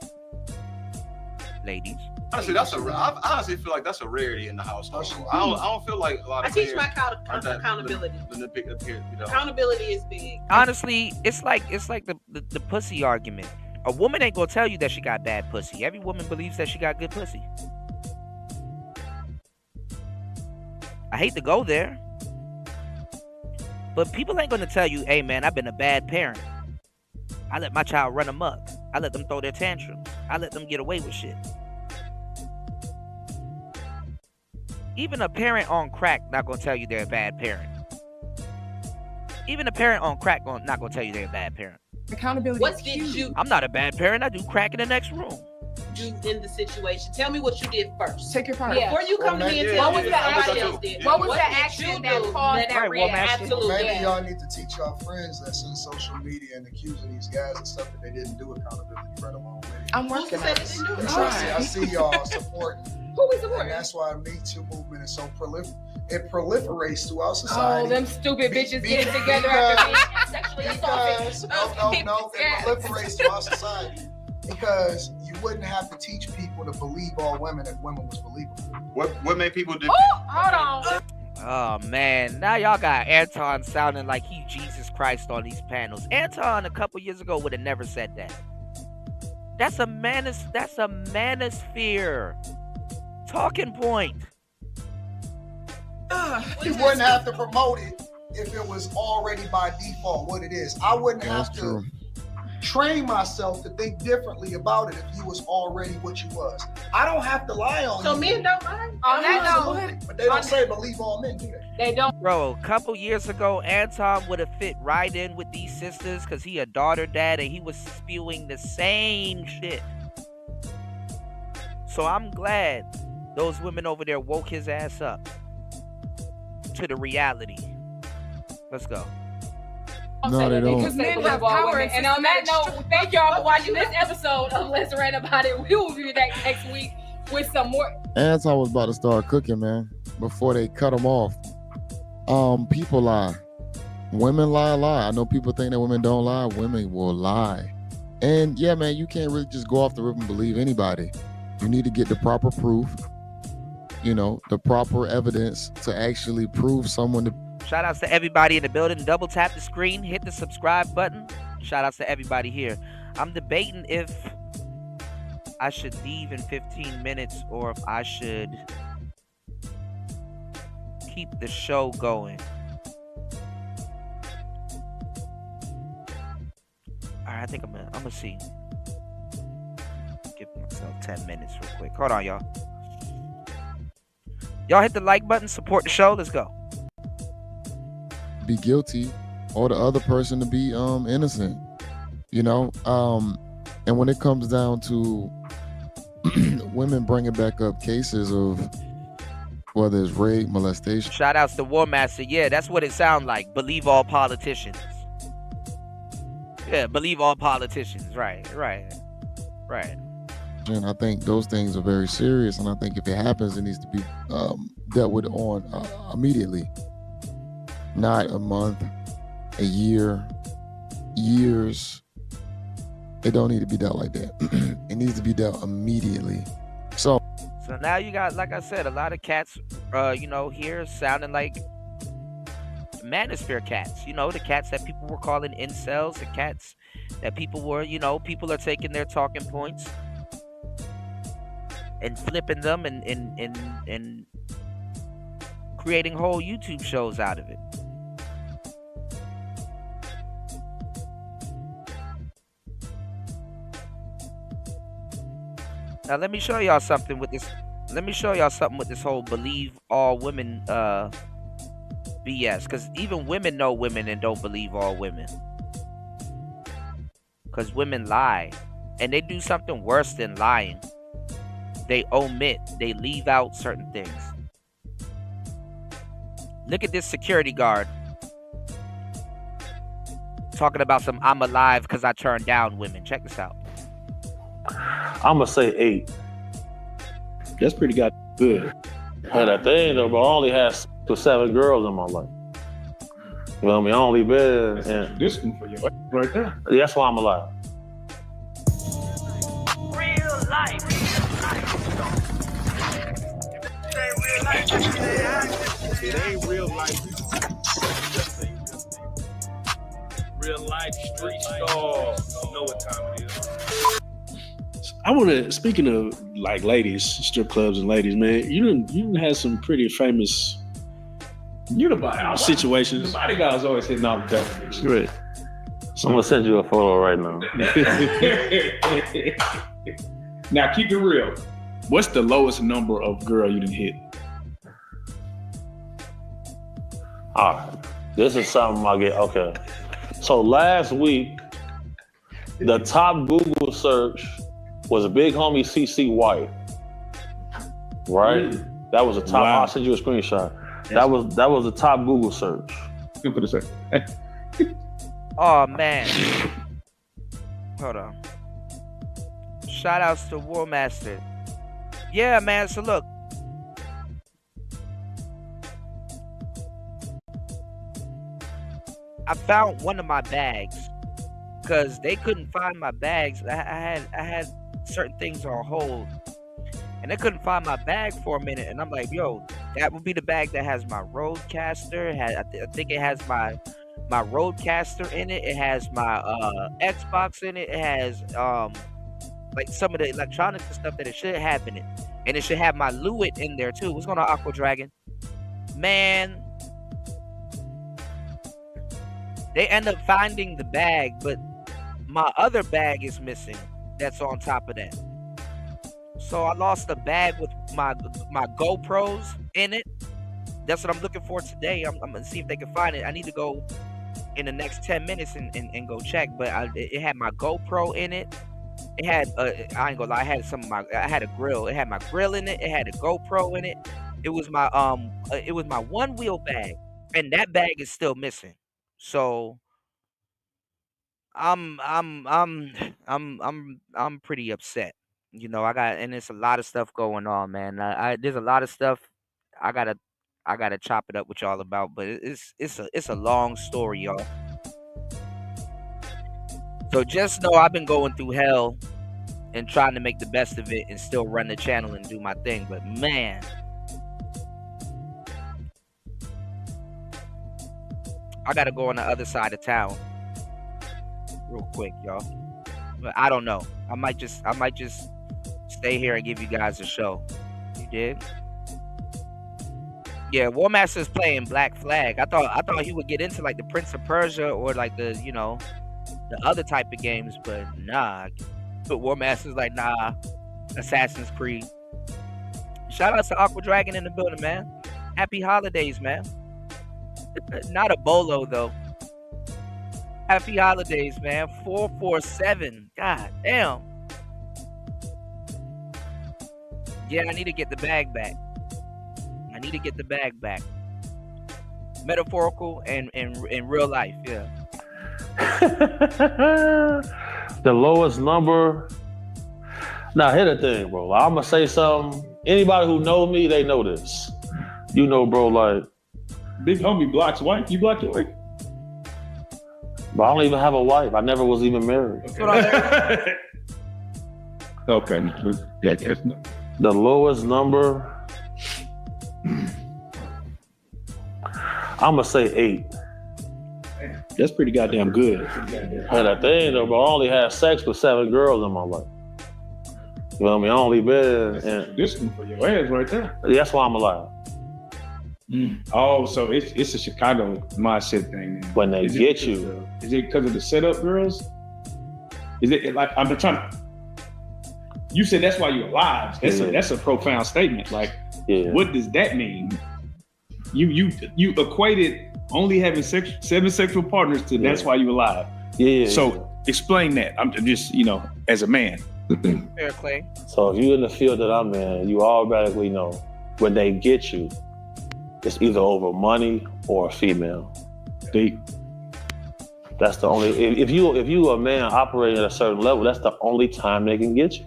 Ladies. Honestly, I honestly feel like that's a rarity in the household. I don't feel like a lot of I teach my accountability. Accountability is big. Honestly, it's like the pussy argument. A woman ain't gonna tell you that she got bad pussy. Every woman believes that she got good pussy. I hate to go there, but people ain't gonna tell you, hey man, I've been a bad parent. I let my child run amok. I let them throw their tantrums. I let them get away with shit. Even a parent on crack not gonna tell you they're a bad parent. Even a parent on crack not gonna tell you they're a bad parent. Accountability. What did you? I'm not a bad parent. I do crack in the next room. Do in the situation. Tell me what you did first. Take your part. Yeah. Before you come to me and tell me what was the action? What was the action that caused that reaction? Absolutely. Maybe y'all need to teach y'all friends that's in social media and accusing these guys and stuff that they didn't do accountability right along with it. I'm working on it. I see y'all supporting. Who we supporting? And that's why the Me Too movement is so it proliferates throughout society. Oh, them stupid bitches getting together after being sexually assaulted. No, it proliferates throughout society. Because you wouldn't have to teach people to believe all women if women was believable. What made people do? Oh, hold on. Oh man, now y'all got Anton sounding like he Jesus Christ on these panels. Anton a couple years ago would have never said that. That's a manosphere talking point. You wouldn't have to promote it if it was already by default what it is. I wouldn't have to train myself to think differently about it if you was already what you was. I don't have to lie on you. So men don't lie? On that note, but they don't say believe all men, do they? They don't. Bro, a couple years ago, Anton would have fit right in with these sisters because he a daughter dad and he was spewing the same shit. So I'm glad those women over there woke his ass up to the reality. Let's go. No, they don't. Because men have power. And on that note, thank y'all for watching this episode of Let's Rant About It. We will be back next week with some more. Anton was about to start cooking, man, before they cut him off. People lie. Women lie a lot. I know people think that women don't lie. Women will lie. And yeah, man, you can't really just go off the rip and believe anybody. You need to get the proper proof, the proper evidence to actually prove someone to. Shout outs to everybody in the building. Double tap the screen, hit the subscribe button. Shout outs to everybody here. I'm debating if I should leave in 15 minutes or if I should keep the show going. Alright, I think I'm gonna see. Give myself 10 minutes real quick. Hold on, y'all. Y'all hit the like button, support the show. Let's go. Be guilty or the other person to be innocent, and when it comes down to women bringing back up cases of whether it's rape, molestation. Shout outs to War Master. Yeah, that's what it sounds like. Believe all politicians. Yeah, believe all politicians. Right. And I think those things are very serious, and I think if it happens, it needs to be dealt with on immediately. Not a month, a year, years. It don't need to be dealt like that. It needs to be dealt immediately. So now you got, like I said, a lot of cats, here sounding like Manosphere cats. The cats that people were calling incels, the cats that people were, people are taking their talking points and flipping them and creating whole YouTube shows out of it. Now let me show y'all something with this. Let me show y'all something with this whole believe all women BS. Because even women know women and don't believe all women. Because women lie. And they do something worse than lying. They omit. They leave out certain things. Look at this security guard. Talking about some I'm alive because I turned down women. Check this out. I'm gonna say 8. That's pretty good. And the thing though, bro, I only had 6 or 7 girls in my life. You know what I mean? I only been and this one for you right there. That's why I'm alive. Real life. It ain't real life. Real life street star. You know what time it is. I want to, speaking of like ladies, strip clubs and ladies, man, you done had some pretty famous situations. The bodyguard's always hitting all the devils. Right. So I'm gonna send you a photo right now. Now keep it real. What's the lowest number of girl you done hit? All right. This is something I get. Okay. So last week, the top Google search was a big homie CC White. Right? That was a top. Wow. I'll send you a screenshot. That was the top Google search. Good for the search. Oh man. Hold on. Shout outs to War Master. Yeah, man. So look. I found one of my bags because they couldn't find my bags. I had certain things on hold, and they couldn't find my bag for a minute. And I'm like, yo, that would be the bag that has my Roadcaster. I think it has my Roadcaster in it. It has my Xbox in it. It has like some of the electronics and stuff that it should have in it. And it should have my Lewitt in there too. What's going on, Aqua Dragon? Man, they end up finding the bag, but my other bag is missing. That's on top of that. So I lost a bag with my GoPros in it. That's what I'm looking for today. I'm gonna see if they can find it. I need to go in the next 10 minutes and go check. But it had my GoPro in it. It had I ain't gonna lie, I had a grill. It had my grill in it. It had a GoPro in it. It was my one wheel bag, and that bag is still missing. So I'm pretty upset. You know, and it's a lot of stuff going on, man. There's a lot of stuff I gotta chop it up with y'all about, but it's a long story, y'all. So just know I've been going through hell and trying to make the best of it and still run the channel and do my thing. But man, I gotta go on the other side of town real quick, y'all. But I don't know. I might just stay here and give you guys a show. You did? Yeah, War Master's playing Black Flag. I thought he would get into like the Prince of Persia or like the other type of games, but nah. But War Master's like, nah, Assassin's Creed. Shout out to Aqua Dragon in the building, man. Happy holidays, man. Not a bolo though. Happy holidays, man. 447. God damn. Yeah, I need to get the bag back. Metaphorical and in real life, yeah. The lowest number. Now, here's the thing, bro. I'm gonna say something. Anybody who know me, they know this. You know, bro, like big homie blocks wife. You blocked your wife? But I don't even have a wife. I never was even married. Okay. The lowest number, I'm gonna say 8. That's pretty goddamn good. And the thing though, bro, I only had sex with 7 girls in my life. You know what I mean? I only been in this one for your ass right there. That's why I'm alive. Oh, so it's a Chicago mindset thing. Then. When they get you. Is it because of the setup girls? Is it like I'm trying to? You said that's why you're alive. That's a profound statement. Like, what does that mean? You equated only having 7 sexual partners to that's why you're alive. So explain that. I'm just as a man. Fair play. So if you're in the field that I'm in, you automatically know when they get you, it's either over money or a female. Deep. That's the only. If you a man operating at a certain level, that's the only time they can get you.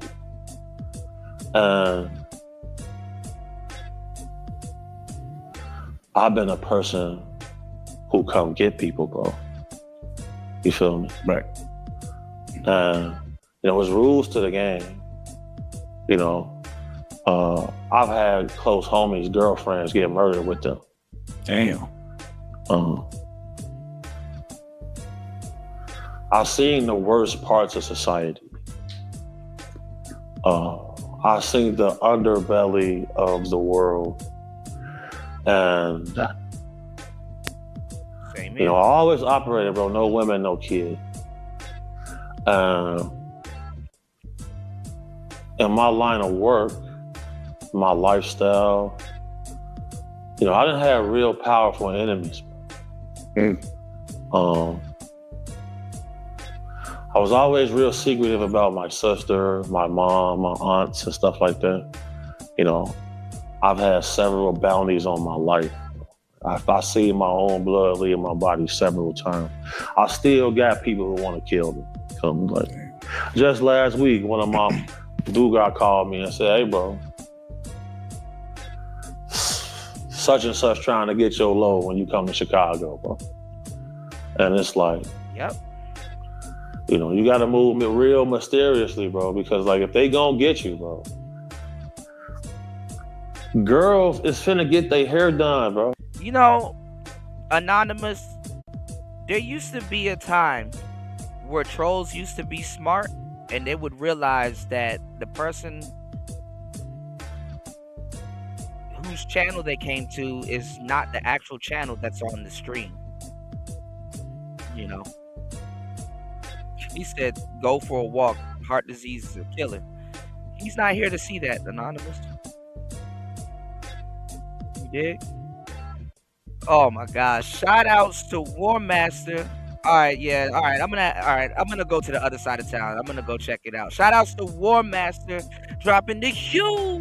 I've been a person who come get people, bro. You feel me? Right. There's rules to the game. I've had close homies, girlfriends get murdered with them. Damn. I've seen the worst parts of society. I've seen the underbelly of the world. And I always operated, bro, no women, no kid. In my line of work, my lifestyle, I didn't have real powerful enemies. I was always real secretive about my sister, my mom, my aunts, and stuff like that. I've had several bounties on my life. I see my own blood leave my body several times. I still got people who want to kill me. Just last week, one of my Dugas called me and said, "Hey, bro, such and such trying to get your low when you come to Chicago, bro." And it's like, yep. You got to move real mysteriously, bro, because like if they gonna get you, bro, girls is finna get their hair done, bro. Anonymous, there used to be a time where trolls used to be smart and they would realize that the person whose channel they came to is not the actual channel that's on the stream. You know, he said, "Go for a walk. Heart disease is a killer." He's not here to see that, Anonymous. You dig? Oh my gosh! Shout outs to War Master. All right, yeah, all right. I'm gonna go to the other side of town. I'm gonna go check it out. Shout outs to War Master dropping the huge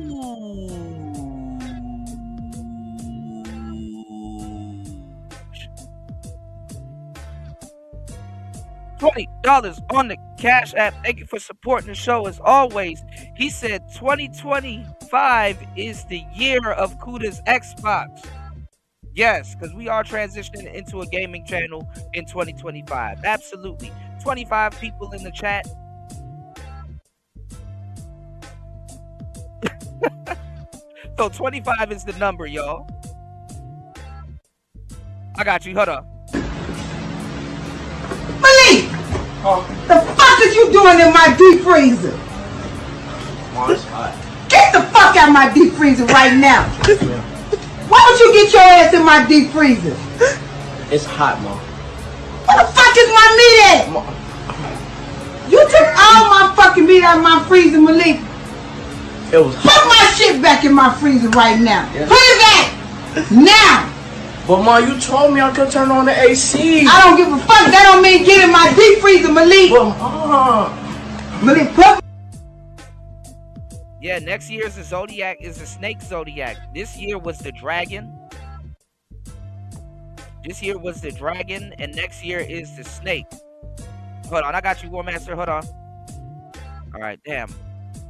$20 on the Cash App. Thank you for supporting the show as always. He said 2025 is the year of Kuda's Xbox. Yes, because we are transitioning into a gaming channel in 2025. Absolutely. 25 people in the chat. So 25 is the number, y'all. I got you. Hold on. Malik! The fuck is you doing in my deep freezer? Mom, it's hot. Get the fuck out of my deep freezer right now. Why don't you get your ass in my deep freezer? It's hot, Mom. Where the fuck is my meat at? You took all my fucking meat out of my freezer, Malik. It was hot. Put my shit back in my freezer right now. Yeah. Put it back! Now! But Mom, you told me I could turn on the AC. I don't give a fuck. That don't mean get in my deep freezer, Malik. Malik, put. Yeah, next year's the Zodiac is the Snake Zodiac. This year was the Dragon. This year was the Dragon, and next year is the Snake. Hold on, I got you, War Master. Hold on. All right, damn.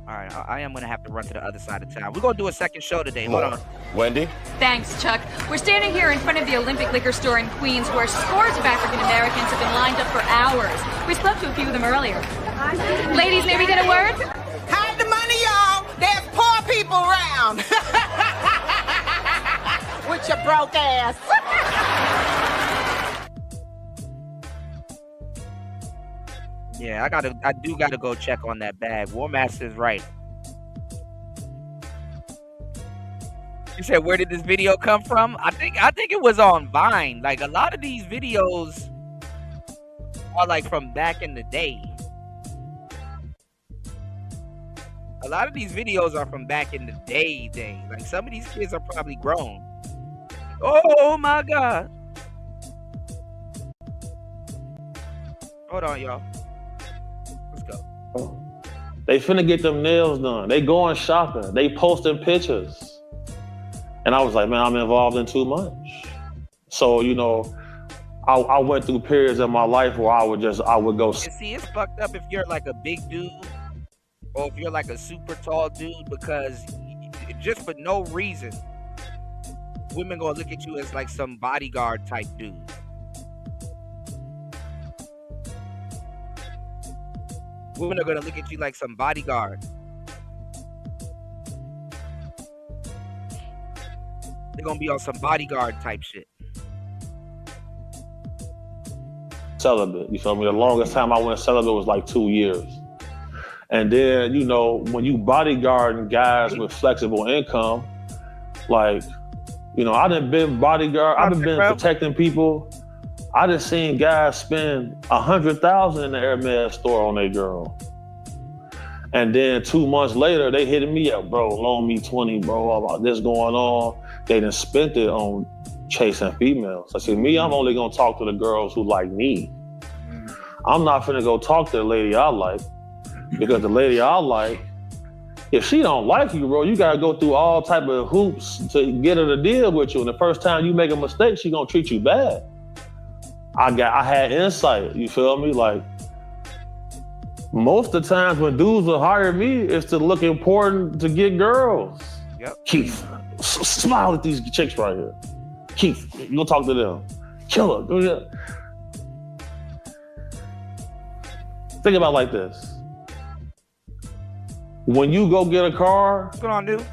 All right, I am going to have to run to the other side of town. We're going to do a second show today. Hold on. Wendy? Thanks, Chuck. We're standing here in front of the Olympic Liquor Store in Queens, where scores of African Americans have been lined up for hours. We spoke to a few of them earlier. Ladies, may we get a word? Hide the money, y'all. There's poor people around. With your broke ass. Yeah, I do gotta go check on that bag. War Master's right. You said, where did this video come from? I think it was on Vine. Like, a lot of these videos are like from back in the day. A lot of these videos are from back in the day. Like, some of these kids are probably grown. Oh my God. Hold on, y'all. Let's go. They finna get them nails done. They going shopping. They posting pictures. And I was like, man, I'm involved in too much. So, you know, I went through periods in my life where I would go. And see, it's fucked up if you're like a big dude or if you're like a super tall dude, because just for no reason, women gonna look at you as like some bodyguard type dude. Women are gonna look at you like some bodyguard. They're gonna be on some bodyguard type shit. Celibate, you feel me? The longest time I went celibate was like 2 years. And then, you know, when you bodyguarding guys with flexible income, like, you know, I done been bodyguard, I've been protecting people. I done seen guys spend $100,000 in the Hermes store on their girl. And then 2 months later, they hitting me up, bro, loan me 20, bro, about this going on. They done spent it on chasing females. I said, me, I'm only gonna talk to the girls who like me. I'm not finna go talk to the lady I like, because the lady I like, if she don't like you, bro, you gotta go through all type of hoops to get her to deal with you. And the first time you make a mistake, she gonna treat you bad. I had insight, you feel me? Like, most of the times when dudes will hire me, it's to look important to get girls. Yep. Keith, smile at these chicks right here. Keith, go talk to them. Kill her. Think about it like this. When you go get a car, what's going on, dude?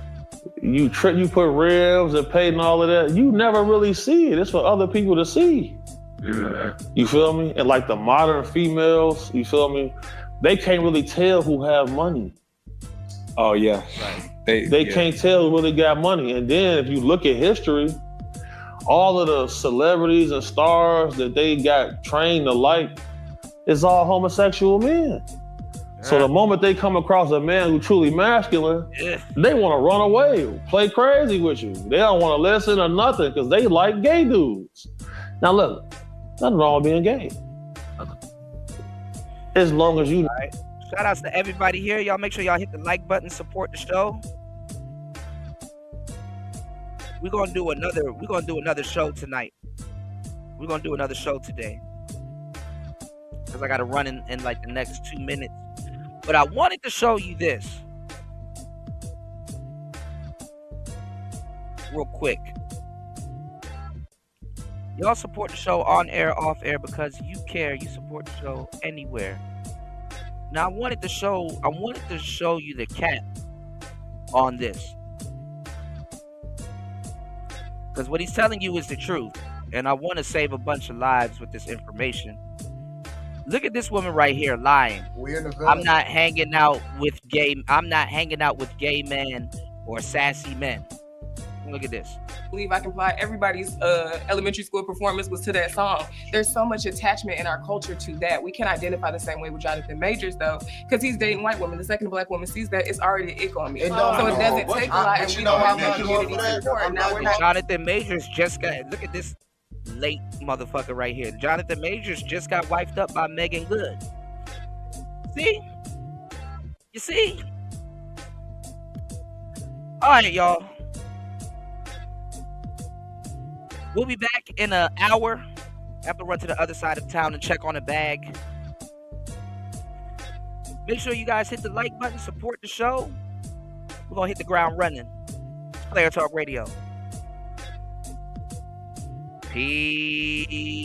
You put rims and paint and all of that. You never really see it. It's for other people to see. Yeah. You feel me? And like the modern females, you feel me? they can't really tell who have money. Oh yeah, They can't tell who really got money. And then if you look at history, all of the celebrities and stars that they got trained to like, it's all homosexual men. So the moment they come across a man who's truly masculine, they want to run away, play crazy with you. They don't want to listen or nothing because they like gay dudes. Now look, nothing wrong with being gay. As long as you... Right. Shout outs to everybody here. Y'all make sure y'all hit the like button, support the show. We're gonna do another show tonight. We're gonna do another show today. Because I gotta run in like the next 2 minutes. But I wanted to show you this real quick. Y'all support the show on air, off air because you care. You support the show anywhere. Now I wanted to show you the cap on this. Because what he's telling you is the truth. And I want to save a bunch of lives with this information. Look at this woman right here lying. I'm not hanging out with gay men or sassy men. Look at this. I believe I can apply everybody's elementary school performance was to that song. There's so much attachment in our culture to that. We can identify the same way with Jonathan Majors though, because he's dating white women. The second a black woman sees that, it's already an ick on me. So it doesn't take a lot, and we don't have that community support. Now we're not. Jonathan Majors just got, look at this late motherfucker right here. Jonathan Majors just got wifed up by Megan Good. See? You see? All right, y'all. We'll be back in an hour. I have to run to the other side of town and check on a bag. Make sure you guys hit the like button, support the show. We're going to hit the ground running. Player Talk Radio. Peace.